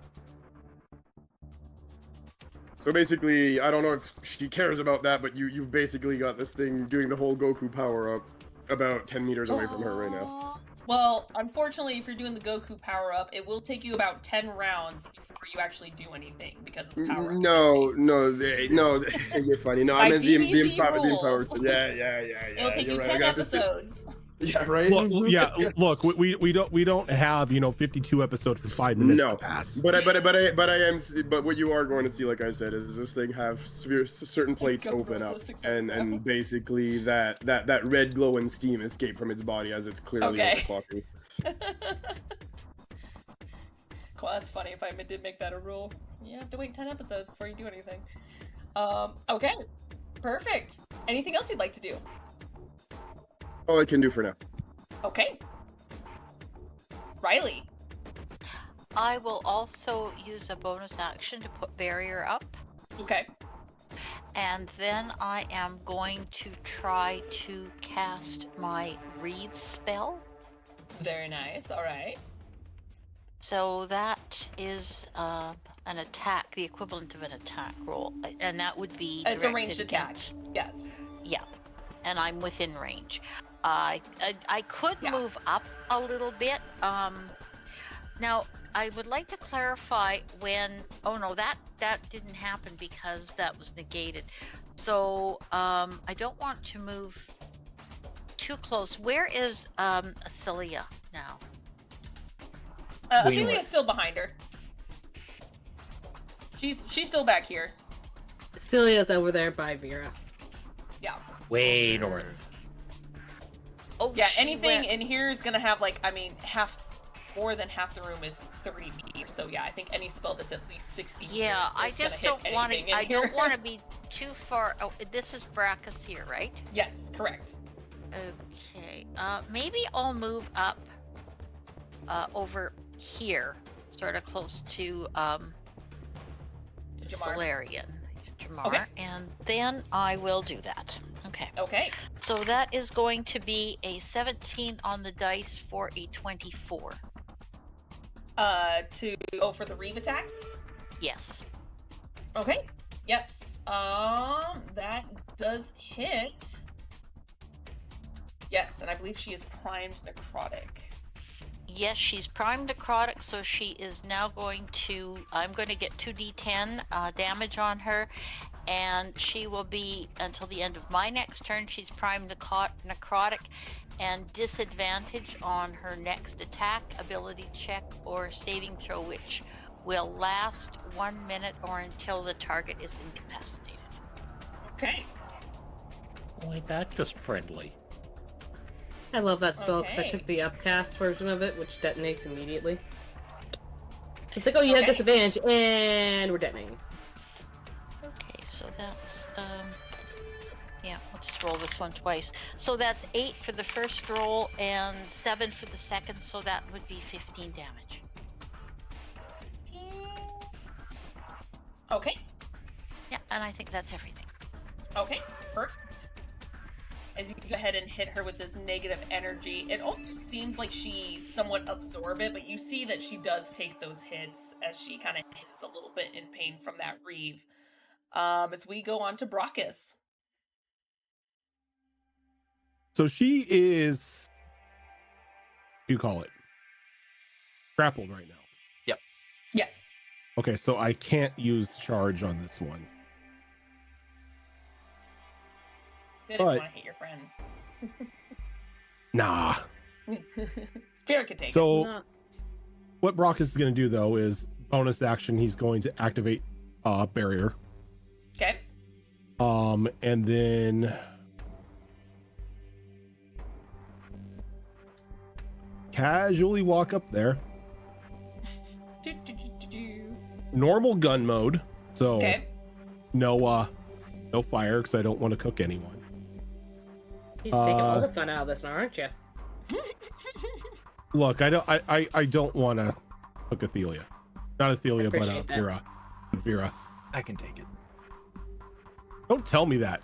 G: So basically, I don't know if she cares about that, but you've basically got this thing doing the whole Goku power up about 10 meters away from her right now.
B: Well, unfortunately, if you're doing the Goku power-up, it will take you about 10 rounds before you actually do anything because of the power-up.
G: No, you're funny. No, I meant the empowered. Yeah.
B: It'll take you 10 episodes.
G: Yeah, right.
A: Look, we don't have 52 episodes for 5 minutes to pass.
G: But what you are going to see, like I said, is this thing have certain plates open up, and basically that red glow and steam escape from its body as it's clearly overclocking.
B: Cool, that's funny. If I did make that a rule, you have to wait 10 episodes before you do anything. Okay. Perfect. Anything else you'd like to do?
G: All I can do for now.
B: Okay. Riley.
E: I will also use a bonus action to put barrier up.
B: Okay.
E: And then I am going to try to cast my Reeve spell.
B: Very nice. All right.
E: So that is an attack, the equivalent of an attack roll. And that would be
B: It's a
E: directed
B: ranged attack.
E: against-
B: Yes.
E: Yeah. And I'm within range. I could move up a little bit. Now, I would like to clarify when... Oh, no, that didn't happen because that was negated. So, I don't want to move too close. Where is Athelia now?
B: Athelia's still behind her. She's still back here.
D: Celia's over there by Vera.
B: Yeah.
C: Way north.
E: Oh,
B: Yeah,
E: she
B: anything
E: went-
B: in here is gonna have like, I mean, more than half the room is 30 meters. So yeah, I think any spell that's at least 60
E: Yeah,
B: meters
E: I
B: is gonna
E: just
B: hit
E: don't want
B: anything
E: to.
B: in
E: I
B: here.
E: don't want to be too far. Oh, this is Brackus here, right?
B: Yes, correct.
E: Okay. Maybe I'll move up over here, sort of close to
B: Jamar.
E: Solarian. Jamar,
B: Okay.
E: and then I will do that. Okay.
B: Okay.
E: So that is going to be a 17 on the dice for a 24.
B: To go for the Reeve attack?
E: Yes.
B: Okay. Yes. That does hit. Yes, and I believe she is primed necrotic.
E: Yes, she's primed necrotic, so she is now going to... I'm going to get 2d10 damage on her, and she will be, until the end of my next turn, she's primed necrotic, and disadvantage on her next attack, ability check, or saving throw, which will last 1 minute or until the target is incapacitated.
B: Okay.
C: Ain't that just friendly?
D: I love that spell because I
B: Okay.
D: took the upcast version of it, which detonates immediately. It's like, oh, you have
B: Okay.
D: disadvantage, and we're detonating.
E: Okay, so that's yeah, we'll just roll this one twice. So that's 8 for the first roll and 7 for the second, so that would be 15 damage.
B: Okay.
E: Yeah, and I think that's everything.
B: Okay. Perfect. As you go ahead and hit her with this negative energy, it almost seems like she somewhat absorbs it, but you see that she does take those hits as she kind of hisses a little bit in pain from that Reeve. As we go on to Brackus.
A: So she is, you call it, grappled right now.
B: Yes.
A: Okay, so I can't use charge on this one.
B: Good if
A: But-
B: you want to hit your friend.
A: Nah.
B: Spirit could take
A: So
D: No.
A: what Brock is going to do though is bonus action. He's going to activate barrier.
B: it. Okay.
A: And then casually walk up there. Normal gun mode. So
B: Okay.
A: no fire because I don't want to cook anyone.
D: You're just taking all the fun out of this now, aren't you?
A: Look, I don't want to cook Athelia. Not Athelia, but
D: Appreciate that.
A: Vera. Vera.
F: I can take it.
A: Don't tell me that.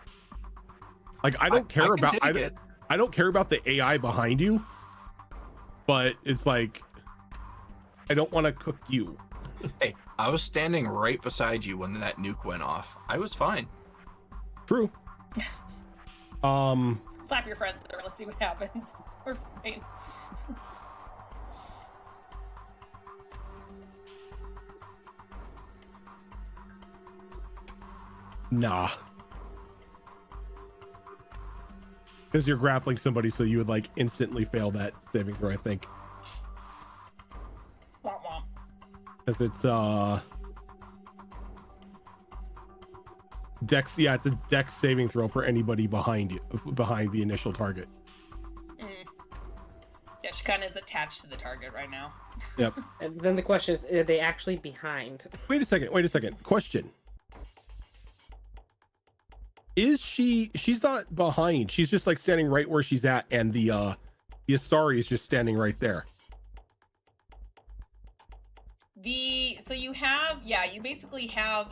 A: Like I don't care
F: can
A: about
F: take it.
A: I don't care about the AI behind you. But it's like I don't want to cook you.
F: Hey, I was standing right beside you when that nuke went off. I was fine.
A: True.
B: Slap your friends and let's see what happens. We're fine.
A: Nah. Because you're grappling somebody, so you would like instantly fail that saving throw, I think.
B: Womp womp.
A: Because it's Dex, yeah, it's a Dex saving throw for anybody behind you, behind the initial target.
B: Yeah, she kind of is attached to the target right now.
A: Yep.
D: And then the question is, are they actually behind?
A: Wait a second. Question. She's not behind. She's just like standing right where she's at, and the Asari is just standing right there.
B: So you have, you basically have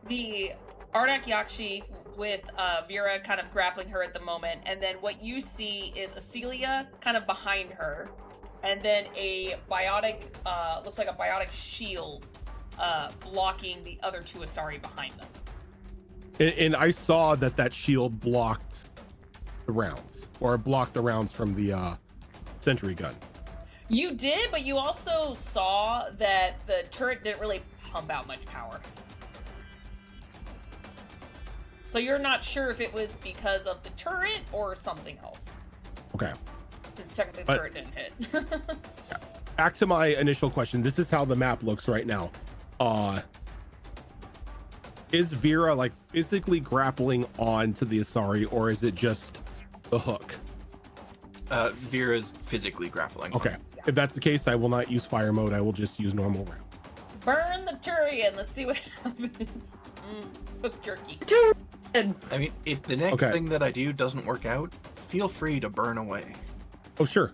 B: the Ardak Yakshi with Vera kind of grappling her at the moment, and then what you see is Acelia kind of behind her, and then a biotic, looks like a biotic shield blocking the other two Asari behind them.
A: And I saw that shield blocked the rounds, or blocked the rounds from the sentry gun.
B: You did, but you also saw that the turret didn't really pump out much power. So you're not sure if it was because of the turret or something else.
A: Okay.
B: Since technically the turret didn't hit.
A: Back to my initial question. This is how the map looks right now. Is Vera like physically grappling onto the Asari, or is it just the hook?
F: Vera's physically grappling.
A: Okay. Yeah. If that's the case, I will not use fire mode. I will just use normal round.
B: Burn the Turian. Let's see what happens. Hook jerky.
F: I mean, if the next thing that I do doesn't work out, feel free to burn away.
A: Oh, sure.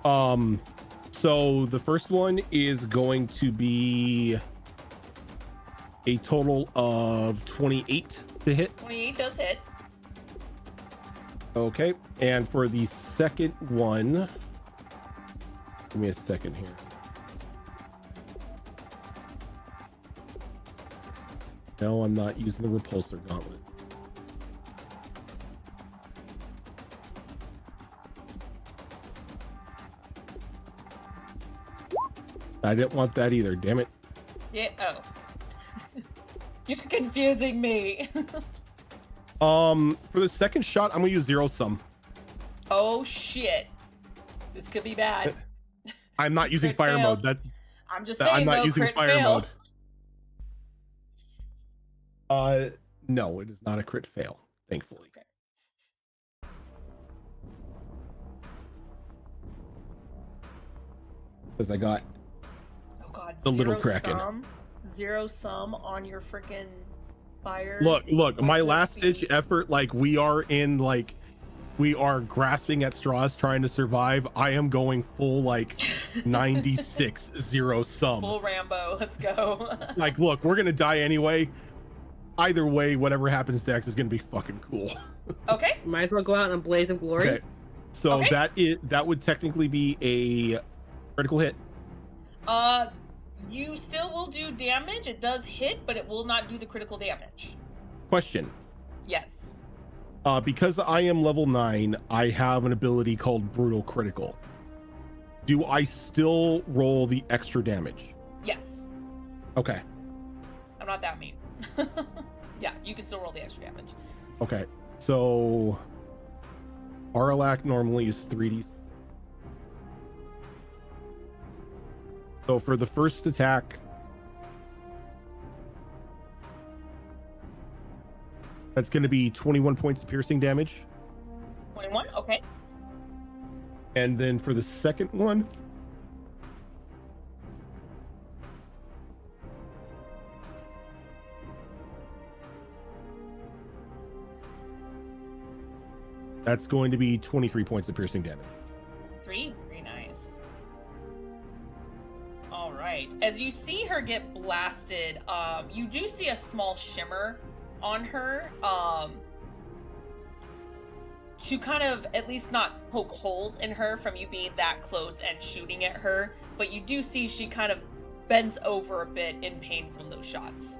A: So the first one is going to be a total of 28 to hit.
B: 28 does hit.
A: Okay. And for the second one, give me a second here. No, I'm not using the repulsor gauntlet. I didn't want that either, damn it.
B: Yeah, oh. You're confusing me.
A: For the second shot, I'm gonna use zero sum.
B: Oh shit. This could be bad.
A: I'm not using fire mode.
B: I'm just saying,
A: I'm not using
B: crit
A: fire
B: fail.
A: mode. No, it is not a crit fail, thankfully.
B: Okay.
A: Because I got
B: God,
A: the little kraken.
B: Zero sum on your freaking fire.
A: Look, my last ditch effort, like we are grasping at straws trying to survive. I am going full like 96 zero sum.
B: Full Rambo, let's go.
A: It's like, look, we're gonna die anyway. Either way, whatever happens next is gonna be fucking cool.
B: Okay.
D: Might as well go out in a blaze of glory.
A: Okay. So that would technically be a critical hit.
B: You still will do damage. It does hit, but it will not do the critical damage.
A: Question.
B: Yes.
A: Because I am level 9, I have an ability called Brutal Critical. Do I still roll the extra damage?
B: Yes.
A: Okay.
B: I'm not that mean. Yeah, you can still roll the extra damage.
A: Okay. So Aralac normally is 3d. So for the first attack, that's going to be 21 points of piercing damage.
B: 21, okay.
A: And then for the second one, that's going to be 23 points of piercing damage.
B: Very nice. All right. As you see her get blasted, you do see a small shimmer on her, to kind of at least not poke holes in her from you being that close and shooting at her, but you do see she kind of bends over a bit in pain from those shots.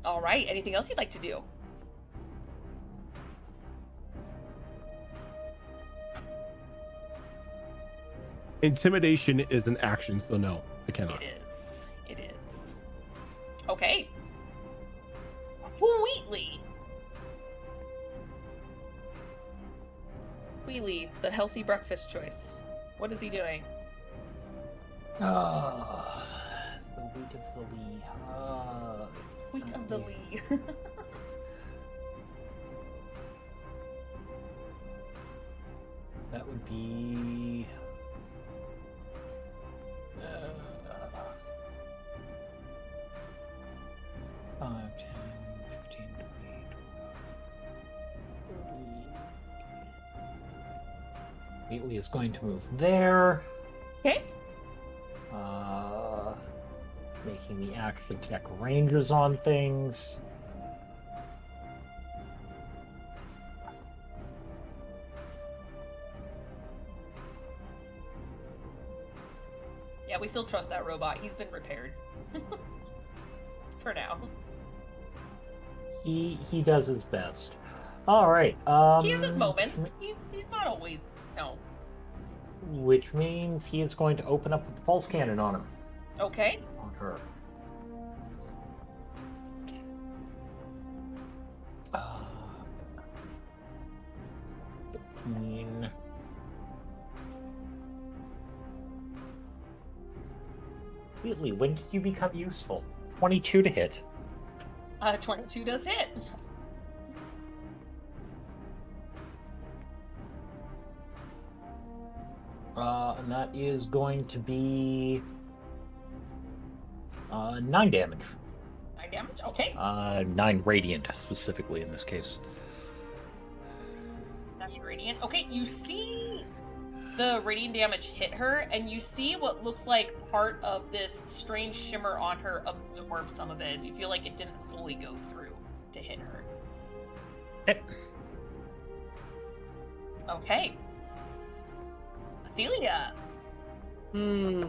B: All right. Anything else you'd like to do?
A: Intimidation is an action, so no, I cannot.
B: It is. Okay. Wheatley. Wheatley, the healthy breakfast choice. What is he doing?
H: Oh, the wheat of the Lee.
B: Wheat of the Lee.
H: That would be Wheatley is going to move there.
D: Okay.
H: Making the action check ranges on things.
B: Yeah, we still trust that robot. He's been repaired. For now.
H: He does his best. All right.
B: He has his moments. He's not always no.
H: Which means he is going to open up with the pulse cannon on him.
B: Okay.
H: On her. Between. Wheatley, when did you become useful? 22 to hit.
B: 22 does hit.
H: And that is going to be 9 damage.
B: 9 damage? Okay.
H: 9 radiant, specifically in this case.
B: 9 radiant. Okay, you see the radiant damage hit her, and you see what looks like part of this strange shimmer on her absorb some of it, as you feel like it didn't fully go through to hit her. Okay. Athelia.
D: Move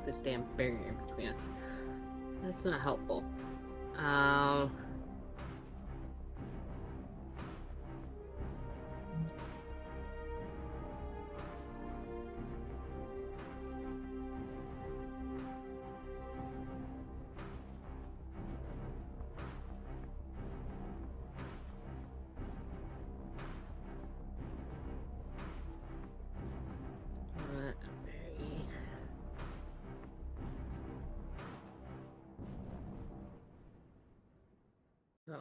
D: this damn barrier in between us. That's not helpful. Oh,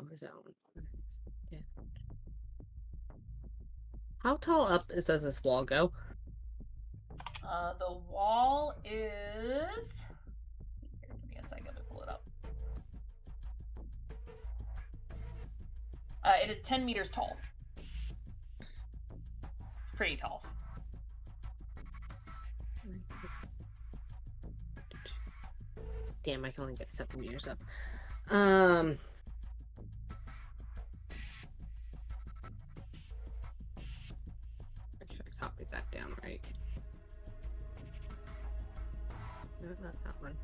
D: where's that one? Yeah. How tall up does this wall go?
B: The wall is... Here, give me a second to pull it up. It is 10 meters tall. It's pretty tall.
D: Damn, I can only get 7 meters up. I should have copied that down right. No, not that one.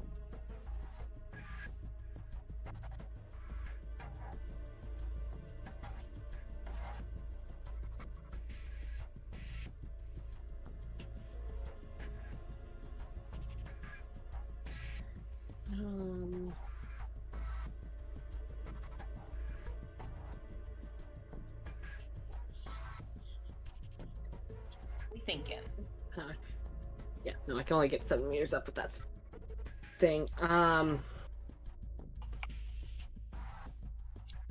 B: We thinking.
D: Yeah, no, I can only get 7 meters up with that thing.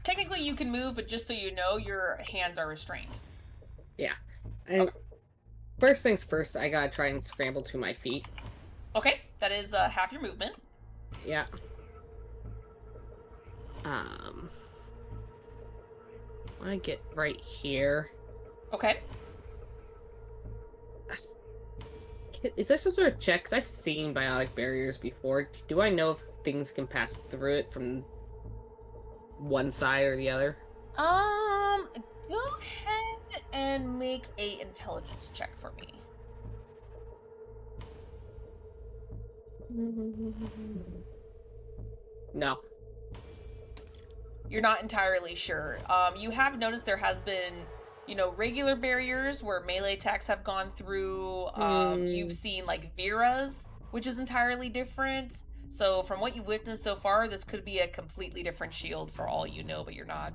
B: Technically you can move, but just so you know, your hands are restrained.
D: Yeah. And first things first, I gotta try and scramble to my feet.
B: Okay, that is half your movement.
D: Yeah. I want to get right here.
B: Okay.
D: Is there some sort of check? 'Cause I've seen biotic barriers before. Do I know if things can pass through it from one side or the other?
B: Go ahead and make a intelligence check for me.
D: No.
B: You're not entirely sure. You have noticed there has been, you know, regular barriers where melee attacks have gone through. You've seen like Vera's, which is entirely different. So from what you witnessed so far, this could be a completely different shield for all you know, but you're not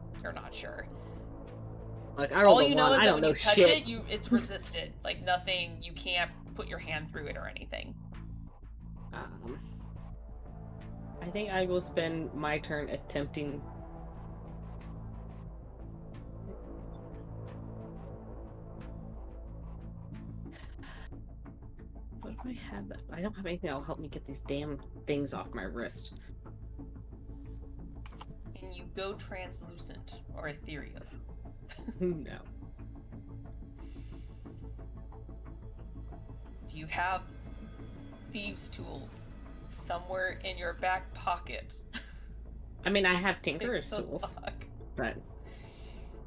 B: sure.
D: Like I
B: all you know is that when you touch
D: shit.
B: it's resisted. Like nothing, you can't put your hand through it or anything.
D: I think I will spend my turn attempting. What if I have that? I don't have anything that'll help me get these damn things off my wrist.
B: And you go translucent or ethereal.
D: No.
B: Do you have thieves' tools somewhere in your back pocket?
D: I mean, I have Tinker's tools, but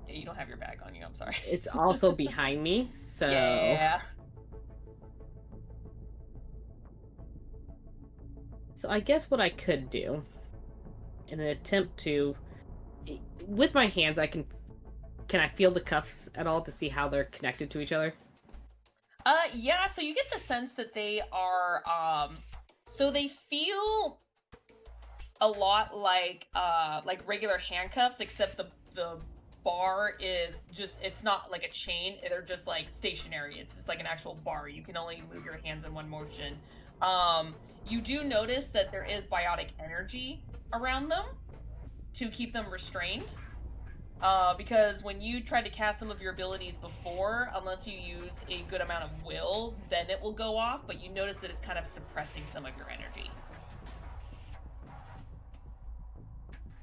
B: yeah, you don't have your bag on you. I'm sorry.
D: it's also behind me, so
B: Yeah.
D: So I guess what I could do, in an attempt to, with my hands, can I feel the cuffs at all to see how they're connected to each other?
B: Yeah, so you get the sense that they are, so they feel a lot like regular handcuffs, except the bar is just, it's not like a chain, they're just like stationary. It's just like an actual bar. You can only move your hands in one motion. You do notice that there is biotic energy around them to keep them restrained. Because when you tried to cast some of your abilities before, unless you use a good amount of will, then it will go off, but you notice that it's kind of suppressing some of your energy.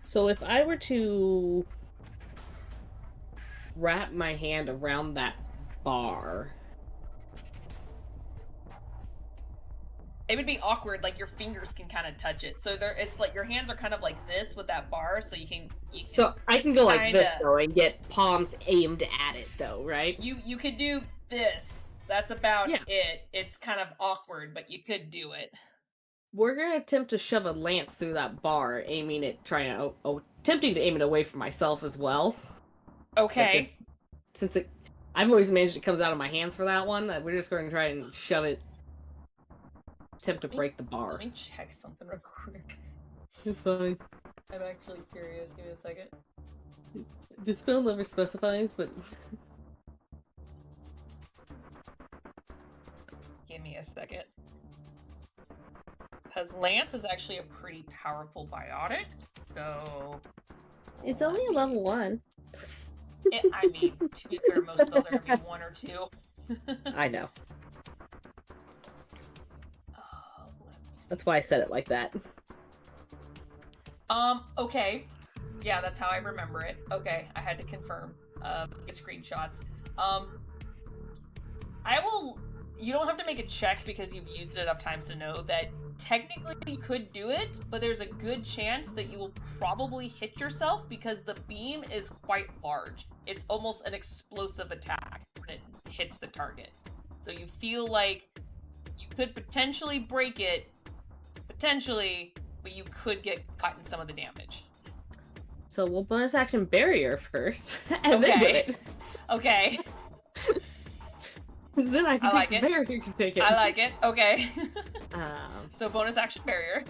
D: So if I were to wrap my hand around that bar...
B: It would be awkward, like your fingers can kind of touch it. So it's like your hands are kind of like this with that bar, so you can
D: so I can go like this,
B: kinda,
D: though, and get palms aimed at it, though, right?
B: You could do this. That's about
D: Yeah.
B: it. It's kind of awkward, but you could do it.
D: We're gonna attempt to shove a lance through that bar, attempting to aim it away from myself as well.
B: Okay.
D: I've always managed it comes out of my hands for that one. We're just going to try and shove it. Attempt to break the bar.
B: Let me check something real quick.
D: It's fine.
B: I'm actually curious. Give me a second.
D: The spell never specifies, but...
B: Give me a second. Because Lance is actually a pretty powerful biotic, so...
D: It's only a level 1.
B: I mean, to be fair, most spells are going to be 1 or 2.
D: I know. That's why I said it like that.
B: Okay. Yeah, that's how I remember it. Okay, I had to confirm. Screenshots. You don't have to make a check because you've used it enough times to know that technically you could do it, but there's a good chance that you will probably hit yourself because the beam is quite large. It's almost an explosive attack when it hits the target. So you feel like you could potentially break it, but you could get caught in some of the damage.
D: So we'll bonus action barrier first, and then do it.
B: Okay.
D: Then I can
B: like
D: take
B: it.
D: the barrier, you can take it.
B: I like it. Okay.
D: So
B: bonus action barrier.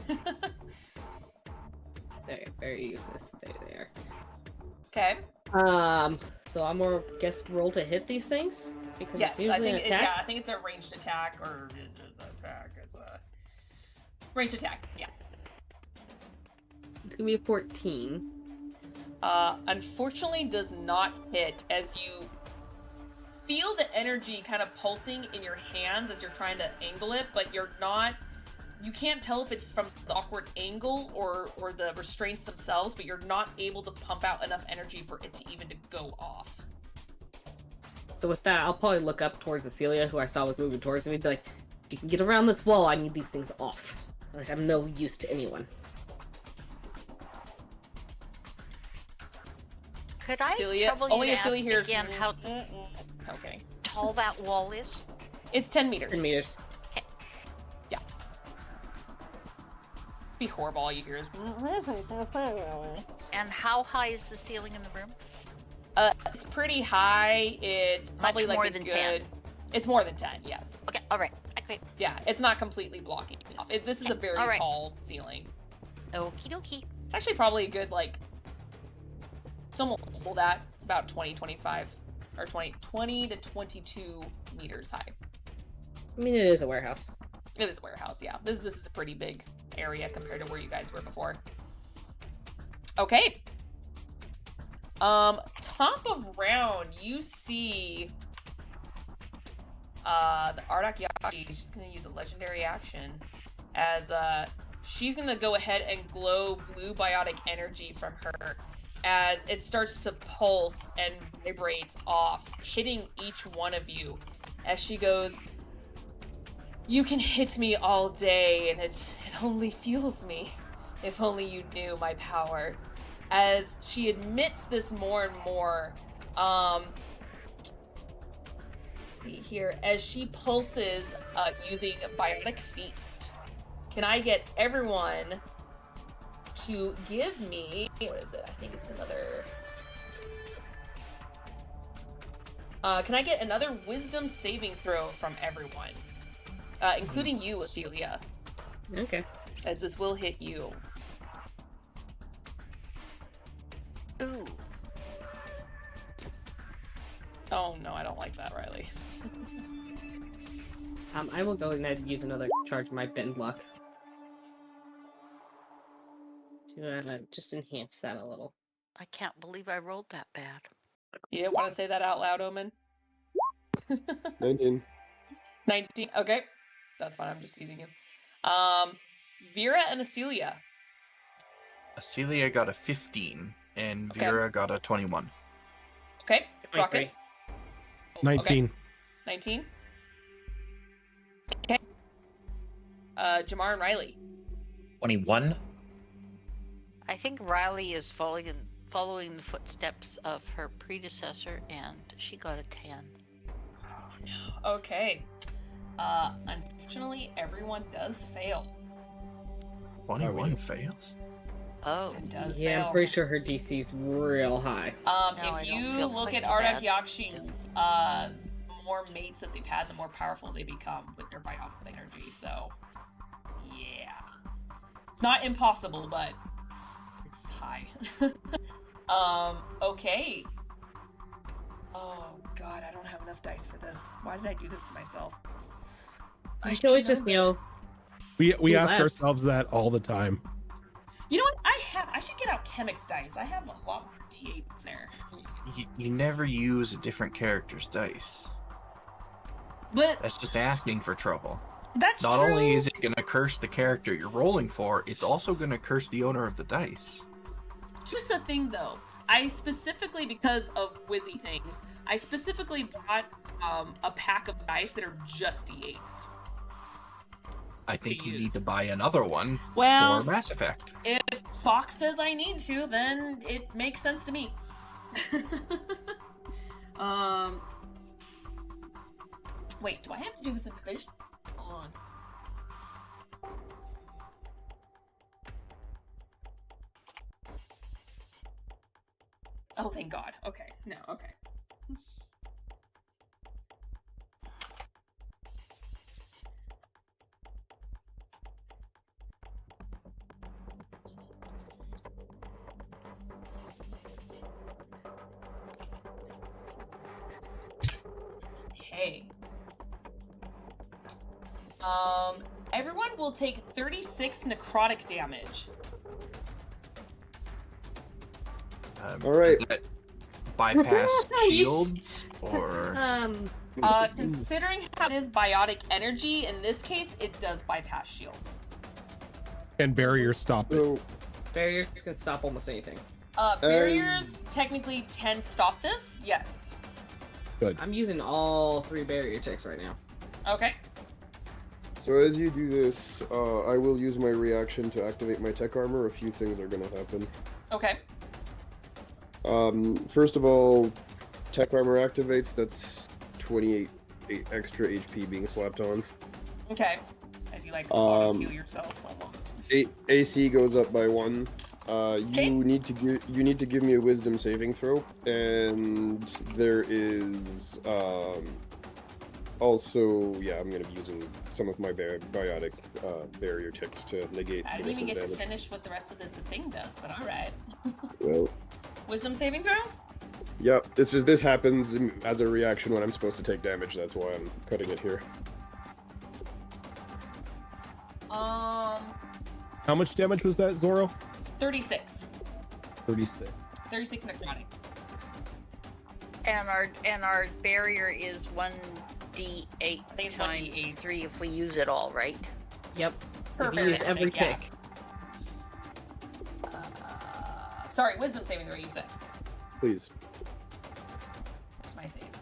D: There, very useless. There.
B: Okay.
D: So I'm more roll to hit these things because
B: Yes,
D: it's
B: I
D: usually
B: think
D: an attack.
B: I think it's a ranged attack or attack. It's a ranged attack. Yeah.
D: It's gonna be a 14.
B: Unfortunately, does not hit as you feel the energy kind of pulsing in your hands as you're trying to angle it, but you can't tell if it's from the awkward angle or the restraints themselves, but you're not able to pump out enough energy for it to even to go off.
D: So with that, I'll probably look up towards Cecilia, who I saw was moving towards me, and be like, if you can get around this wall, I need these things off. Otherwise, I'm no use to anyone.
E: Could I
B: Celia,
E: trouble you
B: only
E: to
B: Celia
E: ask
B: hears
E: again how
B: okay.
E: tall that wall is?
B: It's 10 meters.
D: 10 meters.
E: Okay.
B: Yeah. Be horrible, all you hear is...
E: And how high is the ceiling in the room?
B: It's pretty high. It's probably
E: Much
B: like
E: more
B: a
E: than
B: good...
E: 10.
B: It's more than 10, yes.
E: Okay, alright. Okay.
B: Yeah, it's not completely blocking off. This is a very
E: All right.
B: tall ceiling.
E: Okie dokie.
B: It's actually probably a good, like... It's almost double that. It's about 20 to 22 meters high.
D: I mean, it is a warehouse.
B: It is a warehouse, yeah. This is a pretty big area compared to where you guys were before. Okay. Top of round, you see the Ardak Yashi. She's gonna use a legendary action as she's gonna go ahead and glow blue biotic energy from her as it starts to pulse and vibrate off, hitting each one of you as she goes, You can hit me all day and it only fuels me. If only you knew my power. As she admits this more and more, see here, as she pulses using Biotic Feast. Can I get everyone to give me, what is it? I think it's another, can I get another wisdom saving throw from everyone? Including you, Ophelia.
D: Okay.
B: As this will hit you.
E: Ooh.
B: Oh no, I don't like that, Riley.
D: I will go ahead and use another charge of my bend luck. To just enhance that a little.
E: I can't believe I rolled that bad.
B: You didn't want to say that out loud, Omen?
G: 19.
B: 19, okay. That's fine, I'm just teasing you. Vera and Acelia.
F: Acelia got a 15, and
B: Okay.
F: Vera got a 21.
B: Okay,
D: 23.
B: Raucus.
A: 19.
B: Okay. 19. Okay. Jamar and Riley.
C: 21.
E: I think Riley is following the footsteps of her predecessor, and she got a 10.
B: Oh no. Okay. Unfortunately, everyone does fail.
F: 21 fails?
E: Oh.
B: It does
D: Yeah,
B: fail.
D: I'm pretty sure her DC's real high.
E: No, I
B: If
E: don't
B: you
E: feel
B: look
E: quite
B: at
E: so
B: Ardak
E: bad.
B: Yakshin's, the more mates that they've had, the more powerful they become with their biotic energy. So, yeah, it's not impossible, but it's high. Okay. Oh God, I don't have enough dice for this. Why did I do this to myself?
D: I should always just,
A: We
D: do
A: ask
D: less.
A: ourselves that all the time.
B: You know what? I should get out Chemix dice. I have a lot of D8s there.
F: You never use a different character's dice.
B: But
F: That's just asking for trouble.
B: that's
F: Not
B: true.
F: only is it going to curse the character you're rolling for, it's also going to curse the owner of the dice.
B: Here's the thing, though. I specifically, because of Wizzy things, I specifically bought a pack of dice that are just D8s.
F: I think you
B: use.
F: need to buy another one
B: Well,
F: for Mass Effect.
B: if Fox says I need to, then it makes sense to me. Wait, do I have to do this in division? Hold on. Oh, thank God. Okay. No, okay. Okay. Everyone will take 36 necrotic damage.
G: All right.
F: Does that bypass shields, or
B: Considering how it is biotic energy, in this case, it does bypass shields.
A: And barriers stop it.
G: So,
D: Barriers can stop almost anything.
B: Barriers technically can stop this, yes.
A: Good.
D: I'm using all 3 barrier checks right now.
B: Okay.
G: so as you do this, I will use my reaction to activate my tech armor. A few things are going to happen.
B: Okay.
G: First of all, tech armor activates. That's 28 extra HP being slapped on.
B: Okay. As you like heal yourself almost.
G: AC goes up by 1.
B: Okay.
G: You need to give me a wisdom saving throw, and there is also, yeah, I'm gonna be using some of my biotic barrier ticks to negate
B: I
G: the
B: didn't even get to
G: disadvantage.
B: finish what the rest of this thing does, but alright.
G: Well,
B: Wisdom saving throw?
G: yeah, this happens as a reaction when I'm supposed to take damage. That's why I'm cutting it here.
A: How much damage was that, Zoro?
B: 36.
A: 36.
B: 36 necrotic.
E: And our barrier is 1d8
B: think it's
E: times
B: 1d8.
E: 3 if we use it all, right?
D: Yep.
B: Per
D: If you use
B: barrier
D: every
B: check, yeah.
D: tick.
B: Sorry, wisdom saving throw, you said.
G: Please.
B: Where's my saves?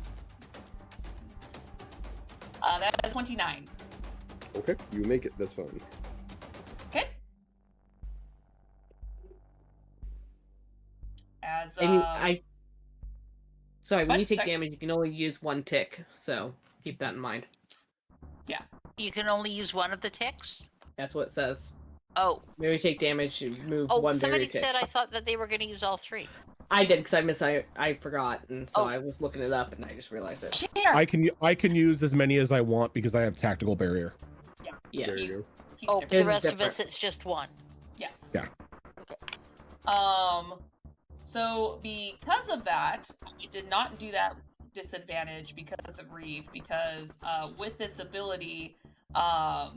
B: That is 29.
G: Okay, you make it. That's fine.
B: Okay. As
D: Sorry, when you take
B: Sorry.
D: damage, you can only use one tick, so keep that in mind.
B: Yeah.
E: You can only use one of the ticks?
D: That's what it says.
E: Oh.
D: When you take damage, you move one
E: somebody
D: barrier tick.
E: said I thought that they were going to use all 3.
D: I did because I forgot, and so I was looking it up, and I just realized it.
B: Chair.
A: I can use as many as I want because I have tactical barrier.
B: Yeah.
D: Yes.
G: There you
E: Oh,
D: His
E: the
D: is
E: rest of
D: different.
E: us, it's just 1.
B: Yes.
A: Yeah.
E: Okay.
B: So because of that, it did not do that disadvantage because of Reeve, because with this ability, I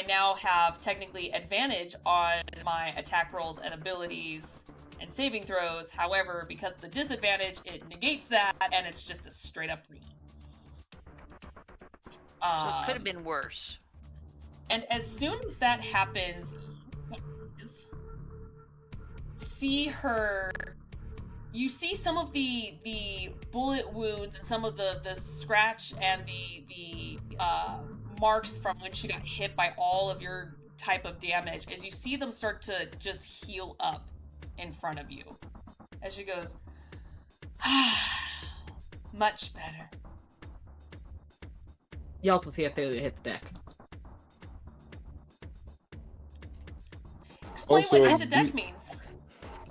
B: now have technically advantage on my attack rolls and abilities and saving throws. However, because of the disadvantage, it negates that, and it's just a straight up Reeve.
E: So it could have been worse.
B: And as soon as that happens, you see some of the bullet wounds and some of the scratch and the marks from when she got hit by all of your type of damage, as you see them start to just heal up in front of you. As she goes, much better.
D: You also see Athalia hit the deck.
B: Explain
G: Also,
B: what hit the deck means.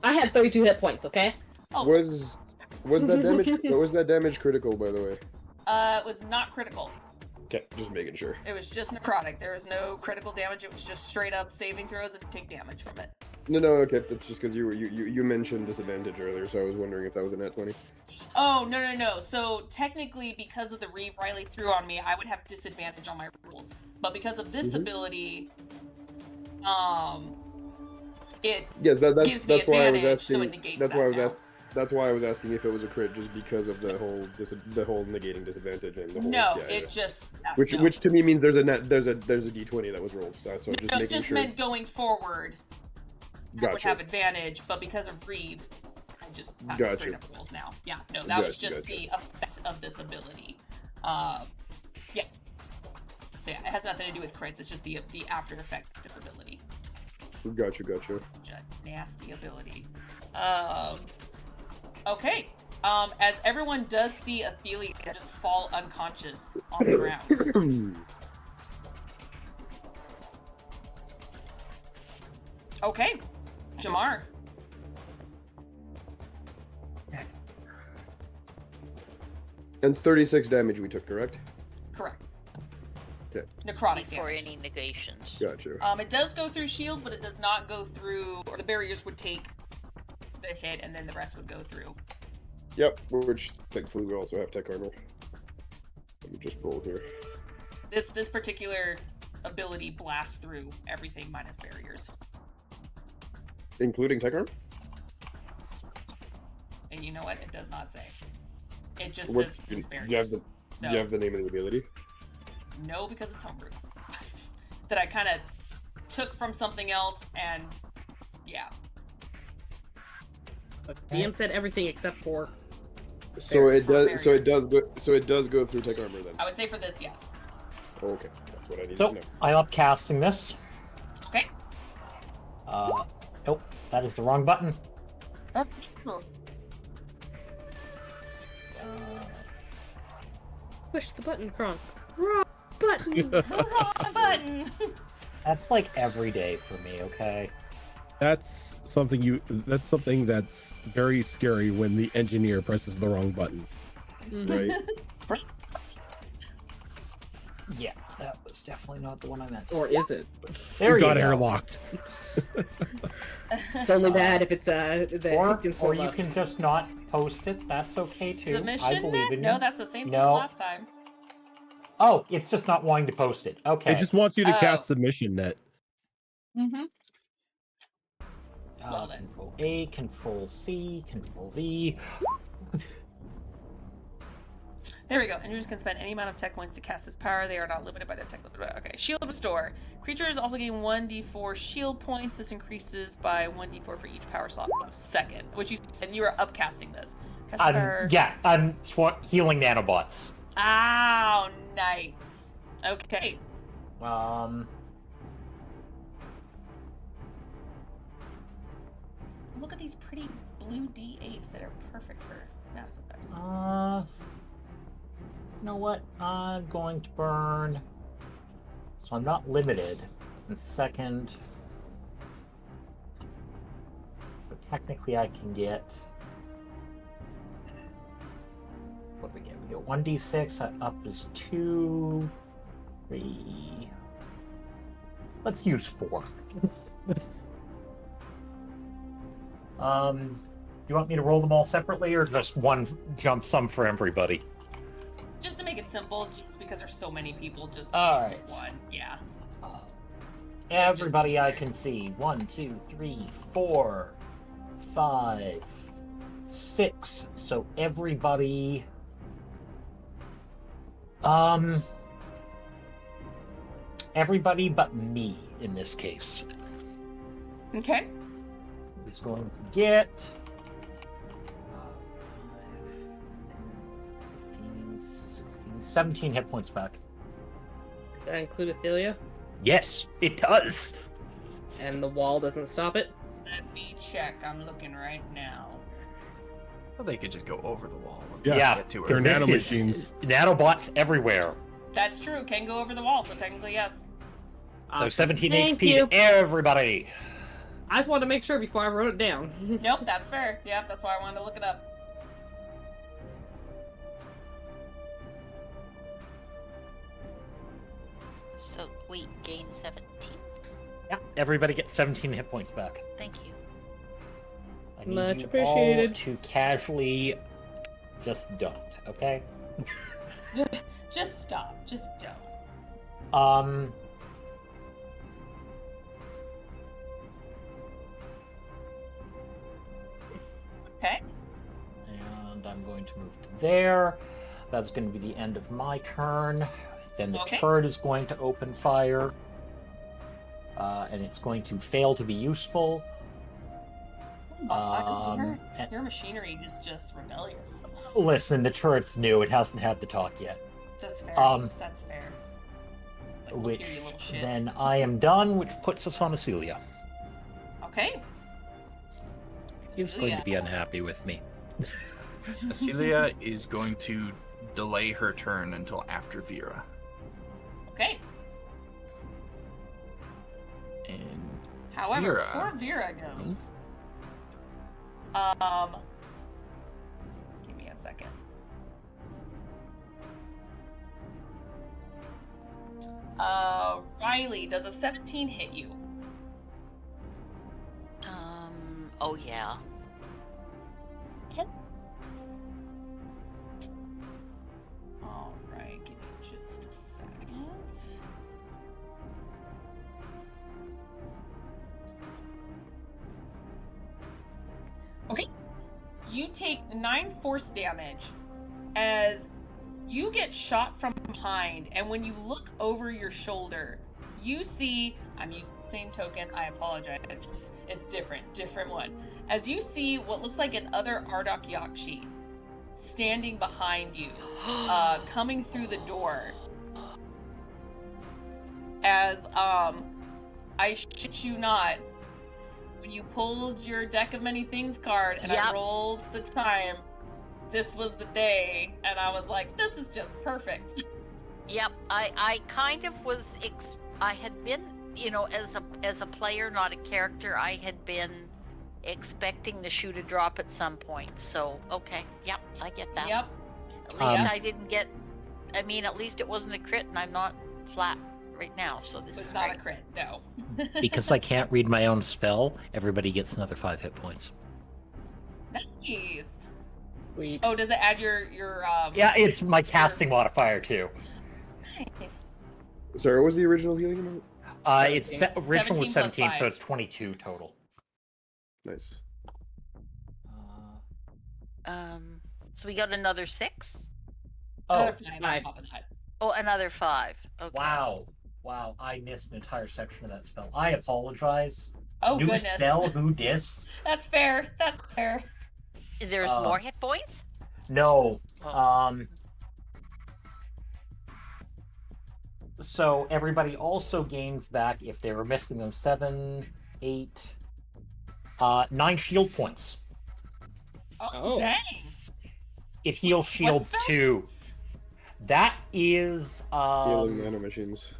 D: I had 32 hit points, okay?
B: Oh.
G: Was that damage? Was that damage critical, by the way?
B: It was not critical.
G: Okay, just making sure.
B: It was just necrotic. There was no critical damage. It was just straight up saving throws and take damage from it.
G: No, okay. That's just because you mentioned disadvantage earlier, so I was wondering if that was a nat 20.
B: Oh, no. So technically, because of the Reeve Riley threw on me, I would have disadvantage on my rolls. But because of this ability, it
G: yes,
B: gives me
G: that's why I was
B: advantage,
G: asking.
B: so it negates
G: That's
B: that
G: why I was
B: now.
G: That's why I was asking if it was a crit, just because of the whole negating disadvantage and the whole.
B: No,
G: yeah,
B: it just
G: which
B: no.
G: which to me means there's a d20 that was rolled. So just
B: No,
G: making
B: just
G: sure.
B: meant going forward. I would
G: Gotcha.
B: have advantage, but because of Reeve, I just have
G: Gotcha.
B: straight up rolls now. Yeah, no, that was
G: Gotcha,
B: just the effect of this ability. Yeah. So yeah, it has nothing to do with crits. It's just the after effect disability.
G: Gotcha.
B: Such a nasty ability. Okay. As everyone does see Athelia just fall unconscious on the ground. Okay. Jamar.
G: And 36 damage we took, correct?
B: Correct.
G: Okay.
B: Necrotic
E: Before
B: damage.
E: any negations.
G: Gotcha.
B: It does go through shield, but it does not go through, or the barriers would take the hit and then the rest would go through.
G: Yep, which thankfully we also have tech armor. Let me just roll here.
B: This particular ability blasts through everything minus barriers.
G: Including tech armor?
B: And you know what? It does not say. It just
G: What's
B: says it's barriers.
G: you have the name of the ability?
B: No, because it's homebrew. That I kind of took from something else, and yeah.
D: But DM said everything except for.
G: So it does.
B: barrier.
G: So it does go. So it does go through tech armor then.
B: I would say for this, yes.
G: Okay, that's what I need
H: So
G: to know.
H: I'm upcasting this.
B: Okay.
H: Nope, that is the wrong button.
D: Push the button, Kronk. Wrong button!
B: Wrong button.
H: That's like every day for me. Okay.
A: That's something that's very scary when the engineer presses the wrong button.
G: Right.
H: Yeah, that was definitely not the one I meant.
D: Or is it?
H: There
A: you got
H: go.
A: airlocked.
D: It's only bad if it's the
H: Or you can just not post it. That's okay too. I
B: Submission
H: believe
B: net?
H: in
B: No,
H: you.
B: that's the same thing
H: No.
B: as last time.
H: Oh, it's just not wanting to post it. Okay.
A: It just wants you to
B: Oh.
A: cast submission net.
B: Mm-hmm. Well then.
H: Control A, Control C, Control V.
B: There we go. Users can spend any amount of tech points to cast this power. They are not limited by their tech limit. Okay. Shield Restore. Creatures also gain 1d4 shield points. This increases by 1d4 for each power slot of second. Which you said you were upcasting this. Cast power.
H: Yeah, I'm healing nanobots.
B: Oh, nice. Okay. Look at these pretty blue D8s that are perfect for Mass Effect.
H: You know what? I'm going to burn. So I'm not limited. And second. So technically I can get. What do we get? We get 1d6. That up is 2, 3. Let's use 4. You want me to roll them all separately, or just one jump sum for everybody?
B: Just to make it simple, just because there's so many people, just
H: all right.
B: One, yeah.
H: Everybody I can see. 1, 2, 3, 4, 5, 6. So everybody. Everybody but me in this case.
B: Okay.
H: Is going to get 15, 16, 17 hit points back.
D: Does that include Athelia?
H: Yes, it does.
D: And the wall doesn't stop it?
B: Let me check. I'm looking right now.
F: Well, they could just go over the wall.
A: Yeah,
F: Get to her.
A: they're
H: This
A: nano
H: is
A: machines.
H: Nanobots everywhere.
B: That's true. Can go over the wall, so technically yes.
H: So 17
D: Thank
H: HP
D: you.
H: to everybody.
D: I just wanted to make sure before I wrote it down.
B: Nope, that's fair. Yep, that's why I wanted to look it up.
E: So we gain 17.
H: Yeah, everybody gets 17 hit points back.
E: Thank you.
H: I need
D: Much
H: you
D: appreciated.
H: all to casually just don't, okay?
B: Just stop. Just don't. Okay.
H: And I'm going to move to there. That's going to be the end of my turn. Then the
B: Okay.
H: turret is going to open fire. And it's going to fail to be useful.
B: Your machinery is just rebellious.
H: Listen, the turret's new. It hasn't had the talk yet.
B: That's fair. That's fair. It's like, look
H: Which
B: here, you little shit.
H: then I am done, which puts us on Acelia.
B: Okay.
C: He's going to be unhappy with me.
F: Acelia is going to delay her turn until after Vera.
B: Okay.
F: And
B: However,
F: Vera.
B: before Vera goes, give me a second. Riley, does a 17 hit you?
E: Oh yeah.
B: Okay. All right, give me just a second. Okay. You take 9 force damage as you get shot from behind, and when you look over your shoulder, you see, I'm using the same token, I apologize, it's different one. As you see what looks like another Ardok Yakshi standing behind you, coming through the door. As, I shit you not, when you pulled your Deck of Many Things card and I rolled the time, this was the day, and I was like, this is just perfect.
E: Yep, I kind of was, I had been, you know, as a player, not a character, I had been expecting the shoe to drop at some point, so, okay, yep, I get that.
B: Yep.
E: At least I didn't get, I mean, at least it wasn't a crit, and I'm not flat right now, so this is
B: not
E: great.
B: a crit, no.
C: Because I can't read my own spell, everybody gets another 5 hit points.
B: Nice.
D: Sweet.
B: Oh, does it add your
H: Yeah, it's my casting modifier too.
B: Nice.
G: Sorry, what was the original healing amount?
H: It's original was
B: 17 plus
H: 17, so
B: 5.
H: it's 22 total.
G: Nice.
E: So we got another 6?
B: Another
H: Oh,
B: 5 on top of that.
E: Oh, another 5. Okay.
H: wow. Wow, I missed an entire section of that spell. I apologize.
B: Oh,
H: New
B: goodness.
H: spell, who dis?
B: That's fair. That's fair.
E: There's more hit points?
H: No.
E: Oh.
H: So everybody also gains back, if they were missing them, 7, 8, 9 shield points.
B: Oh, dang.
H: It heals shields too. That is
G: Healing nanomachines.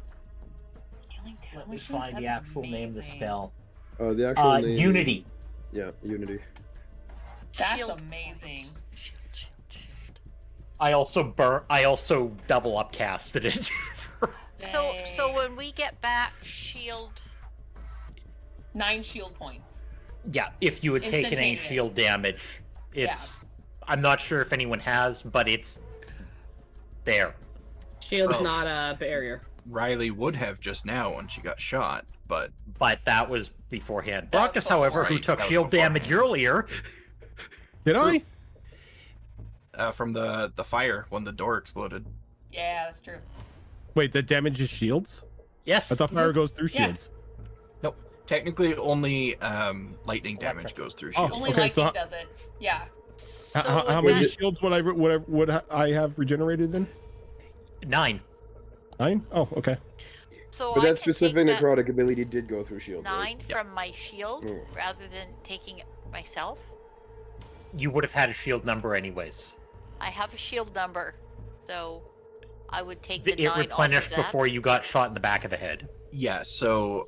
H: Let me find the actual name of the spell.
G: The actual name.
H: Unity.
G: Yeah, Unity.
B: That's amazing.
H: I also double upcasted it.
E: So when we get back shield,
B: 9 shield points.
H: Yeah, if you had taken any shield damage, it's. Yeah. I'm not sure if anyone has, but it's there.
D: Shield's not a barrier.
F: Riley would have just now when she got shot, but
H: that was beforehand. Brockus, however, who took shield damage earlier.
A: Did I?
F: From the fire when the door exploded.
B: Yeah, that's true.
A: Wait, that damages shields?
H: Yes.
A: I thought fire goes through shields.
F: Nope. Technically, only lightning damage goes through shields.
B: Only lightning does it. Yeah.
A: How many shields would I have regenerated then?
H: 9.
A: 9? Oh, okay.
E: So
G: but that specific necrotic ability did go through shield.
E: 9 from my shield rather than taking it myself.
H: You would have had a shield number anyways.
E: I have a shield number, so I would take the 9
H: It replenished before you got shot in the back of the head.
F: Yeah, so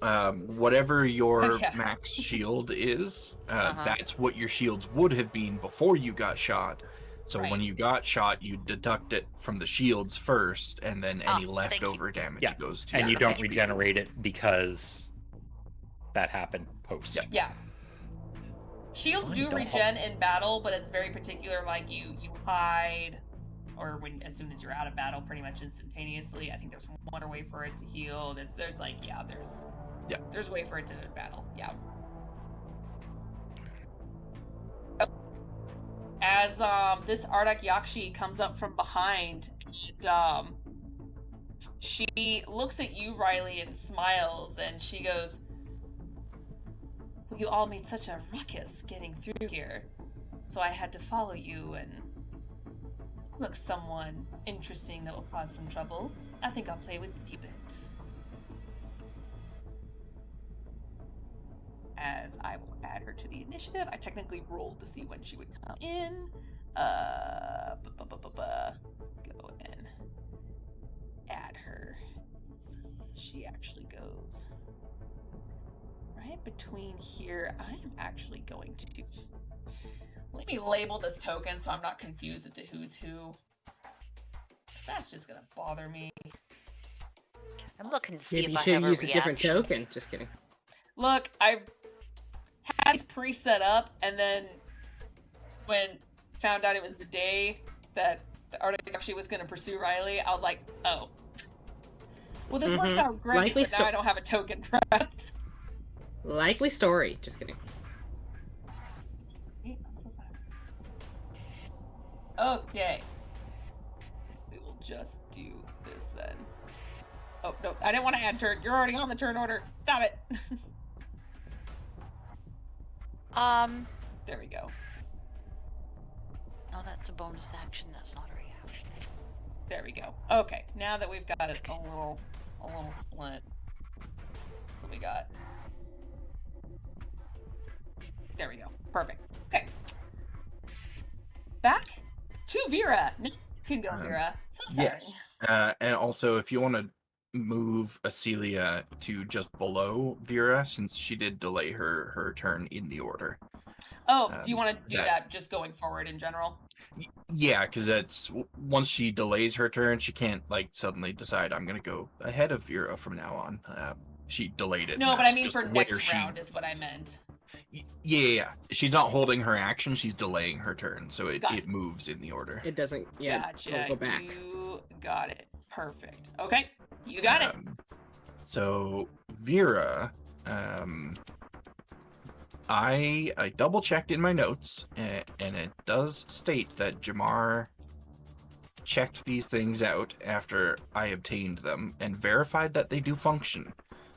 F: whatever your max shield is, that's what your shields would have been before you got shot. So when you got shot, you deduct it from the shields first, and then any leftover damage goes to
H: and you don't regenerate it because that happened post.
B: Yeah. Shields do regen in battle, but it's very particular. Like you hide, or as soon as you're out of battle, pretty much instantaneously. I think there's one way for it to heal. There's a way for it to battle. Yeah. As this Ardak Yakshi comes up from behind, and she looks at you, Riley, and smiles, and she goes, "Well, you all made such a ruckus getting through here, so I had to follow you, and look, someone interesting that will cause some trouble. I think I'll play with you a bit." As I will add her to the initiative. I technically rolled to see when she would come in. Go and add her. So she actually goes right between here. I am actually going to... Let me label this token so I'm not confused as to who's who. That's just gonna bother me.
E: I'm looking to see
D: Maybe
E: if I
D: you
E: have
D: should use a different
E: reaction.
D: token. Just kidding.
B: Look, I had these pre-set up, and then when found out it was the day that the Arctic actually was going to pursue Riley, I was like, oh. Well, this works out great,
D: Likely
B: but now I don't have a token prepped.
D: Likely story. Just kidding.
B: Wait, I'm so sorry. Okay. We will just do this then. Oh, no, I didn't want to add turn. You're already on the turn order. Stop it. There we go.
E: No, that's a bonus action. That's not a reaction.
B: There we go. Okay, now that we've got it a little split. So we got. There we go. Perfect. Okay. Back to Vera. No, you can go, Vera. So sorry.
F: Yes. And also, if you want to move Acelia to just below Vera, since she did delay her turn in the order.
B: Oh, do you want to do that just going forward in general?
F: Yeah, because that's once she delays her turn, she can't like suddenly decide I'm gonna go ahead of Vera from now on. She delayed it.
B: No, but I mean for next round is what I meant.
F: Yeah. She's not holding her action; she's delaying her turn, so it moves in the order.
D: It doesn't. Yeah,
B: gotcha.
D: Go back.
B: You got it. Perfect. Okay, you got it.
F: So Vera, I double checked in my notes, and it does state that Jamar checked these things out after I obtained them and verified that they do function.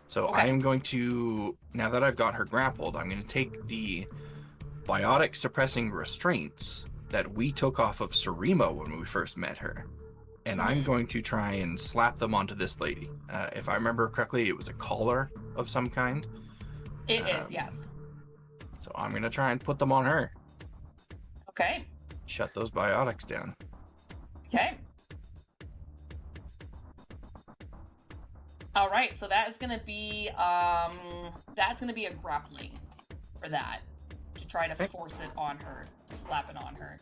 F: So I am going to, now that I've got her grappled, I'm going to take the biotic suppressing restraints that we took off of Sarima when we first met her. and I'm going to try and slap them onto this lady. If I remember correctly, it was a collar of some kind.
B: It is, yes.
F: So I'm going to try and put them on her.
B: Okay.
F: Shut those biotics down.
B: Okay. All right, so that is going to be a grappling for that, to try to force it on her, to slap it on her.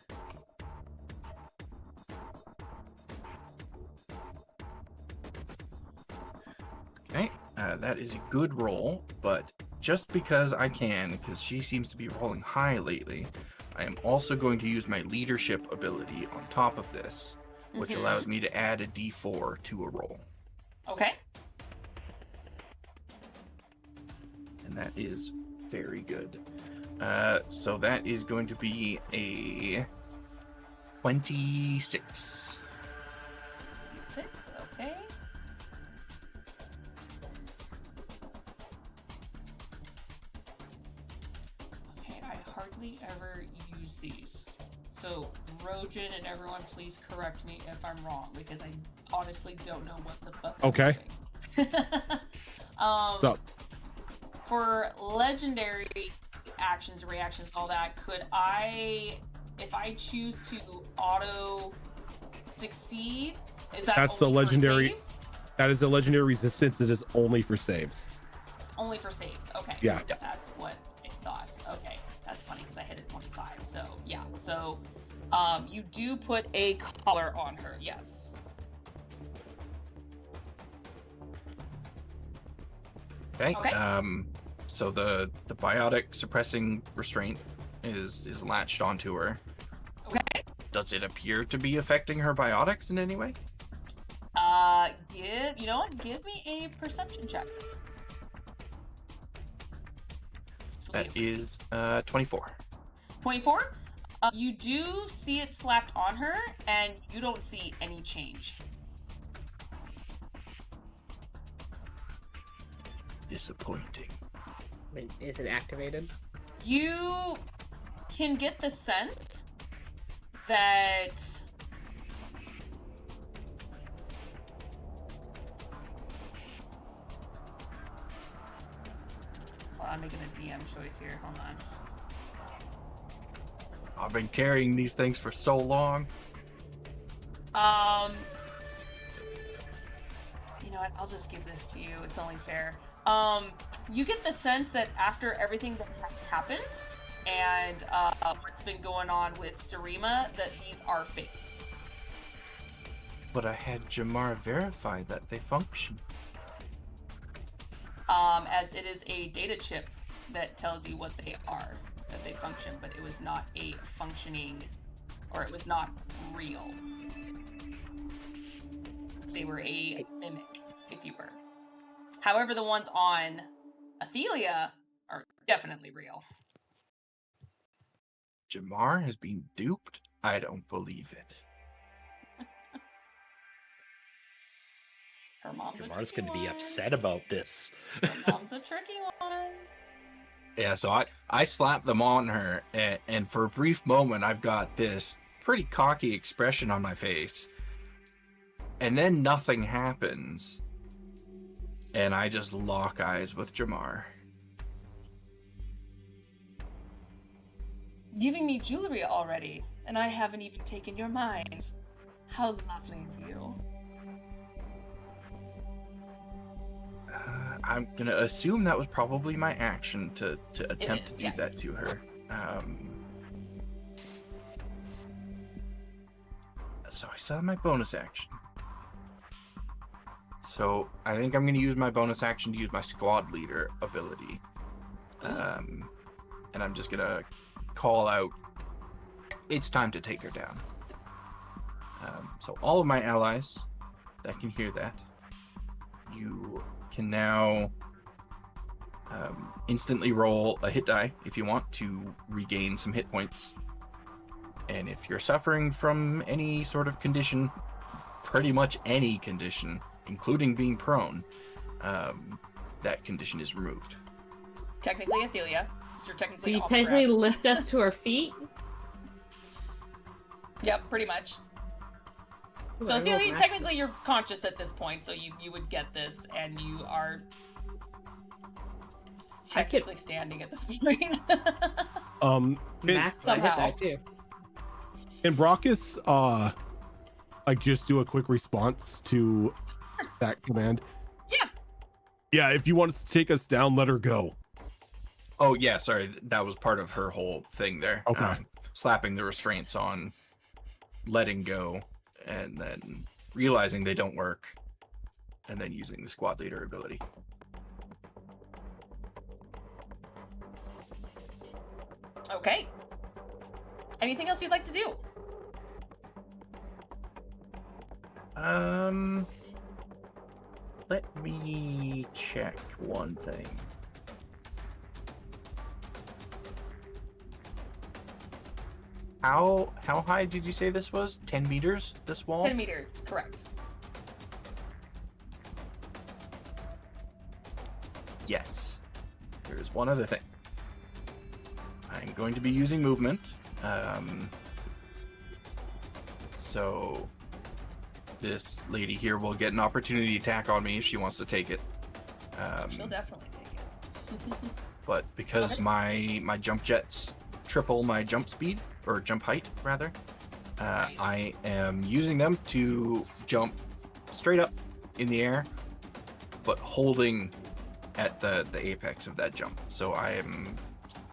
F: Okay, that is a good roll, but just because I can, because she seems to be rolling high lately, I am also going to use my leadership ability on top of this, which allows me to add a d4 to a roll.
B: Okay.
F: And that is very good. So that is going to be a 26.
B: 26, okay. Okay, I hardly ever use these. So, Rojan and everyone, please correct me if I'm wrong, because I honestly don't know what the fuck I'm
A: Okay.
B: doing.
A: What's up?
B: For legendary actions, reactions, all that, could I, if I choose to auto succeed, is that
A: That's the
B: only for
A: legendary.
B: saves?
A: That is the legendary resistance. It is only for saves.
B: Only for saves. Okay.
A: Yeah.
B: That's what I thought. Okay. That's funny because I hit it 25. So yeah. So you do put a collar on her, yes.
F: Okay.
B: Okay.
F: So the biotic suppressing restraint is latched onto her.
B: Okay.
F: Does it appear to be affecting her biotics in any way?
B: You know what? Give me a perception check.
F: That is 24.
B: 24. You do see it slapped on her, and you don't see any change.
F: Disappointing.
D: Wait, is it activated?
B: You can get the sense that I'm making a DM choice here. Hold on.
F: I've been carrying these things for so long.
B: You know what? I'll just give this to you. It's only fair. You get the sense that after everything that has happened and what's been going on with Sarima, that these are fake.
F: But I had Jamar verify that they function.
B: As it is a data chip that tells you what they are, that they function, but it was not a functioning, or it was not real. They were a mimic, if you were. However, the ones on Athelia are definitely real.
F: Jamar has been duped? I don't believe it.
B: Her mom's
C: Jamar's going to be upset about this.
B: Her mom's a tricky one.
F: Yeah, so I slap them on her, and for a brief moment, I've got this pretty cocky expression on my face. And then nothing happens. And I just lock eyes with Jamar.
B: Giving me jewelry already, and I haven't even taken your mind. How lovely of you.
F: I'm gonna assume that was probably my action to attempt to do that to her. So I still have my bonus action. So I think I'm gonna use my bonus action to use my squad leader ability. And I'm just gonna call out, it's time to take her down. So all of my allies that can hear that, you can now instantly roll a hit die if you want to regain some hit points. And if you're suffering from any sort of condition, pretty much any condition, including being prone, that condition is removed.
B: Technically Athelia, since you're technically
D: So you
B: off the
D: technically
B: ground.
D: lift us to our feet?
B: Yep, pretty much. So Ophelia, technically you're conscious at this point, so you would get this, and you are technically standing at this point.
D: Max hit die too.
A: Can Brockus like just do a quick response to that command?
B: Yeah.
A: Yeah, if you want us to take us down, let her go.
F: Oh yeah, sorry, that was part of her whole thing there.
A: Okay.
F: Slapping the restraints on, letting go, and then realizing they don't work, and then using the squad leader ability.
B: Okay. Anything else you'd like to do?
F: Let me check one thing. How high did you say this was? 10 meters, this wall?
B: 10 meters, correct.
F: Yes. There is one other thing. I'm going to be using movement. So this lady here will get an opportunity attack on me if she wants to take it.
B: She'll definitely take it.
F: But because my jump jets triple my jump speed, or jump height rather,
B: Nice.
F: I am using them to jump straight up in the air, but holding at the apex of that jump. So I am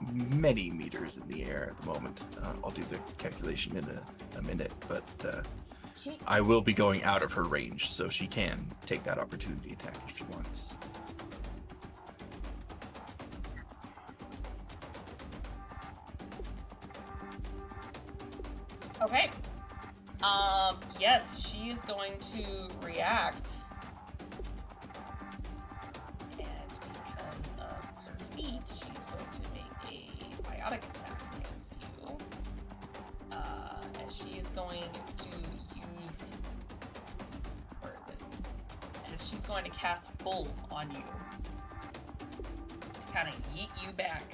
F: many meters in the air at the moment. I'll do the calculation in a minute, but I will be going out of her range, so she can take that opportunity attack if she wants.
B: Okay. Yes, she is going to react. And because of her feat, she's going to make a biotic attack against you. And she is going to use... Where is it? And she's going to cast Bull on you. To kind of yeet you back.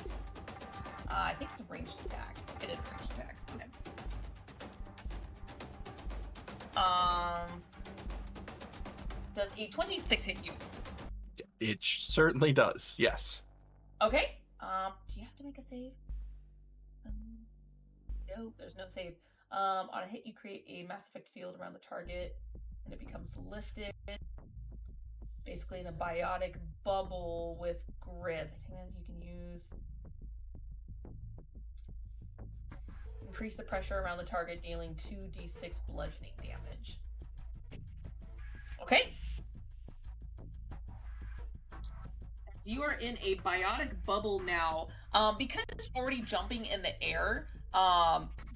B: I think it's a ranged attack. It is a ranged attack. Okay. Does a 26 hit you?
F: It certainly does, yes.
B: Okay. Do you have to make a save? No, there's no save. On a hit, you create a mass effect field around the target, and it becomes lifted. Basically in a biotic bubble with grip. I think you can use... Increase the pressure around the target, dealing 2d6 bludgeoning damage. Okay. So you are in a biotic bubble now. Because it's already jumping in the air,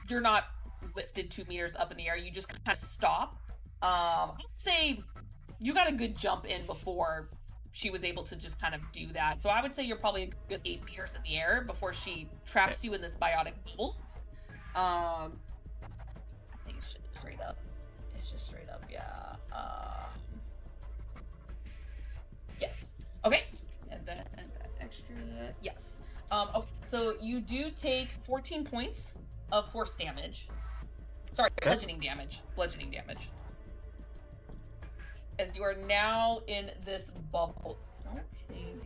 B: you're not lifted 2 meters up in the air. You just kind of stop. I would say you got a good jump in before she was able to just kind of do that. So I would say you're probably a good 8 meters in the air before she traps you in this biotic bubble. I think it's just straight up. It's just straight up, yeah. Yes. Okay. And then that extra, yes. Okay, so you do take 14 points of force damage. Sorry, bludgeoning damage. Bludgeoning damage. As you are now in this bubble. Don't take...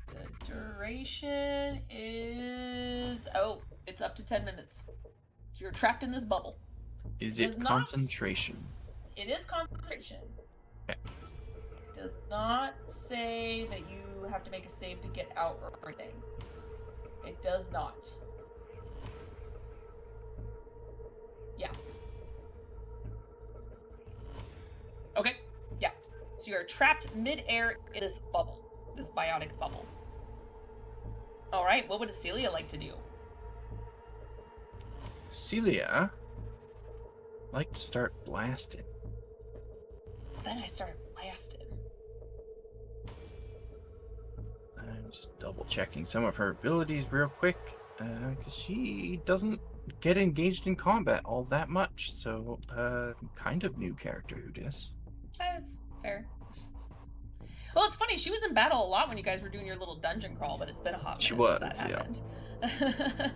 B: The duration is... Oh, it's up to 10 minutes. You're trapped in this bubble.
F: Is it concentration?
B: It is concentration.
F: Okay.
B: It does not say that you have to make a save to get out or anything. It does not. Yeah. Okay. Yeah. So you're trapped mid-air in this bubble. This biotic bubble. Alright, what would Celia like to do?
F: Celia, like to start blasting.
B: Then I started blasting.
F: I'm just double checking some of her abilities real quick, because she doesn't get engaged in combat all that much. So, kind of new character who does.
B: That is fair. Well, Well, it's funny. She was in battle a lot when you guys were doing your little dungeon crawl, but it's been a hot minute
F: She was,
B: since that happened. I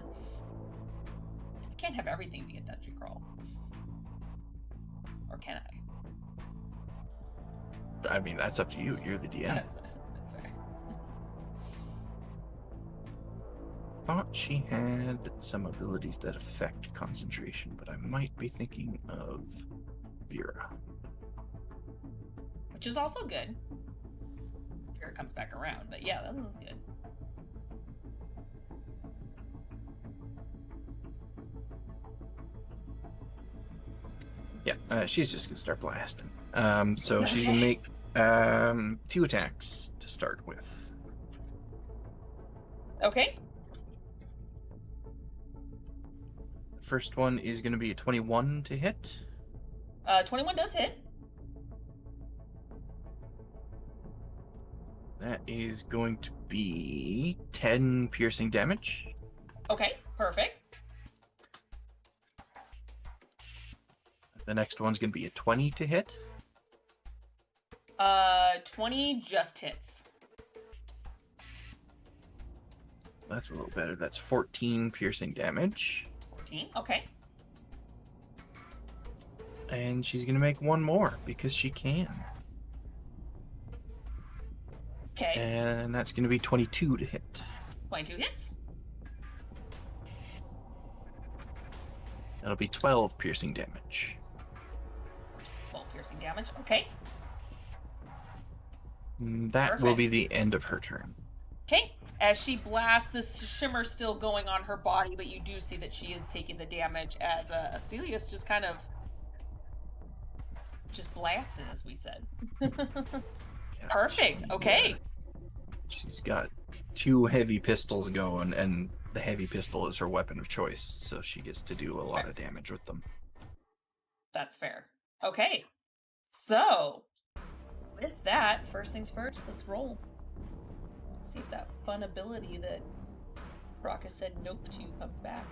B: can't have everything be a dungeon crawl. Or can I?
F: I mean, that's up to you. You're the DM.
B: That's fair.
F: Thought she had some abilities that affect concentration, but I might be thinking of Vera.
B: Which is also good. Here it comes back around, but yeah, that was good.
F: Yeah, she's just gonna start blasting. So she's gonna
B: Okay.
F: make 2 attacks to start with.
B: Okay.
F: First one is gonna be a 21 to hit.
B: 21 does hit.
F: That is going to be 10 piercing damage.
B: Okay, perfect.
F: The next one's gonna be a 20 to hit.
B: 20 just hits.
F: That's a little better. That's 14 piercing damage.
B: 14, okay.
F: And she's gonna make one more because she can.
B: Okay,
F: And that's gonna be 22 to hit.
B: 22 hits.
F: That'll be 12 piercing damage.
B: 12 piercing damage, okay.
F: That will be the end of her turn.
B: Okay, as she blasts, this shimmer still going on her body, but you do see that she is taking the damage as Acelius just kind of just blasted, as we said.
F: Yeah,
B: Perfect, okay.
F: She's got 2 heavy pistols going, and the heavy pistol is her weapon of choice, so she gets to do a lot
B: fair.
F: of damage with them.
B: That's fair. Okay, so with that, first things first, let's roll. Let's see if that fun ability that Raka said nope to comes back.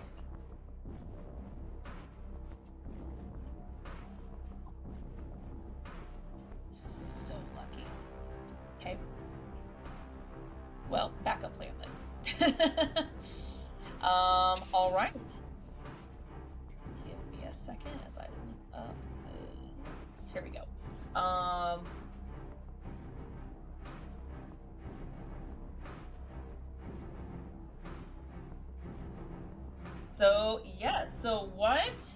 B: So lucky. Okay. Well, backup plan then. All right. Give me a second as I look up. Here we go. So yes, so what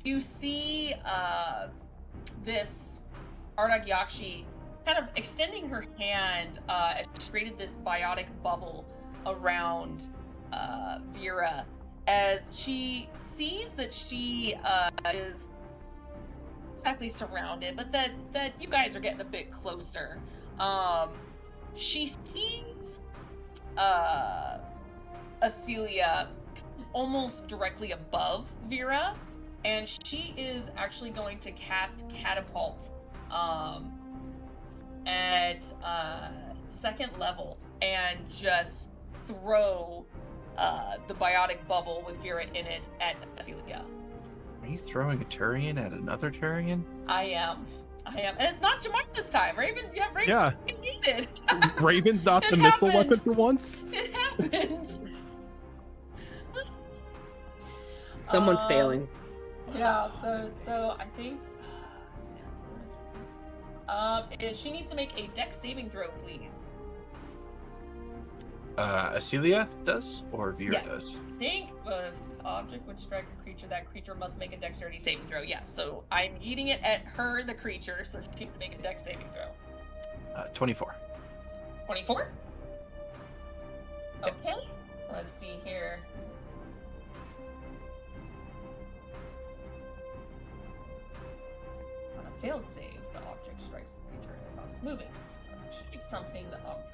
B: you see this Ardag Yakshi kind of extending her hand as she created this biotic bubble around Vera as she sees that she is exactly surrounded, but that you guys are getting a bit closer. She sees Acelia almost directly above Vera, and she is actually going to cast Catapult at 2nd level and just throw the biotic bubble with Vera in it at Acelia.
F: Are you throwing a Turian at another Turian?
B: I am. And it's not Jamar this time. Raven, Raven's
A: Yeah.
B: needed.
A: Raven's not
B: It
A: the missile
B: happened.
A: weapon for once.
B: It happened.
D: Someone's failing.
B: Yeah, so I think she needs to make a dex saving throw, please.
F: Acelia does? Or Vera
B: Yes.
F: does?
B: I think if object would strike a creature, that creature must make a dexterity saving throw. Yes, so I'm eating it at her, the creature, so she needs to make a dex saving throw.
F: 24.
B: 24? Okay. Let's see here. On a failed save, the object strikes the creature and stops moving. Strikes something, the object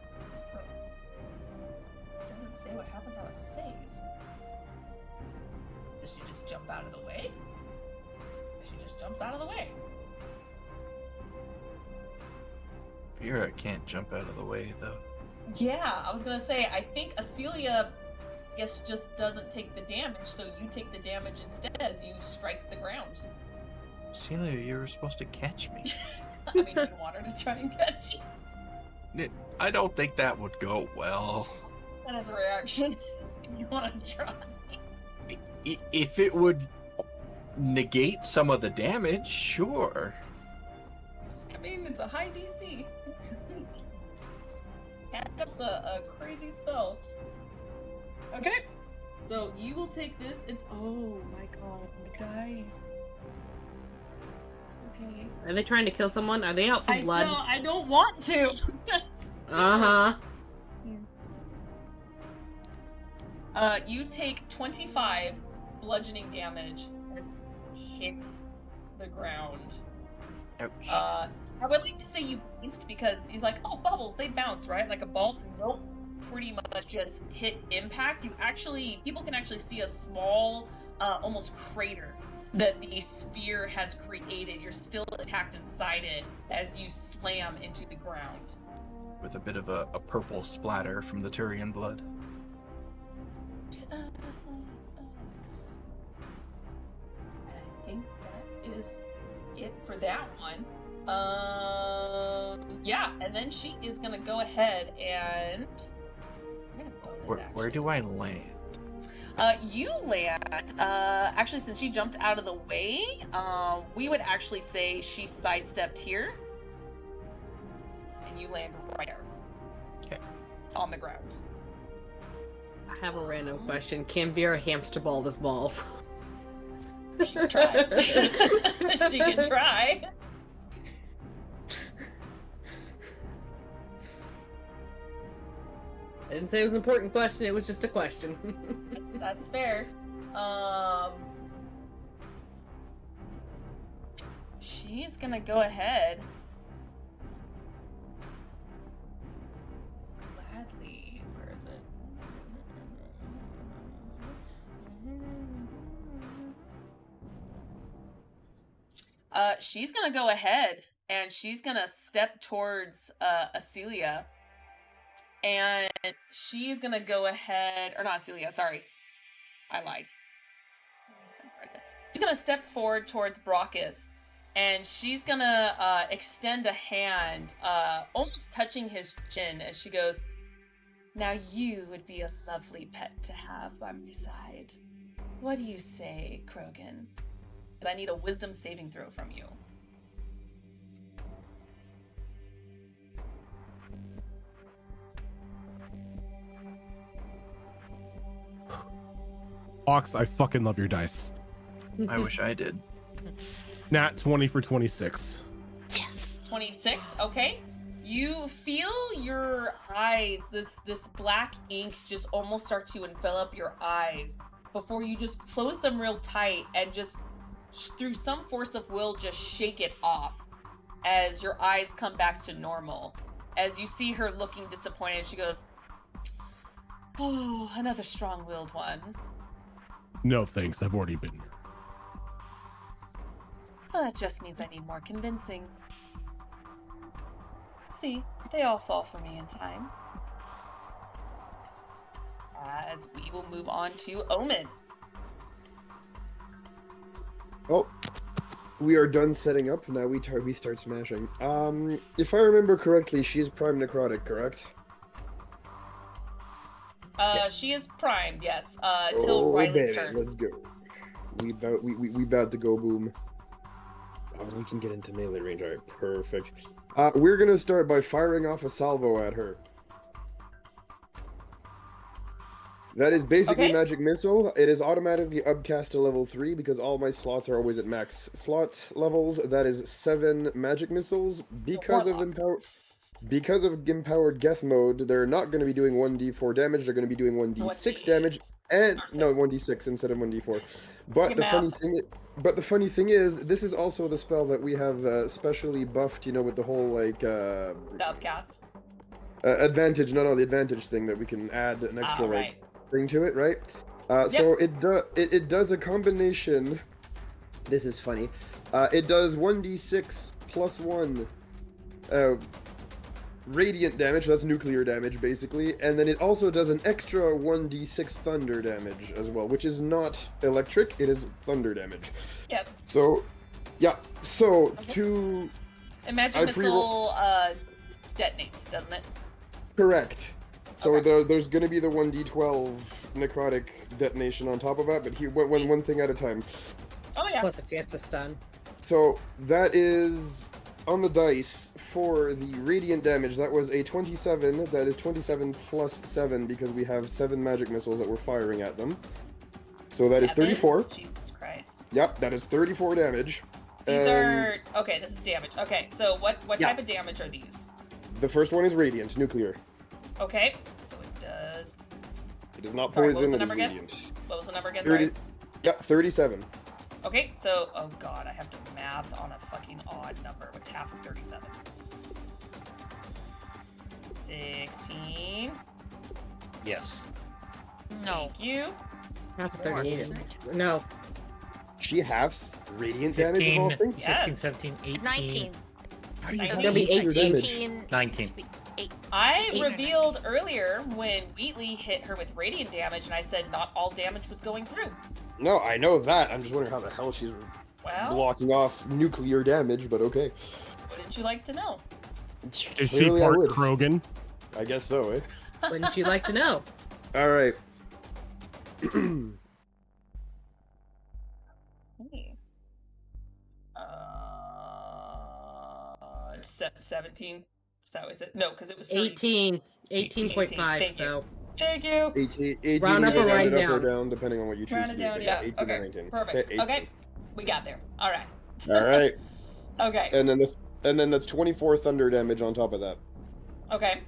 B: doesn't say what happens on a save. Does she just jump out of the way? She just jumps out of the way.
F: Vera can't jump out of the way, though.
B: Yeah, I was gonna say, I think Acelia, yes, just doesn't take the damage, so you take the damage instead as you strike the ground.
F: Acelia, you were supposed to catch me.
B: I mean, do you want her to try and catch you?
F: I don't think that would go well.
B: That is a reaction. If you want to try.
F: If it would negate some of the damage, sure.
B: I mean, it's a high DC. And that's a crazy spell. Okay. So you will take this. It's oh my god, the dice. Okay.
D: Are they trying to kill someone? Are they out for blood?
B: I don't want to.
D: Uh-huh.
B: You take 25 bludgeoning damage as hit the ground.
F: Ouch.
B: I would like to say you bounced because you're like, oh, bubbles, they bounce, right? Like a ball. Nope. Pretty much just hit impact. People can actually see a small, almost crater that the sphere has created. You're still packed inside it as you slam into the ground.
F: With a bit of a purple splatter from the Turian blood.
B: And I think that is it for that one. Yeah, and then she is gonna go ahead and
F: Where do I land?
B: You land, actually, since she jumped out of the way, we would actually say she sidestepped here. And you land right there.
F: Okay.
B: On the ground.
D: I have a random question. Can Vera hamster ball this ball?
B: She can try. She can try.
D: I didn't say it was an important question, it was just a question.
B: That's fair. She's gonna go ahead. Gladly. Where is it? She's gonna go ahead and she's gonna step towards Acelia. And she's gonna go ahead, or not Celia, sorry. I lied. She's gonna step forward towards Brockus, and she's gonna extend a hand, almost touching his chin as she goes, now you would be a lovely pet to have by my side. What do you say, Krogan? But I need a wisdom saving throw from you.
A: Ox, I fucking love your dice.
F: I wish I did.
A: Nat 20 for 26.
B: 26, okay. You feel your eyes, this black ink just almost start to envelop your eyes before you just close them real tight and just through some force of will just shake it off as your eyes come back to normal. As you see her looking disappointed, she goes, oh, another strong-willed one.
A: No thanks, I've already been.
B: Well, that just means I need more convincing. See, they all fall for me in time. As we will move on to Omen.
G: Oh, we are done setting up. Now we start smashing. If I remember correctly, she is prime necrotic, correct?
F: Yes.
B: She is primed, yes. Till Riley's turn.
G: Let's go. We about to go boom. Oh, we can get into melee range. All right, perfect. We're gonna start by firing off a salvo at her. That is basically magic missile. It is automatically upcast to level 3 because all my slots are always at max slot levels. That is 7 magic missiles. Because of empowered Geth mode, they're not going to be doing 1d4 damage. They're going to be doing 1d6 damage, and no 1d6 instead of 1d4. But the funny thing is, this is also the spell that we have specially buffed. You know, with the whole like
B: the upcast
G: advantage. No, the advantage thing that we can add an extra thing to it, right? So it does a combination. This is funny. It does 1d6 plus 1 radiant damage, that's nuclear damage basically, and then it also does an extra 1d6 thunder damage as well, which is not electric, it is thunder damage.
B: Yes.
G: So, yeah. So,
B: A magic missile detonates, doesn't it?
G: Correct. So
B: Okay.
G: there's going to be the 1d12 necrotic detonation on top of that, but one thing at a time.
B: Oh yeah.
D: Plus a chance to stun.
G: So that is on the dice for the radiant damage. That was a 27. That is 27 plus 7 because we have 7 magic missiles that we're firing at them. So that is 34.
B: Jesus Christ.
G: Yep, that is 34 damage.
B: These are okay. This is damage. Okay, so what type of damage are these?
G: The first one is radiant, nuclear.
B: Okay, so it does.
G: It is not
B: Sorry, what was
G: poison.
B: the
G: It is
B: number again?
G: radiant.
B: What was the number again?
G: 30.
B: Sorry.
G: Yep, 37.
B: Okay, so oh god, I have to math on a fucking odd number. What's half of 37? 16.
C: Yes.
E: No.
B: Thank you.
D: Half of 38 is no.
G: She halves radiant damage of all
C: 15,
G: things.
B: Yeah.
C: 16, 17, 18.
E: 19.
G: How do you
B: It's
G: have
D: gonna be
G: 18 damage?
E: 18.
C: 19.
B: I
E: 8 or
B: revealed earlier when Wheatley hit her with radiant damage, and I said not all damage was going through.
G: No, I know that. I'm just wondering how the hell she's
B: Well,
G: blocking off nuclear damage, but okay.
B: wouldn't you like to know?
A: Is she
G: Clearly I
A: part
G: would.
A: Krogan?
G: I guess so, eh?
D: Wouldn't you like to know?
G: All right.
B: Hey. It's 17. So is it? No, because it was 30.
D: 18. 18.5,
B: Thank you.
D: so.
B: Thank you.
G: 18
D: Round up
G: you
D: or
G: can
D: round
G: round it up or
D: down?
G: down, depending on what you choose
B: Round
G: to
B: it
G: do.
B: down,
G: but
B: yeah.
G: 18
B: Okay,
G: or 19.
B: perfect.
G: Okay,
B: Okay, we got there. All right.
G: All right.
B: Okay.
G: And then that's 24 thunder damage on top of that.
B: Okay.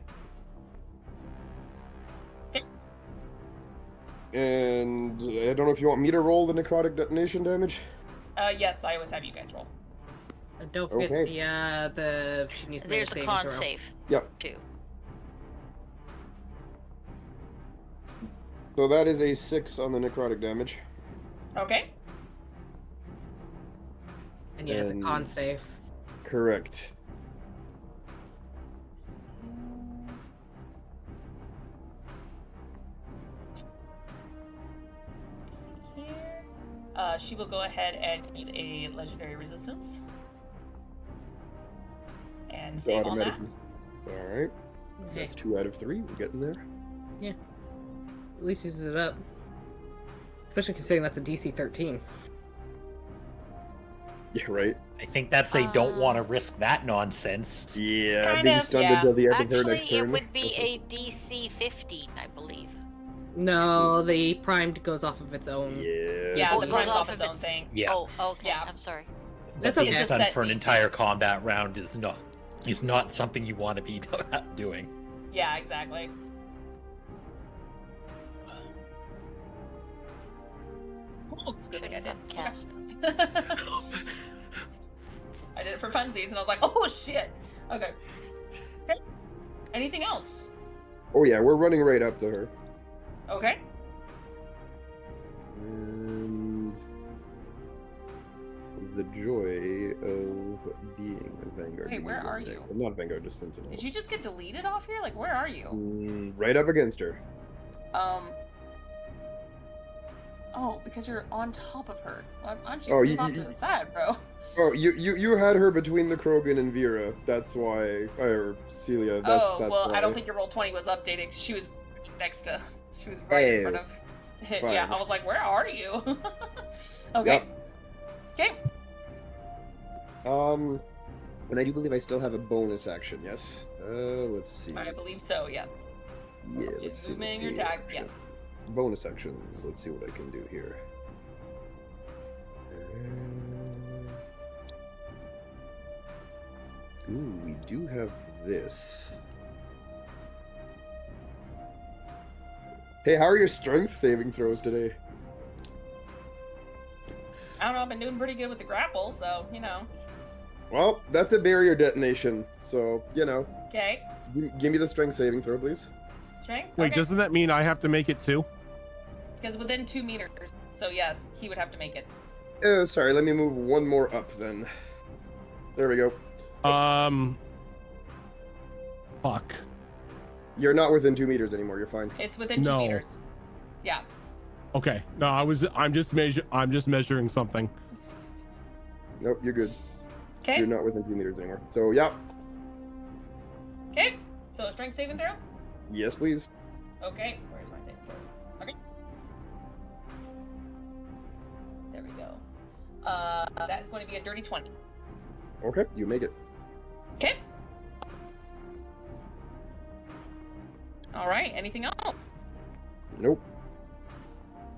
G: And I don't know if you want me to roll the necrotic detonation damage.
B: Yes, I always have you guys roll.
D: And don't forget
G: Okay.
D: the she needs to make
E: There's a
D: saving
E: con
D: throw.
E: save,
G: Yep.
E: too.
G: So that is a 6 on the necrotic damage.
B: Okay.
D: And yeah, it's a con
G: And-
D: save.
G: Correct.
B: Let's see here. She will go ahead and use a legendary resistance. And
G: So
B: save on that.
G: automatically. All right.
D: Okay.
G: That's 2 out of 3. We're getting there.
D: At least uses it up. Especially considering that's a DC 13.
G: Yeah, right.
C: I think that's a don't want to risk that nonsense.
G: Yeah,
B: Kind
G: being
B: of,
G: stunned
B: yeah.
G: until the end of her
E: Actually,
G: next turn.
E: it would be a DC 15, I believe.
D: No, the primed goes off of its own.
G: Yeah.
B: Yeah,
E: Oh,
B: the
E: it
B: prime's
E: goes
B: off
E: off
B: its
E: of
B: own
E: its-
B: thing.
C: Yeah.
E: Oh, okay.
B: Yeah.
E: I'm sorry.
D: That's
C: Being
D: okay.
B: It's a
C: stunned
B: set
C: for an
B: DC.
C: entire combat round is not something you want to be doing.
B: Yeah, exactly. Oh, it's a good thing I did.
E: Shouldn't have cast.
B: I did it for funsies, and I was like, oh shit. Okay. Okay. Anything else?
G: Oh yeah, we're running right up to her.
B: Okay.
G: And the joy of being a Vanguard.
B: Wait, where are you?
G: Well, not Vanguard, just Sentinel.
B: Did you just get deleted off here? Like, where are you?
G: Right up against her.
B: Oh, because you're on top of her. Why don't you
G: Oh,
B: move
G: you-
B: off
G: you-
B: to the side, bro?
G: Oh, you had her between the Krogan and Vera. That's why, or Celia. That's
B: Oh,
G: that's
B: well,
G: why.
B: I don't think your roll 20 was updated 'cause she was next to. She was right in front of. Yeah,
G: fine.
B: I was like, where are you? Okay. Okay.
G: And I do believe I still have a bonus action. Yes. Let's see.
B: I believe so, yes.
G: Yeah, let's see.
B: Movement,
G: Let's
B: your
G: see.
B: attack, yes.
G: Bonus actions. Let's see what I can do here. Ooh, we do have this. Hey, how are your strength saving throws today?
B: I don't know, I've been doing pretty good with the grapple, so, you know.
G: Well, that's a barrier detonation, so, you know.
B: Okay.
G: Give me the strength saving throw, please.
B: Strength?
A: Wait,
B: Okay.
A: doesn't that mean I have to make it too?
B: Because within 2 meters. So, yes, he would have to make it.
G: Oh, sorry, let me move one more up then. There we go.
A: Fuck.
G: You're not within 2 meters anymore, you're fine.
B: It's within 2
A: No.
B: meters. Yeah.
A: Okay. No, I'm just measuring something.
G: Nope, you're good.
B: Okay.
G: You're not within 2 meters anymore. So, yeah.
B: Okay. So a strength saving throw?
G: Yes, please.
B: Okay. Where's my saving throws? Okay. There we go. That is going to be a dirty 20.
G: Okay, you make it.
B: Okay. All right. Anything else?
G: Nope.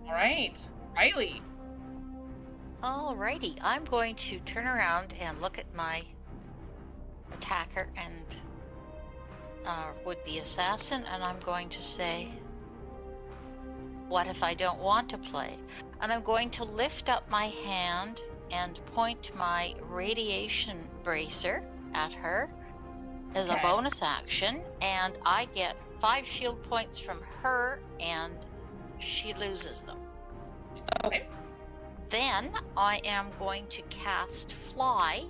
B: All right. Riley.
E: Alrighty, I'm going to turn around and look at my attacker and would-be assassin, and I'm going to say, what if I don't want to play? And I'm going to lift up my hand and point my radiation bracer at her as a bonus action, and I get 5 shield points from her, and she loses them.
B: Okay.
E: Then I am going to cast Fly,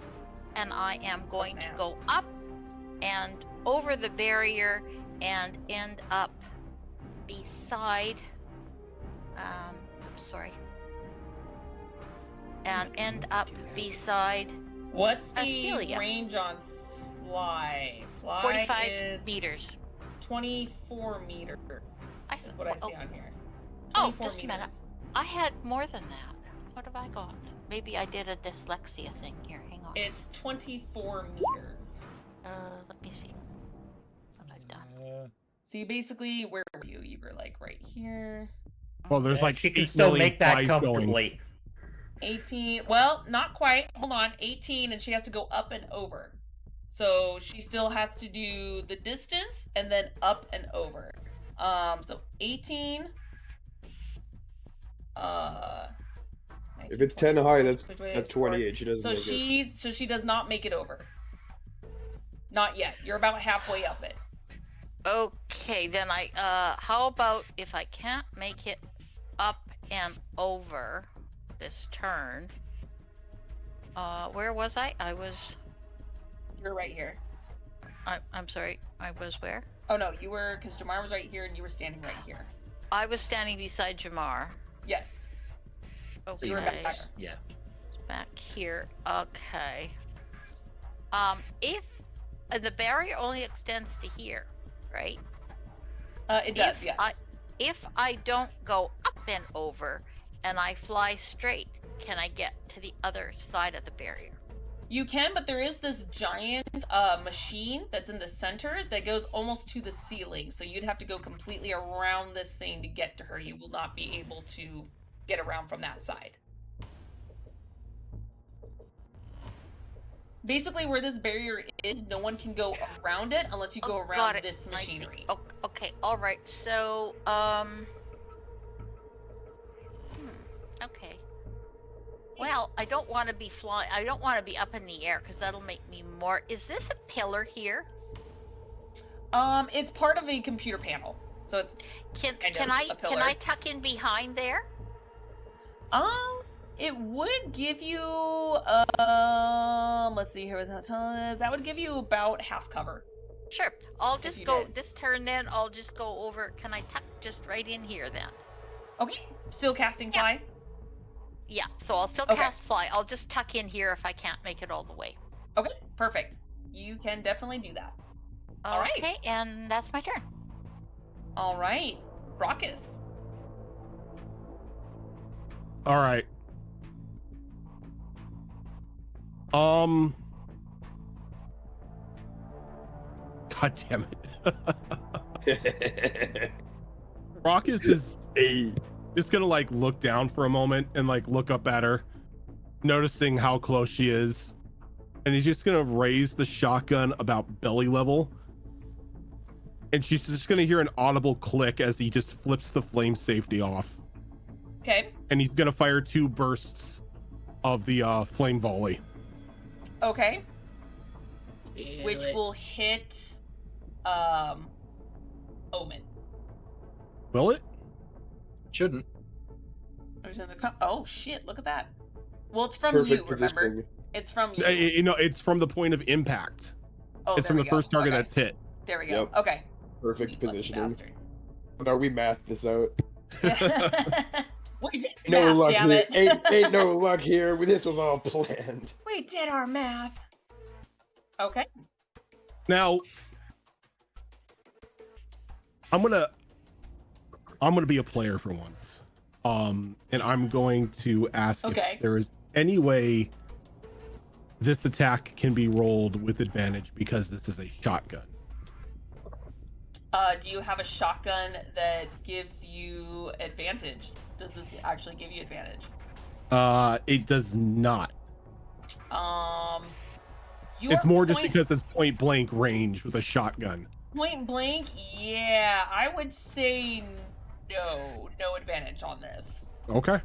E: and I am going to go up and over the barrier and end up beside, beside
B: What's the
E: Ophelia.
B: range on Fly? Fly
E: 45
B: is
E: meters.
B: 24 meters. Is what I see on here.
E: Oh, just a minute. I had more than that. What have I got? Maybe I did a dyslexia thing here. Hang on.
B: It's 24 meters.
E: Let me see what I've done.
B: So you basically, where were you? You were like right here.
A: Well, there's like
H: she can
A: 8
H: still
A: million
H: make that
A: flies going.
H: comfortably.
B: 18. Well, not quite. Hold on. 18, and she has to go up and over. So she still has to do the distance and then up and over. So 18.
G: If it's 10 high, that's
B: 28.
G: 28. She doesn't
B: So
G: make it.
B: so she does not make it over. Not yet. You're about halfway up it.
E: Okay, then how about if I can't make it up and over this turn? Where was I?
B: You're right here.
E: I'm sorry, I was where?
B: Oh no, you were, because Jamar was right here and you were standing right here.
E: I was standing beside Jamar.
B: Yes.
E: Okay.
B: So you were back there.
C: Yeah.
E: Back here. Okay. If the barrier only extends to here, right?
B: It does, yes.
E: If I don't go up and over and I fly straight, can I get to the other side of the barrier?
B: You can, but there is this giant machine that's in the center that goes almost to the ceiling. So you'd have to go completely around this thing to get to her. You will not be able to get around from that side. Basically, where this barrier is, no one can go around it unless you go around this machinery.
E: Oh, okay, all right. So, okay. Well, I don't want to be flying. I don't want to be up in the air because that'll make me more. Is this a pillar here?
B: It's part of a computer panel, so it's
E: can I tuck in behind there?
B: It would give you let's see here, that would give you about half cover.
E: Sure. I'll just go this turn then. I'll just go over. Can I tuck just right in here then?
B: Okay. Still casting Fly?
E: Yeah, so I'll still cast Fly. I'll just tuck in here if I can't make it all the way.
B: Okay, perfect. You can definitely do that. All right.
E: Okay, and that's my turn.
B: All right. Raucous.
A: All right. God damn it. Raucous is just gonna like look down for a moment and like look up at her, noticing how close she is. And he's just gonna raise the shotgun about belly level. And she's just gonna hear an audible click as he just flips the flame safety off.
B: Okay.
A: And he's gonna fire 2 bursts of the flame volley.
B: Okay. Which will hit Omen.
A: Will it?
F: Shouldn't.
B: Oh shit, look at that. Well, it's from
G: Perfect
B: you, remember?
G: positioning.
B: It's from you.
A: You know, it's from the point of impact.
B: Oh,
A: it's from the first target that's hit.
B: There we go.
G: Yep.
B: Okay.
G: Perfect
B: You lucky
G: positioning.
B: bastard.
G: No, we mathed this out.
B: We did
G: No
B: math,
G: luck
B: damn
G: here.
B: it.
G: Ain't no luck here. This was all planned.
B: We did our math. Okay.
A: Now, I'm gonna be a player for once, and I'm going to ask if there is any way this attack can be rolled with advantage because this is a shotgun.
B: Do you have a shotgun that gives you advantage? Does this actually give you advantage?
A: It does not. It's more just because it's point blank range with a shotgun.
B: Point blank, yeah, I would say no advantage on this.
A: Okay.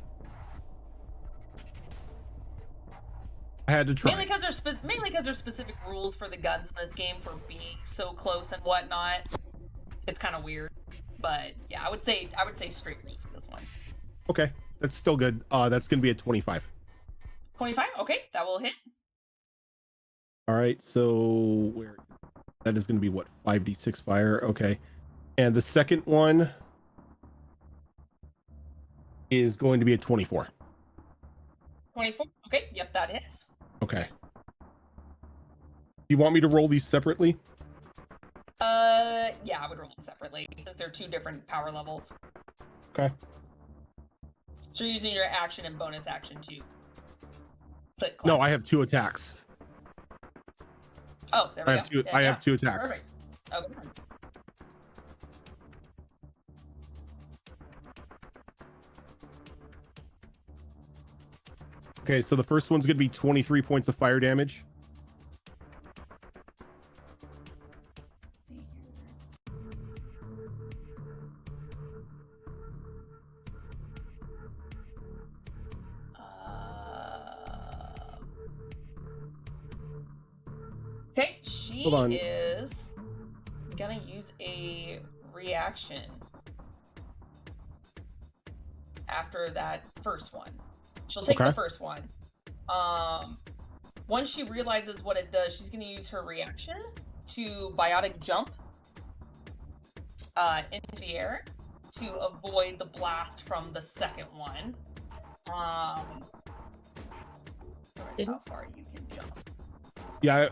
A: I had to try.
B: Mainly because there's specific rules for the guns in this game for being so close and whatnot. It's kind of weird, but yeah, I would say straight roll for this one.
A: Okay, that's still good. That's gonna be a 25.
B: 25. Okay, that will hit.
A: All right, so that is gonna be what, 5d6 fire? Okay, and the second one is going to be a 24.
B: 24. Okay, yep, that hits.
A: Okay. You want me to roll these separately?
B: Yeah, I would roll them separately since they're two different power levels.
A: Okay.
B: So you're using your action and bonus action to click.
A: No, I have 2 attacks.
B: Oh, there we go.
A: I have 2 attacks.
B: Perfect. Okay.
A: Okay, so the first one's gonna be 23 points of fire damage.
B: Let's see here. Okay, she is gonna use a reaction after that first one. She'll take the first one. Once she realizes what it does, she's gonna use her reaction to biotic jump into the air to avoid the blast from the second one. How far you can jump?
A: Yeah.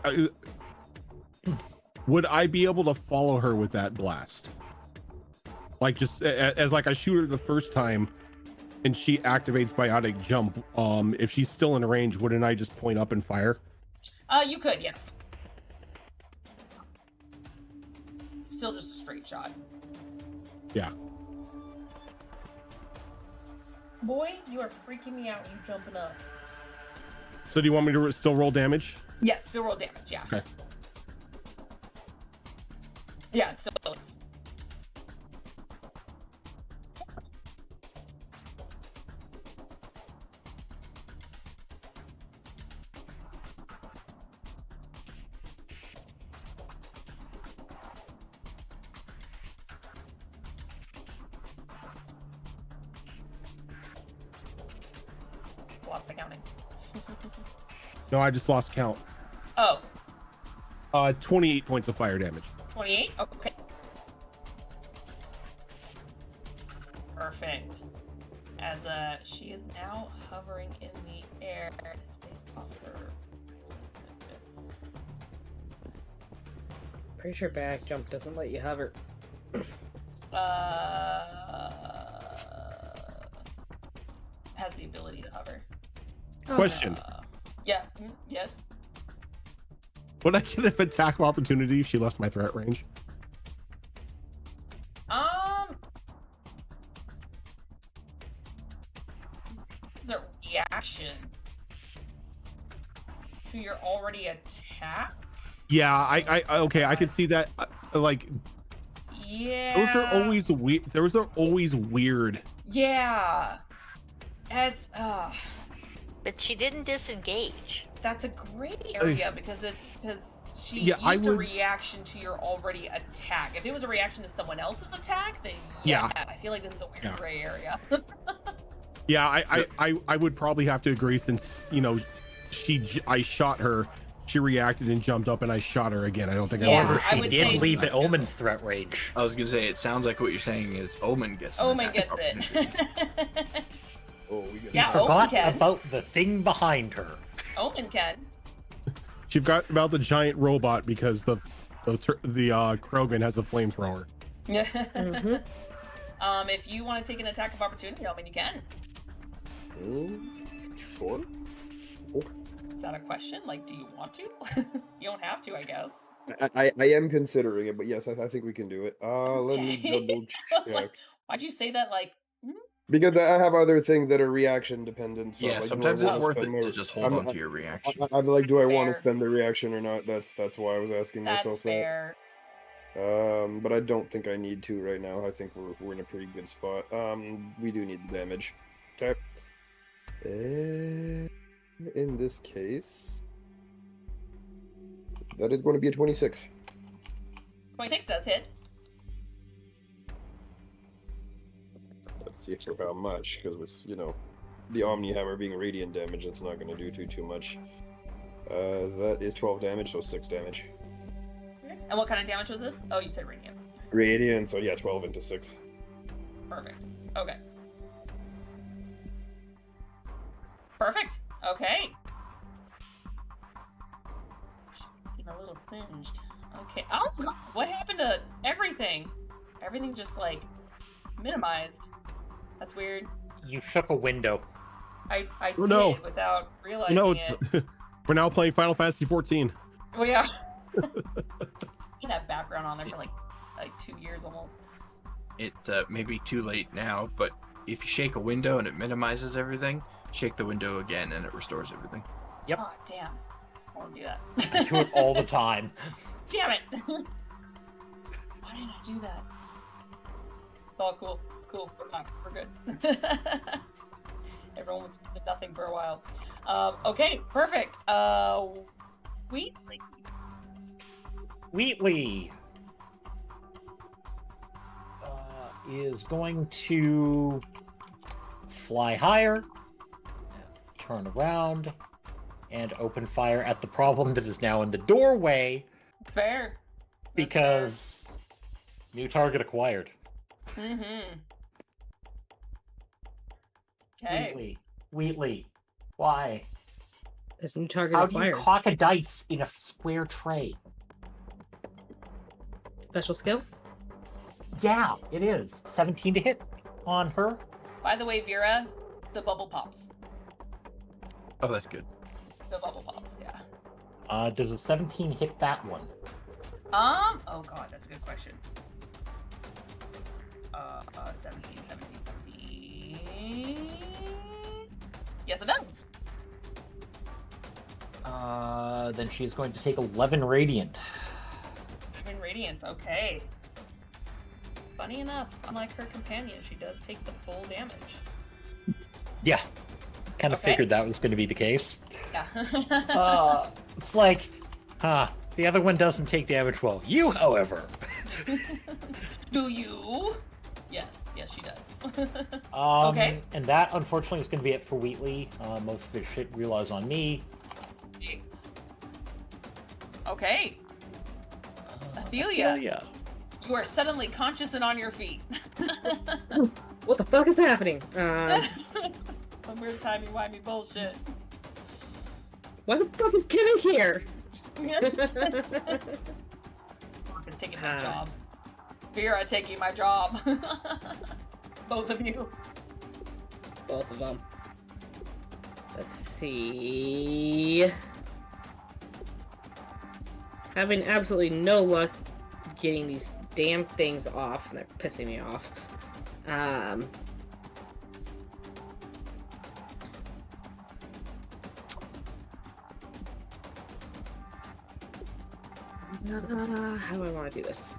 A: Would I be able to follow her with that blast? Like just as like I shoot her the first time and she activates biotic jump, if she's still in range, wouldn't I just point up and fire?
B: You could, yes. Still just a straight shot.
A: Yeah.
B: Boy, you are freaking me out when you jumping up.
A: So do you want me to still roll damage?
B: Yes, still roll damage, yeah.
A: Okay.
B: Yeah, it still is. Swap the counting.
A: No, I just lost count.
B: Oh.
A: 28 points of fire damage.
B: 28? Okay. Perfect. As she is now hovering in the air, it's based off her.
D: Pretty sure back jump doesn't let you hover.
B: Has the ability to hover.
A: Question.
B: Yeah. Yes.
A: Would I get an attack of opportunity if she left my threat range?
B: Is a reaction to your already attack?
A: Yeah, I okay, I could see that. Like,
B: yeah.
A: Those are always weird. Those are always weird.
B: Yeah.
E: But she didn't disengage.
B: That's a great area because she used a reaction to your already attack. If it was a reaction to someone else's attack, then yeah. I feel like this is a weird gray area.
A: Yeah, I would probably have to agree since, you know, I shot her, she reacted and jumped up and I shot her again. I don't think
C: she did leave the Omen's threat range.
F: I was gonna say, it sounds like what you're saying is Omen gets it.
C: Oh, we forgot about the thing behind her.
B: Omen can.
A: She forgot about the giant robot because the Krogan has a flamethrower.
B: If you want to take an attack of opportunity, I mean, you can.
G: Sure. Okay.
B: Is that a question? Like, do you want to? You don't have to, I guess.
G: I am considering it, but yes, I think we can do it. Let me double
B: I was
G: check.
B: like, why'd you say that? Like,
G: Because I have other things that are reaction dependent. So
F: Yeah,
G: like,
F: sometimes
G: do I
F: it's
G: wanna
F: worth
G: spend
F: it
G: my-
F: to just hold on to your reaction.
G: I'm like, do I
B: That's
G: want to
B: fair.
G: spend the reaction or not? That's why I was asking
B: That's
G: myself
B: fair.
G: that. But I don't think I need to right now. I think we're in a pretty good spot. We do need the damage. Okay. In this case, that is going to be a 26.
B: 26 does hit.
G: Let's see for how much, because with the Omni Hammer being radiant damage, that's not going to do too much. That is 12 damage, so 6 damage.
B: And what kind of damage was this? Oh, you said radiant.
G: Radiant, so yeah, 12 into 6.
B: Perfect. Okay. Perfect. Okay. She's looking a little singed. Okay. Oh, God. What happened to everything? Everything just, like, minimized. That's weird.
H: You shook a window.
B: I
A: Oh,
B: did
A: no.
B: without realizing
A: No,
B: it.
A: we're now playing Final Fantasy 14.
B: We are. You have background on there for like 2 years almost.
F: It may be too late now, but if you shake a window and it minimizes everything, shake the window again and it restores everything.
H: Yep.
B: Oh, damn. I won't do that.
H: I do it all the time.
B: Damn it! Why didn't I do that? It's all cool. It's cool. We're fine. We're good. Everyone was doing nothing for a while. Okay, perfect. Wheatley.
H: Wheatley is going to fly higher, turn around, and open fire at the problem that is now in the doorway.
B: Fair.
H: Because new target acquired.
B: Mm-hmm. Okay.
H: Wheatley, why?
D: There's a new target
H: How do you
D: acquired.
H: cock a dice in a square tray?
D: Special skill?
H: Yeah, it is. 17 to hit on her.
B: By the way, Vera, the bubble pops.
F: Oh, that's good.
B: The bubble pops, yeah.
H: Does a 17 hit that one?
B: Oh god, that's a good question. 17. Yes, it does.
H: Then she is going to take 11 radiant.
B: I'm in radiant, okay. Funny enough, unlike her companion, she does take the full damage.
H: Yeah, kind of
B: Okay.
H: figured that was going to be the case.
B: Yeah.
H: It's like, the other one doesn't take damage well. You, however.
B: Do you? Yes, she does.
H: Okay. And that, unfortunately, is going to be it for Wheatley. Most of his shit relies on me.
B: Okay. Athelia, you are suddenly conscious and on your feet.
D: What the fuck is happening?
B: Some weird timey-wimey bullshit.
D: Why the fuck is Kenny here?
B: Mark is taking my job. Vera taking my job. Both of you.
D: Both of them. Let's see. Having absolutely no luck getting these damn things off, and they're pissing me off. How do I want to do this?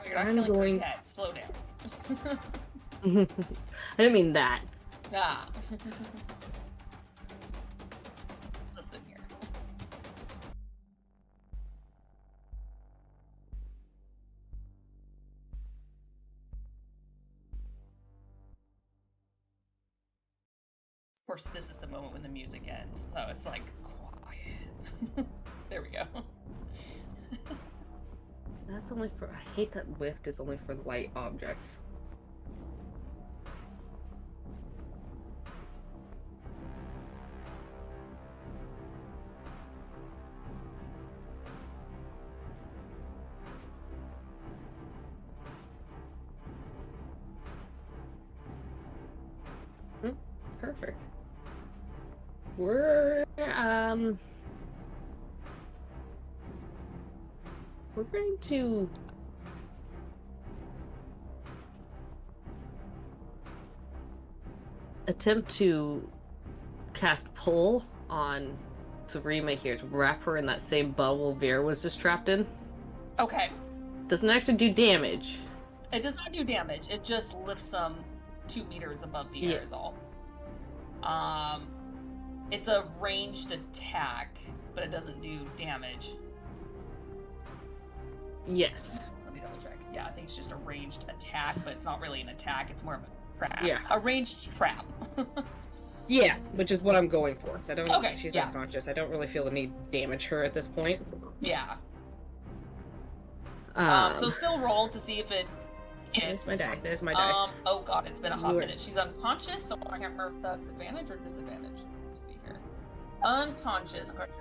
B: You're not
D: I'm
B: killing her
D: going-
B: yet. Slow down.
D: I didn't mean that.
B: Ah. Listen here. Of course, this is the moment when the music ends, so it's like quiet. There we go.
D: That's only for. I hate that lift is only for light objects. Perfect. We're going to attempt to cast pull on Sarima here to wrap her in that same bubble Vera was just trapped in.
B: Okay.
D: Doesn't actually do damage.
B: It does not do damage. It just lifts them 2 meters above the air is all. It's a ranged attack, but it doesn't do damage.
D: Yes.
B: Let me double check. Yeah, I think it's just a ranged attack, but it's not really an attack. It's more of a trap.
D: Yeah.
B: A ranged trap.
D: Yeah, which is what I'm going for. I don't.
B: Okay,
D: She's
B: yeah.
D: unconscious. I don't really feel the need to damage her at this point.
B: Yeah. So still roll to see if it hits.
D: There's my die. There's my die.
B: Oh god, it's been a hot minute. She's unconscious, so I can't remember if that's advantage or disadvantage. Let me see here. Unconscious. Unconscious.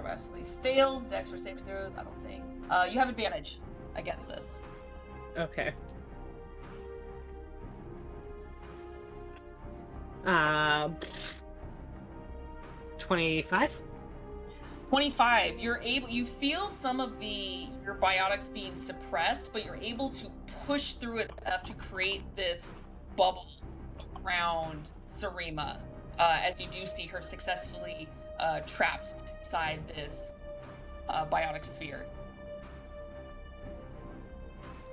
B: Basically fails dex or saving throws. I don't think. You have advantage against this.
D: Okay. 25.
B: 25. You feel some of your biotics being suppressed, but you're able to push through it enough to create this bubble around Sarima, as you do see her successfully trapped inside this biotic sphere.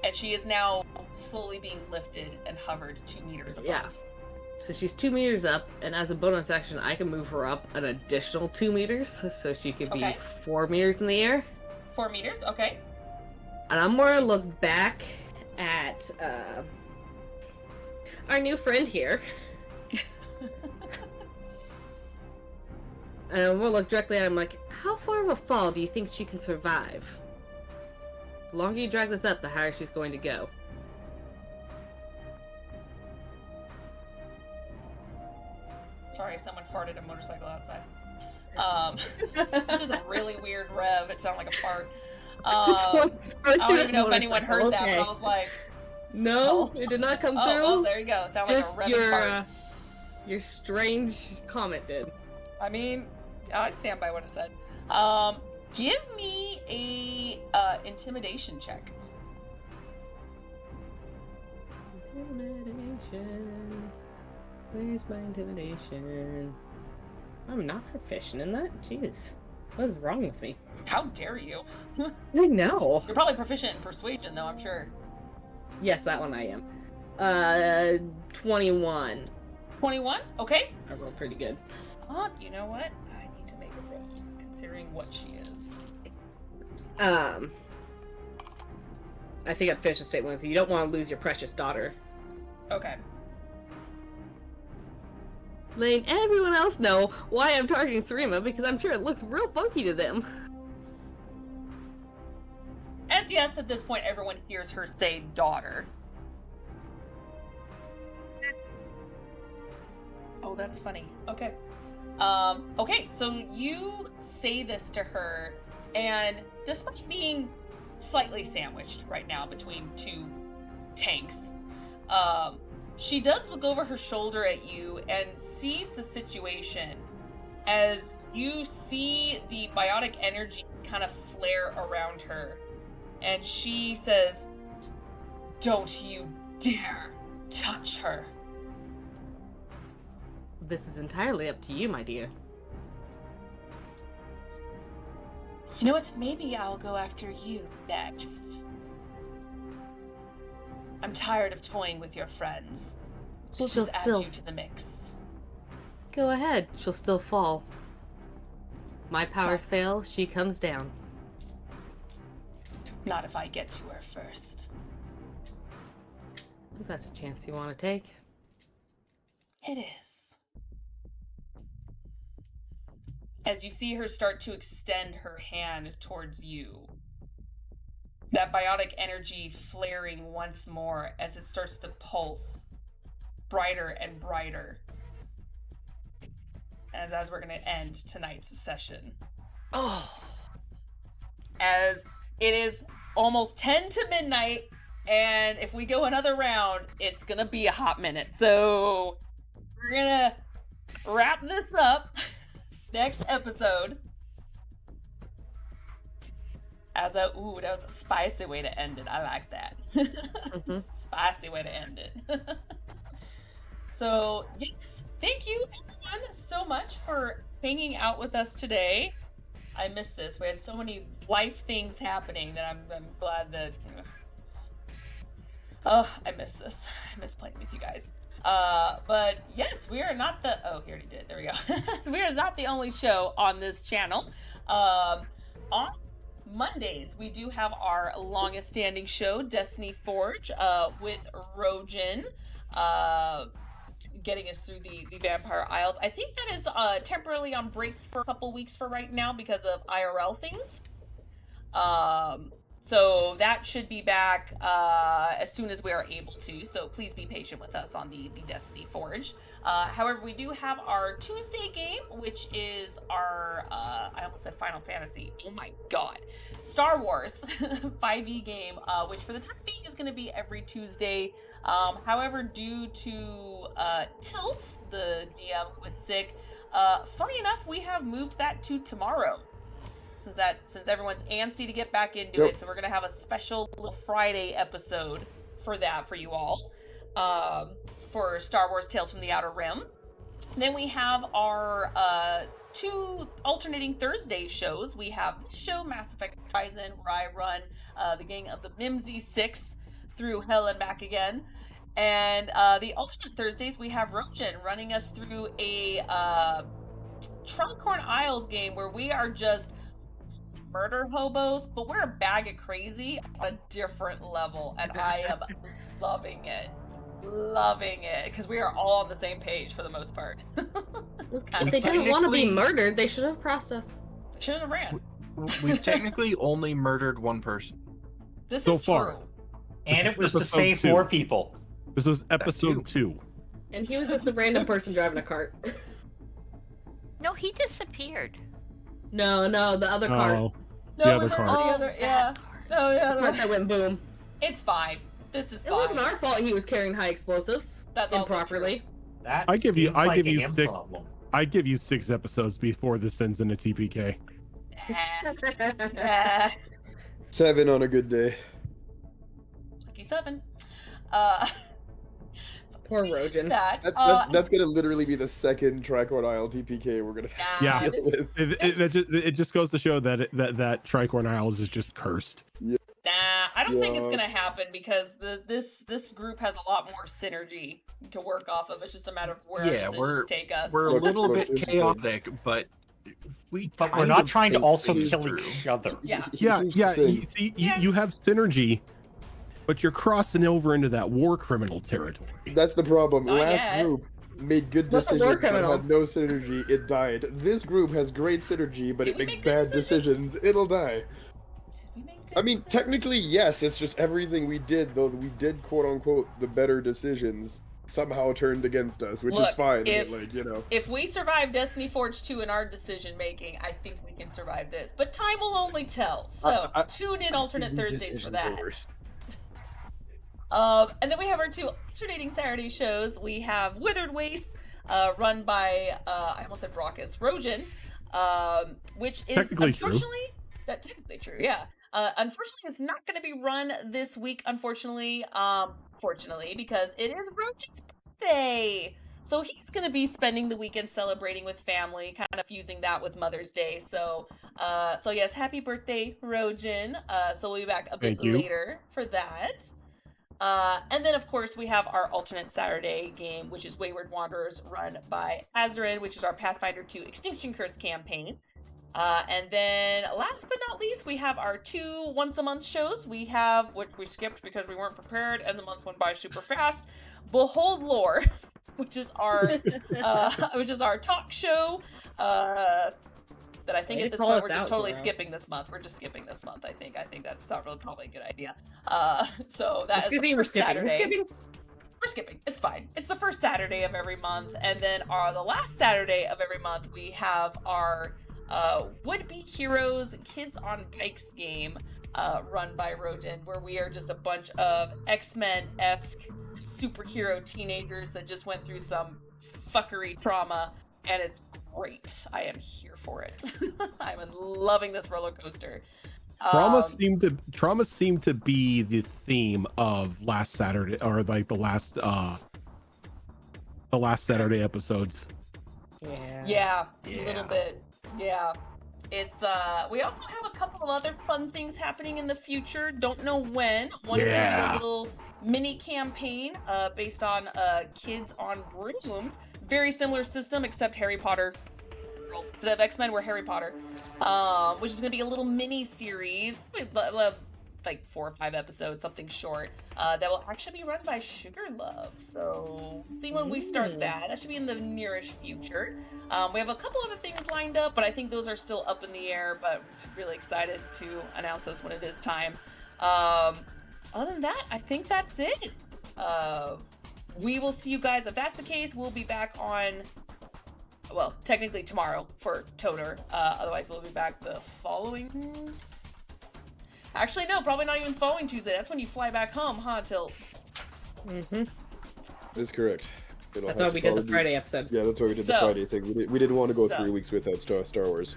B: And she is now slowly being lifted and hovered 2 meters above.
D: Yeah. So she's 2 meters up, and as a bonus action, I can move her up an additional 2 meters, so she could be 4 meters in the air.
B: 4 meters, okay.
D: And I'm gonna look back at our new friend here. And we'll look directly at him like, how far of a fall do you think she can survive? The longer you drag this up, the higher she's going to go.
B: Sorry, someone farted a motorcycle outside. Which is a really weird rev. It sounded like a fart. I don't even know if anyone heard that, but I was like...
D: No, it did not come through.
B: Oh, there you go. It sounded like a revving fart.
D: Your strange comment did.
B: I mean, I stand by what it said. Give me a intimidation check.
D: Intimidation. Where's my intimidation? I'm not proficient in that. Jeez. What is wrong with me?
B: How dare you?
D: I know.
B: You're probably proficient in persuasion, though, I'm sure.
D: Yes, that one I am. 21.
B: 21? Okay.
D: I rolled pretty good.
B: You know what? I need to make a roll, considering what she is.
D: I think I'd finish the statement with you. You don't want to lose your precious daughter.
B: Okay.
D: Letting everyone else know why I'm targeting Sarima, because I'm sure it looks real funky to them.
B: As yes, at this point, everyone hears her say daughter. Oh, that's funny. Okay. Okay, so you say this to her, and despite being slightly sandwiched right now between two tanks, she does look over her shoulder at you and sees the situation as you see the biotic energy kind of flare around her. And she says, "Don't you dare touch her."
D: This is entirely up to you, my dear.
B: You know what? Maybe I'll go after you next. I'm tired of toying with your friends. We'll just add you to the mix.
D: Go ahead. She'll still fall. My powers fail, she comes down.
B: Not if I get to her first.
D: If that's a chance you want to take.
B: It is. As you see her start to extend her hand towards you, that biotic energy flaring once more as it starts to pulse brighter and brighter. As we're going to end tonight's session.
E: Oh.
B: As it is almost 10 to midnight And if we go another round, it's gonna be a hot minute. So we're gonna wrap this up next episode. As a that was a spicy way to end it. I like that. Spicy way to end it. So yes, thank you everyone so much for hanging out with us today. I missed this. We had so many life things happening that I'm glad that. Oh, I miss this. I miss playing with you guys. But yes, we are not the. Oh, he already did. There we go. We are not the only show on this channel. On Mondays, we do have our longest standing show, Destiny Forge, with Rojin, getting us through the Vampire Isles. I think that is temporarily on break for a couple weeks for right now because of IRL things. So that should be back as soon as we are able to. So please be patient with us on the Destiny Forge. However, we do have our Tuesday game, which is our, I almost said Final Fantasy. Oh my god. Star Wars 5e game, which for the time being is going to be every Tuesday. However, due to Tilt, the DM who was sick, funny enough, we have moved that to tomorrow. Since everyone's antsy to get back into it, so we're gonna have a special little Friday episode for that for you all, for Star Wars Tales from the Outer Rim. Then we have our 2 alternating Thursday shows. We have this show, Mass Effect Horizon, where I run the gang of the Mimsy 6 through hell and back again. And the alternate Thursdays, we have Rojin running us through a Tricorn Isles game where we are just murder hobos, but we're a bag of crazy on a different level, and I am loving it, because we are all on the same page for the most part.
D: If they didn't want to be murdered, they should have crossed us.
B: They shouldn't have ran.
F: We've technically only murdered one person.
B: This
A: So
B: is
A: far.
B: true.
H: And it was to
A: Episode
H: save
A: 2.
H: more people.
A: This was episode 2.
D: And he was just a random person driving a cart.
E: No, he disappeared.
D: No, the other cart.
A: Oh,
B: No,
A: the other
B: we're
A: card.
B: not the
E: Oh,
B: other,
E: that
B: yeah.
E: card.
B: No, yeah,
D: The cart that went boom.
B: it's fine. This is
D: It
B: fine.
D: wasn't our fault he was carrying high explosives.
B: That's also
D: improperly.
H: That
A: I give you-
H: seems
A: I
H: like
A: give
H: a
A: you
H: him
A: 6.
H: problem.
A: I give you 6 episodes before this sends in a TPK.
B: Nah.
G: 7 on a good day.
B: Lucky 7.
D: Poor Rojin.
G: That's gonna literally be the second Tricorn Isle TPK we're gonna have to
A: Yeah.
G: deal with.
A: It just goes to show that that Tricorn Isles is just cursed.
B: Nah, I don't think it's
G: Yeah.
B: gonna happen because this group has a lot more synergy to work off of. It's just a matter of where
F: Yeah,
B: decisions take us.
F: We're a
G: Look,
F: little
G: look,
F: bit
G: this is
F: chaotic, but
H: We're
F: kind
H: not
F: of
H: trying to
F: think
H: also
F: things
H: kill
F: through.
H: each other.
B: Yeah.
A: Yeah,
G: Here's the
A: yeah.
G: thing.
A: You, see,
B: Yeah.
A: you have synergy, but you're crossing over into that war criminal territory.
G: That's the problem.
B: Not
G: Last
B: yet.
G: group made good
D: What's a war
G: decisions but
D: criminal?
G: had no synergy. It died. This group has great synergy, but
B: Did
G: it
B: we
G: makes
B: make good
G: bad decisions. It'll die.
B: Did we make good
G: I mean,
B: decisions?
G: technically, yes. It's just everything we did, though we did quote unquote the better decisions, somehow turned against us, which is
B: Look,
G: fine.
B: if-
G: But, like, you know.
B: If we survive Destiny Forge 2 in our decision making, I think we can survive this. But time will only tell. So tune in alternate
G: These
B: Thursdays for
G: decisions
B: that.
G: are worse.
B: And then we have our 2 alternating Saturday shows. We have Withered Waste, run by I almost said Brockus Rojin, which is
A: Technically true.
B: unfortunately technically true, yeah. Unfortunately, it's not going to be run this week. Unfortunately, fortunately, because it is Rojin's birthday. So he's going to be spending the weekend celebrating with family, kind of fusing that with Mother's Day. So yes, happy birthday, Rojin. So we'll be back a bit
A: Thank you.
B: later for that. And then, of course, we have our alternate Saturday game, which is Wayward Wanderers, run by Azarin, which is our Pathfinder 2 Extinction Curse campaign. And then, last but not least, we have our 2 once-a-month shows. We have, which we skipped because we weren't prepared, and the month went by super fast, Behold Lore, which is our talk show. That I think
D: Way
B: at
D: to
B: this
D: call
B: point
D: us
B: we're just
D: out,
B: totally
D: Laura.
B: skipping this month. We're just skipping this month. I think that's not really probably a good idea. So that is the first Saturday. We're skipping. It's fine. It's the first Saturday of every month, and then the last Saturday of every month we have our Would Be Heroes Kids on Bikes game, run by Rodin, where we are just a bunch of X-Men-esque superhero teenagers that just went through some fuckery trauma, and it's great. I am here for it. I'm loving this roller coaster.
A: Trauma seemed to be the theme of last Saturday, or like the last Saturday episodes.
B: Yeah, a little bit. Yeah. It's we also have a couple of other fun things happening in the future. Don't know when. One is a little mini campaign based on Kids on Brooms. Very similar system, except Harry Potter. Instead of X-Men, we're Harry Potter. Which is gonna be a little mini series, like 4 or 5 episodes, something short. That will actually be run by Sugar Love. So see when we start that. That should be in the nearish future. We have a couple other things lined up, but I think those are still up in the air. But really excited to announce those when it is time. Other than that, I think that's it. We will see you guys. If that's the case, we'll be back on, well, technically tomorrow for Toner. Otherwise, we'll be back the following... Actually, no, probably not even the following Tuesday. That's when you fly back home, huh, Tilt?
G: That's correct.
D: That's why we did the Friday episode.
G: Yeah, that's why we did the Friday thing. We didn't want to go 3 weeks without Star Wars.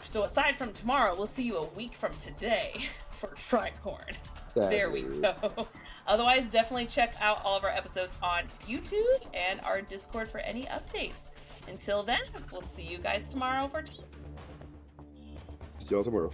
B: So aside from tomorrow, we'll see you a week from today for Tricorn. There we go. Otherwise, definitely check out all of our episodes on YouTube and our Discord for any updates. Until then, we'll see you guys tomorrow for...
G: See y'all tomorrow.